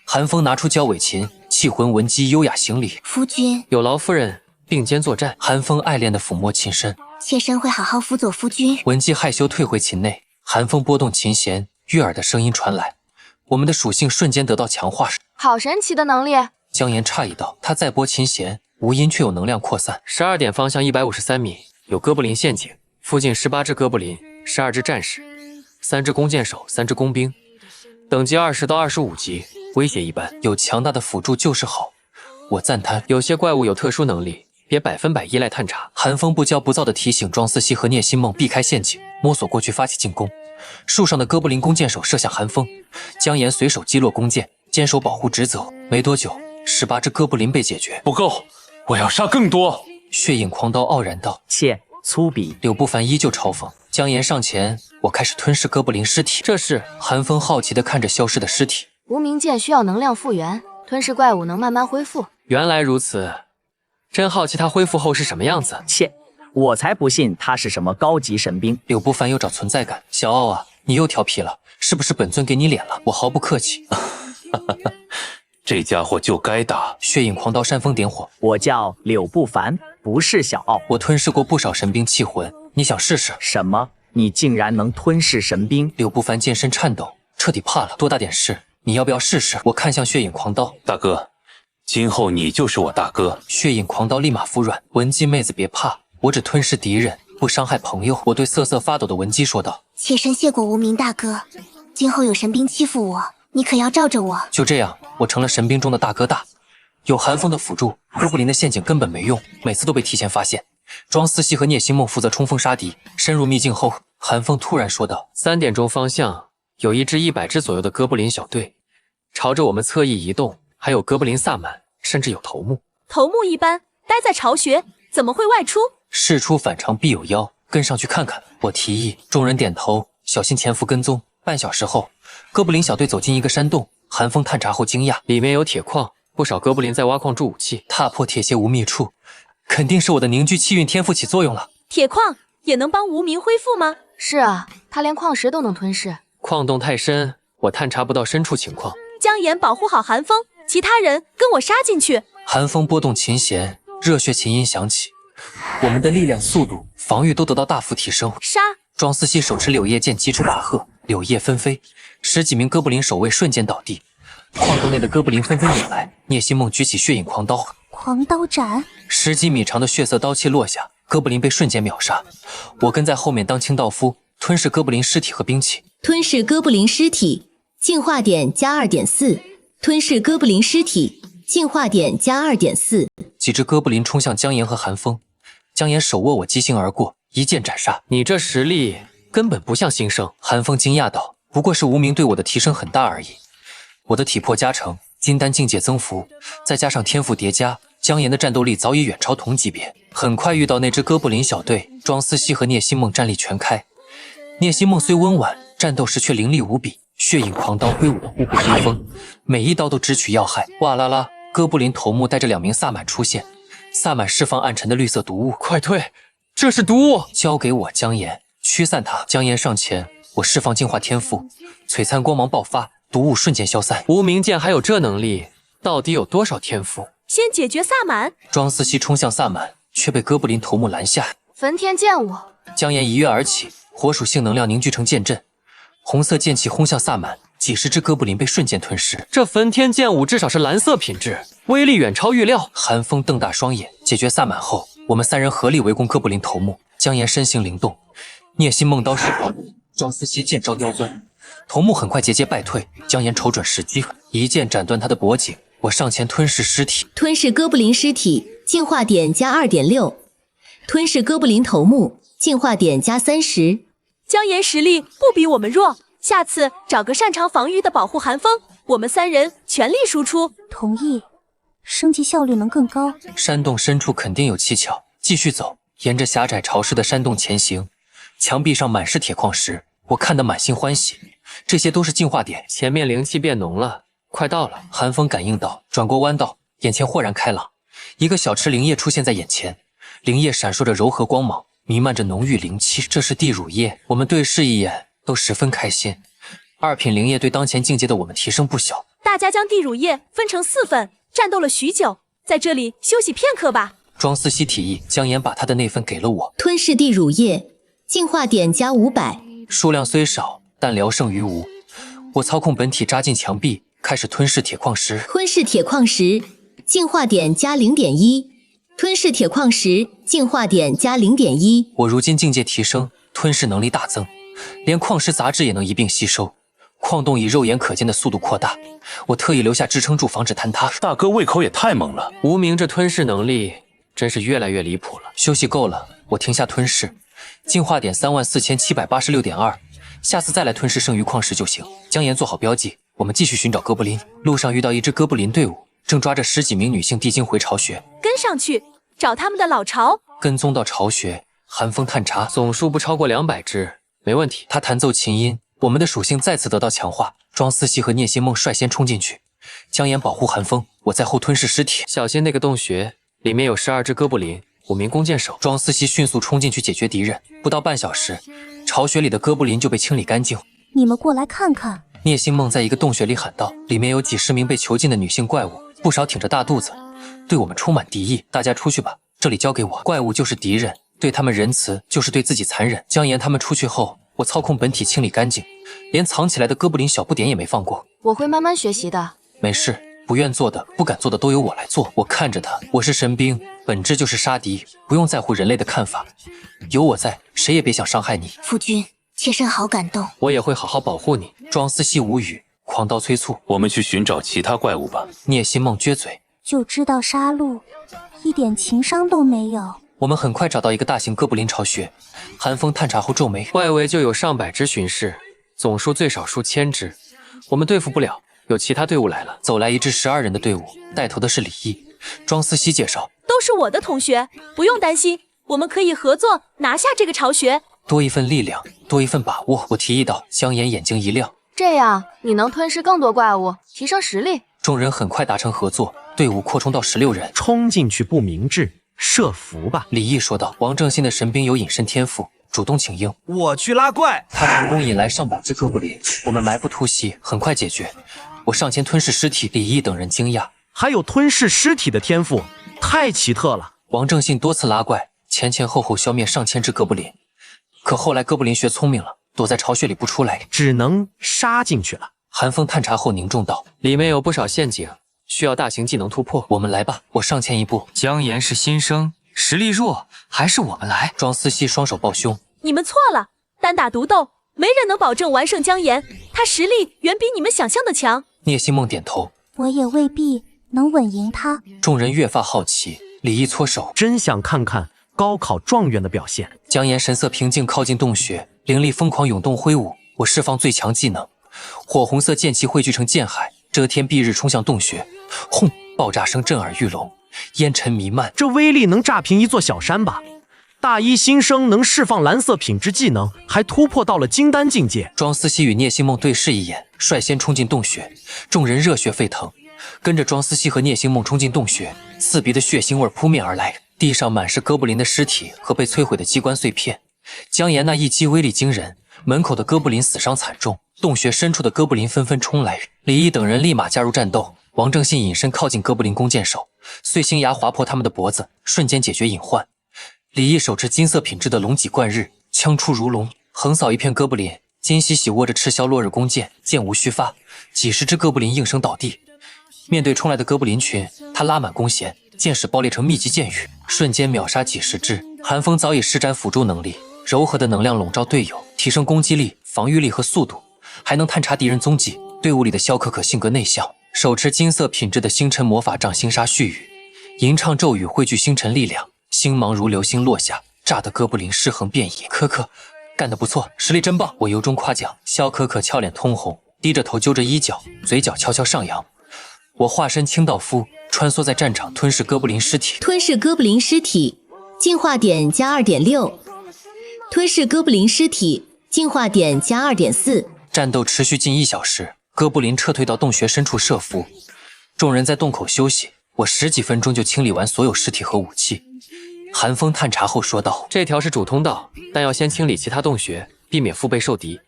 寒风拿出交尾琴，气魂闻鸡优雅行礼：夫君，有劳夫人并肩作战。寒风爱恋的抚摸琴身，妾身会好好辅佐夫君。闻鸡害羞退回琴内，寒风拨动琴弦，悦耳的声音传来，我们的属性瞬间得到强化。好神奇的能力！姜岩诧异道，他再拨琴弦，无音却有能量扩散。12点方向153米，有哥布林陷阱，附近18只哥布林，12只战士，3只弓箭手，3只工兵，等级20到25级，威胁一般，有强大的辅助就是好。我赞叹，有些怪物有特殊能力，别100%依赖探查。寒风不骄不躁地提醒庄思熙和聂心梦避开陷阱，摸索过去发起进攻。树上的哥布林弓箭手射向寒风，姜岩随手击落弓箭，坚守保护职责。没多久，18只哥布林被解决。不够，我要杀更多！血影狂刀傲然道：切，粗鄙！柳不凡依旧嘲讽。姜岩上前，我开始吞噬哥布林尸体。这时，寒风好奇地看着消失的尸体。无名剑需要能量复原，吞噬怪物能慢慢恢复。原来如此，真好奇他恢复后是什么样子。切，我才不信他是什么高级神兵。柳不凡又找存在感。小奥啊，你又调皮了，是不是本尊给你脸了？我毫不客气。这家伙就该打！血影狂刀煽风点火。我叫柳不凡，不是小奥。我吞噬过不少神兵气魂，你想试试？什么？你竟然能吞噬神兵？柳不凡剑身颤抖，彻底怕了。多大点事？你要不要试试？我看向血影狂刀。大哥，今后你就是我大哥。血影狂刀立马服软。文姬妹子别怕，我只吞噬敌人，不伤害朋友。我对瑟瑟发抖的文姬说道。妾身谢过无名大哥，今后有神兵欺负我，你可要罩着我。就这样，我成了神兵中的大哥大。有寒风的辅助，哥布林的陷阱根本没用，每次都被提前发现。庄思熙和聂心梦负责冲锋杀敌。深入秘境后，寒风突然说道：3点钟方向有一支100只左右的哥布林小队，朝着我们侧翼移动，还有哥布林萨满，甚至有头目。头目一般待在巢穴，怎么会外出？事出反常必有妖，跟上去看看。我提议，众人点头，小心潜伏跟踪。半小时后，哥布林小队走进一个山洞，寒风探查后惊讶，里面有铁矿，不少哥布林在挖矿铸武器。踏破铁鞋无觅处，肯定是我的凝聚气运天赋起作用了。铁矿也能帮无名恢复吗？是啊，他连矿石都能吞噬。矿洞太深，我探查不到深处情况。姜岩保护好寒风，其他人跟我杀进去。寒风拨动琴弦，热血琴音响起，我们的力量、速度、防御都得到大幅提升。杀！庄思熙手持柳叶剑击出大喝，柳叶纷飞，10几名哥布林守卫瞬间倒地，矿洞内的哥布林纷纷涌来。聂星梦举起血影狂刀，狂刀斩，10几米长的血色刀气落下，哥布林被瞬间秒杀。我跟在后面当清道夫，吞噬哥布林尸体和兵器。吞噬哥布林尸体，进化点加 2.4。吞噬哥布林尸体，进化点加 2.4。几只哥布林冲向姜岩和寒风，姜岩手握我疾行而过，一剑斩杀。你这实力根本不像新生。寒风惊讶道：“不过是无名对我的提升很大而已。我的体魄加成，金丹境界增幅，再加上天赋叠加，姜岩的战斗力早已远超同级别。很快遇到那支哥布林小队，庄思熙和聂星梦战力全开。聂星梦虽温婉，战斗时却凌厉无比。”血影狂刀挥舞的呼呼生风，每一刀都直取要害。哇啦啦！哥布林头目带着2名萨满出现，萨满释放暗沉的绿色毒物。快退！这是毒物！交给我，姜岩，驱散它。姜岩上前，我释放净化天赋，璀璨光芒爆发，毒物瞬间消散。无名剑还有这能力，到底有多少天赋？先解决萨满。庄思熙冲向萨满，却被哥布林头目拦下。焚天剑舞！姜岩一跃而起，火属性能量凝聚成剑阵。红色剑气轰向萨满，几十只哥布林被瞬间吞噬。这焚天剑舞至少是蓝色品质，威力远超预料。寒风瞪大双眼，解决萨满后，我们3人合力围攻哥布林头目。姜岩身形灵动，聂星梦刀释放，庄思熙剑招刁钻，头目很快节节败退。姜岩瞅准时机，一剑斩断他的脖颈。我上前吞噬尸体，吞噬哥布林尸体，进化点加 2.6。吞噬哥布林头目，进化点加30。姜岩实力不比我们弱，下次找个擅长防御的保护寒风，我们3人全力输出。同意，升级效率能更高。山洞深处肯定有蹊跷，继续走，沿着狭窄潮湿的山洞前行。墙壁上满是铁矿石，我看得满心欢喜。这些都是进化点，前面灵气变浓了，快到了。寒风感应到，转过弯道，眼前豁然开朗，一个小池灵液出现在眼前，灵液闪烁着柔和光芒。弥漫着浓郁灵气，这是地乳液。我们对视一眼，都十分开心。2品灵液对当前境界的我们提升不小。大家将地乳液分成4份，战斗了许久，在这里休息片刻吧。庄思熙提议，姜岩把他的那份给了我。吞噬地乳液，进化点加500。数量虽少，但聊胜于无。我操控本体扎进墙壁，开始吞噬铁矿石。吞噬铁矿石，进化点加 0.1。吞噬铁矿石，进化点加 0.1。我如今境界提升，吞噬能力大增，连矿石杂质也能一并吸收。矿洞以肉眼可见的速度扩大，我特意留下支撑柱，防止坍塌。大哥胃口也太猛了，无名这吞噬能力真是越来越离谱了。休息够了，我停下吞噬，进化点34786.2，下次再来吞噬剩余矿石就行。姜岩做好标记，我们继续寻找哥布林。路上遇到一支哥布林队伍，正抓着10几名女性地精回巢穴，跟上去找他们的老巢。跟踪到巢穴，寒风探查，总数不超过200只，没问题。他弹奏琴音，我们的属性再次得到强化。庄思熙和聂星梦率先冲进去，姜岩保护寒风，我在后吞噬尸体。小心那个洞穴，里面有12只哥布林，5名弓箭手。庄思熙迅速冲进去解决敌人，不到半小时，巢穴里的哥布林就被清理干净。你们过来看看。聂星梦在一个洞穴里喊道，里面有几10名被囚禁的女性怪物，不少挺着大肚子，对我们充满敌意。大家出去吧，这里交给我。怪物就是敌人，对他们仁慈就是对自己残忍。姜岩他们出去后，我操控本体清理干净，连藏起来的哥布林小不点也没放过。我会慢慢学习的。没事，不愿做的、不敢做的都由我来做。我看着他，我是神兵，本质就是杀敌，不用在乎人类的看法。有我在，谁也别想伤害你。夫君，妾身好感动。我也会好好保护你。庄思熙无语，狂刀催促。我们去寻找其他怪物吧。聂星梦撅嘴，就知道杀戮，一点情商都没有。我们很快找到一个大型哥布林巢穴，寒风探查后皱眉，外围就有上百只巡视，总数最少数千只，我们对付不了。有其他队伍来了，走来一支12人的队伍，带头的是李毅。庄思熙介绍，都是我的同学，不用担心，我们可以合作拿下这个巢穴。多一份力量，多一份把握。我提议道，姜岩眼睛一亮，这样你能吞噬更多怪物，提升实力。众人很快达成合作，队伍扩充到16人。冲进去不明智，设伏吧。李毅说道。王正信的神兵有隐身天赋，主动请缨。我去拉怪。他成功引来上百只哥布林，我们埋伏突袭，很快解决。我上前吞噬尸体，李毅等人惊讶，还有吞噬尸体的天赋，太奇特了。王正信多次拉怪，前后后消灭上千只哥布林。可后来哥布林学聪明了，躲在巢穴里不出来，只能杀进去了。韩风探查后凝重道：“里面有不少陷阱，需要大型技能突破。我们来吧。”我上前一步，姜岩是新生，实力弱，还是我们来？庄思熙双手抱胸：“你们错了，单打独斗，没人能保证完胜姜岩，他实力远比你们想象的强。”聂星梦点头：“我也未必能稳赢他。”众人越发好奇，李毅搓手，真想看看高考状元的表现。姜岩神色平静，靠近洞穴，灵力疯狂涌动挥舞。我释放最强技能，火红色剑气汇聚成剑海，遮天蔽日冲向洞穴。轰！爆炸声震耳欲聋，烟尘弥漫。这威力能炸平一座小山吧？大一新生能释放蓝色品质技能，还突破到了金丹境界。庄思熙与聂星梦对视一眼，率先冲进洞穴，众人热血沸腾，跟着庄思熙和聂星梦冲进洞穴，刺鼻的血腥味扑面而来。地上满是哥布林的尸体和被摧毁的机关碎片。姜岩那一击威力惊人，门口的哥布林死伤惨重，洞穴深处的哥布林纷纷冲来。李毅等人立马加入战斗，王正信隐身靠近哥布林弓箭手，碎星牙划破他们的脖子，瞬间解决隐患。李毅手持金色品质的龙脊贯日，枪出如龙，横扫一片哥布林。金喜喜握着赤霄落日弓箭，箭无虚发，几十只哥布林应声倒地。面对冲来的哥布林群，他拉满弓弦，箭矢爆裂成密集箭雨，瞬间秒杀几十只。韩风早已施展辅助能力，柔和的能量笼罩队友，提升攻击力、防御力和速度，还能探查敌人踪迹。队伍里的萧可可性格内向，手持金色品质的星辰魔法杖星沙絮语，吟唱咒语汇聚星辰力量，星芒如流星落下，炸得哥布林尸横遍野。可可干得不错，实力真棒，我由衷夸奖。萧可可俏脸通红，低着头揪着衣角，嘴角悄悄上扬。我化身清道夫，穿梭在战场，吞噬哥布林尸体。吞噬哥布林尸体，进化点加 2.6。吞噬哥布林尸体，进化点加 2.4。战斗持续近1小时，哥布林撤退到洞穴深处设伏，众人在洞口休息。我10几分钟就清理完所有尸体和武器。韩风探查后说道：“这条是主通道，但要先清理其他洞穴，避免腹背受敌。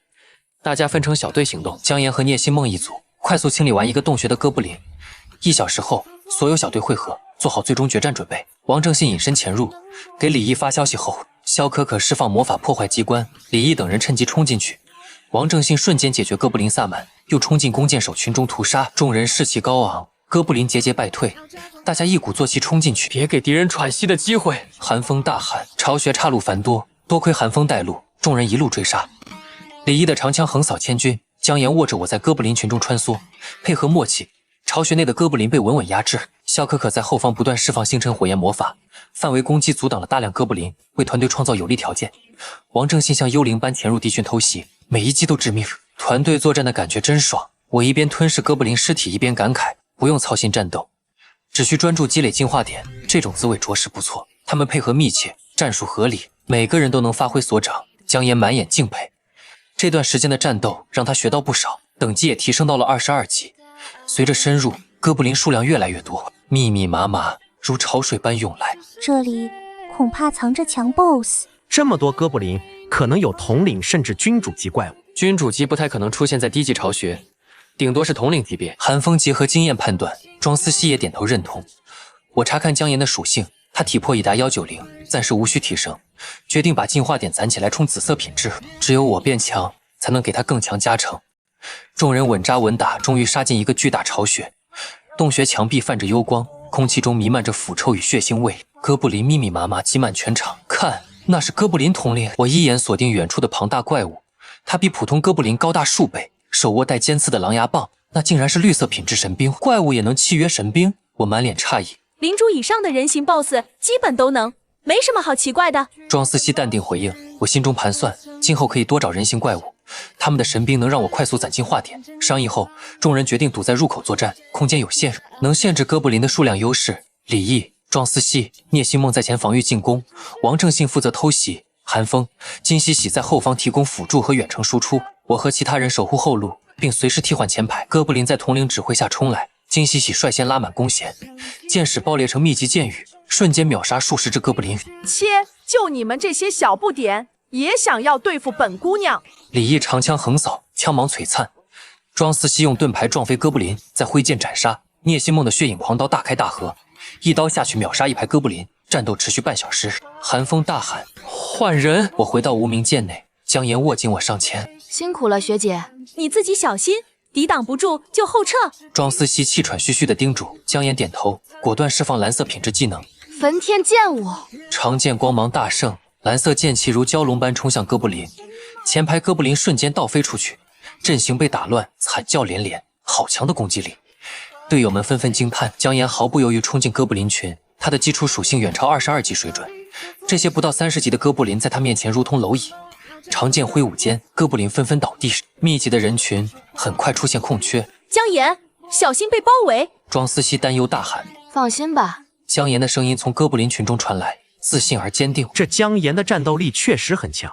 大家分成小队行动，姜岩和聂星梦一组，快速清理完一个洞穴的哥布林。1小时后，所有小队汇合，做好最终决战准备。”王正信隐身潜入，给李毅发消息后，萧可可释放魔法破坏机关，李毅等人趁机冲进去。王正信瞬间解决哥布林萨满，又冲进弓箭手群中屠杀，众人士气高昂，哥布林节节败退，大家一鼓作气冲进去，别给敌人喘息的机会！韩风大喊，巢穴岔路繁多，多亏韩风带路，众人一路追杀。李毅的长枪横扫千军，姜岩握着我在哥布林群中穿梭，配合默契，巢穴内的哥布林被稳稳压制。萧可可在后方不断释放星辰火焰魔法，范围攻击阻挡了大量哥布林，为团队创造有利条件。王正信像幽灵般潜入敌群偷袭，每一击都致命。团队作战的感觉真爽，我一边吞噬哥布林尸体，一边感慨，不用操心战斗，只需专注积累进化点，这种滋味着实不错。他们配合密切，战术合理，每个人都能发挥所长。姜岩满眼敬佩，这段时间的战斗让他学到不少，等级也提升到了22级。随着深入，哥布林数量越来越多，密密麻麻，如潮水般涌来。这里恐怕藏着强 BOSS。这么多哥布林，可能有统领甚至君主级怪物。君主级不太可能出现在低级巢穴，顶多是统领级别。韩风结合经验判断，庄思熙也点头认同。我查看姜岩的属性，他体魄已达190，暂时无需提升，决定把进化点攒起来冲紫色品质，只有我变强，才能给他更强加成。众人稳扎稳打，终于杀进一个巨大巢穴。洞穴墙壁泛着幽光，空气中弥漫着腐臭与血腥味，哥布林密密麻麻挤满全场。看，那是哥布林统领。我一眼锁定远处的庞大怪物，他比普通哥布林高大数倍，手握带尖刺的狼牙棒，那竟然是绿色品质神兵。怪物也能契约神兵？我满脸诧异。领主以上的人形 BOSS 基本都能，没什么好奇怪的。庄思熙淡定回应。我心中盘算，今后可以多找人形怪物，他们的神兵能让我快速攒进化点。商议后，众人决定堵在入口作战，空间有限，能限制哥布林的数量优势。李毅、庄思熙、聂星梦在前防御进攻，王正信负责偷袭，韩风、金喜喜在后方提供辅助和远程输出，我和其他人守护后路，并随时替换前排。哥布林在统领指挥下冲来，金喜喜率先拉满弓弦，箭矢爆裂成密集箭雨，瞬间秒杀数十只哥布林。切，就你们这些小不点，也想要对付本姑娘？李毅长枪横扫，枪芒璀璨。庄思熙用盾牌撞飞哥布林，再挥剑斩杀。聂星梦的血影狂刀大开大合，一刀下去秒杀一排哥布林，战斗持续半小时，寒风大喊：“换人！”我回到无名剑内，姜妍握紧我上前：“辛苦了，学姐，你自己小心，抵挡不住就后撤。”庄思熙气喘吁吁地叮嘱，姜妍点头，果断释放蓝色品质技能。焚天剑舞，长剑光芒大盛，蓝色剑气如蛟龙般冲向哥布林，前排哥布林瞬间倒飞出去，阵型被打乱，惨叫连连，好强的攻击力！队友们纷纷惊叹，姜妍毫不犹豫冲进哥布林群，他的基础属性远超22级水准，这些不到30级的哥布林在他面前如同蝼蚁。长剑挥舞间，哥布林纷纷倒地，密集的人群很快出现空缺。姜妍，小心被包围！庄思熙担忧大喊。放心吧。姜妍的声音从哥布林群中传来，自信而坚定。这姜妍的战斗力确实很强，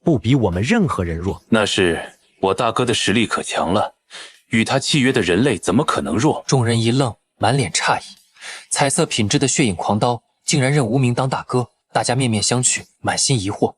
不比我们任何人弱。那是我大哥的实力可强了，与他契约的人类怎么可能弱？众人一愣，满脸诧异。彩色品质的血影狂刀竟然认无名当大哥，大家面面相觑，满心疑惑。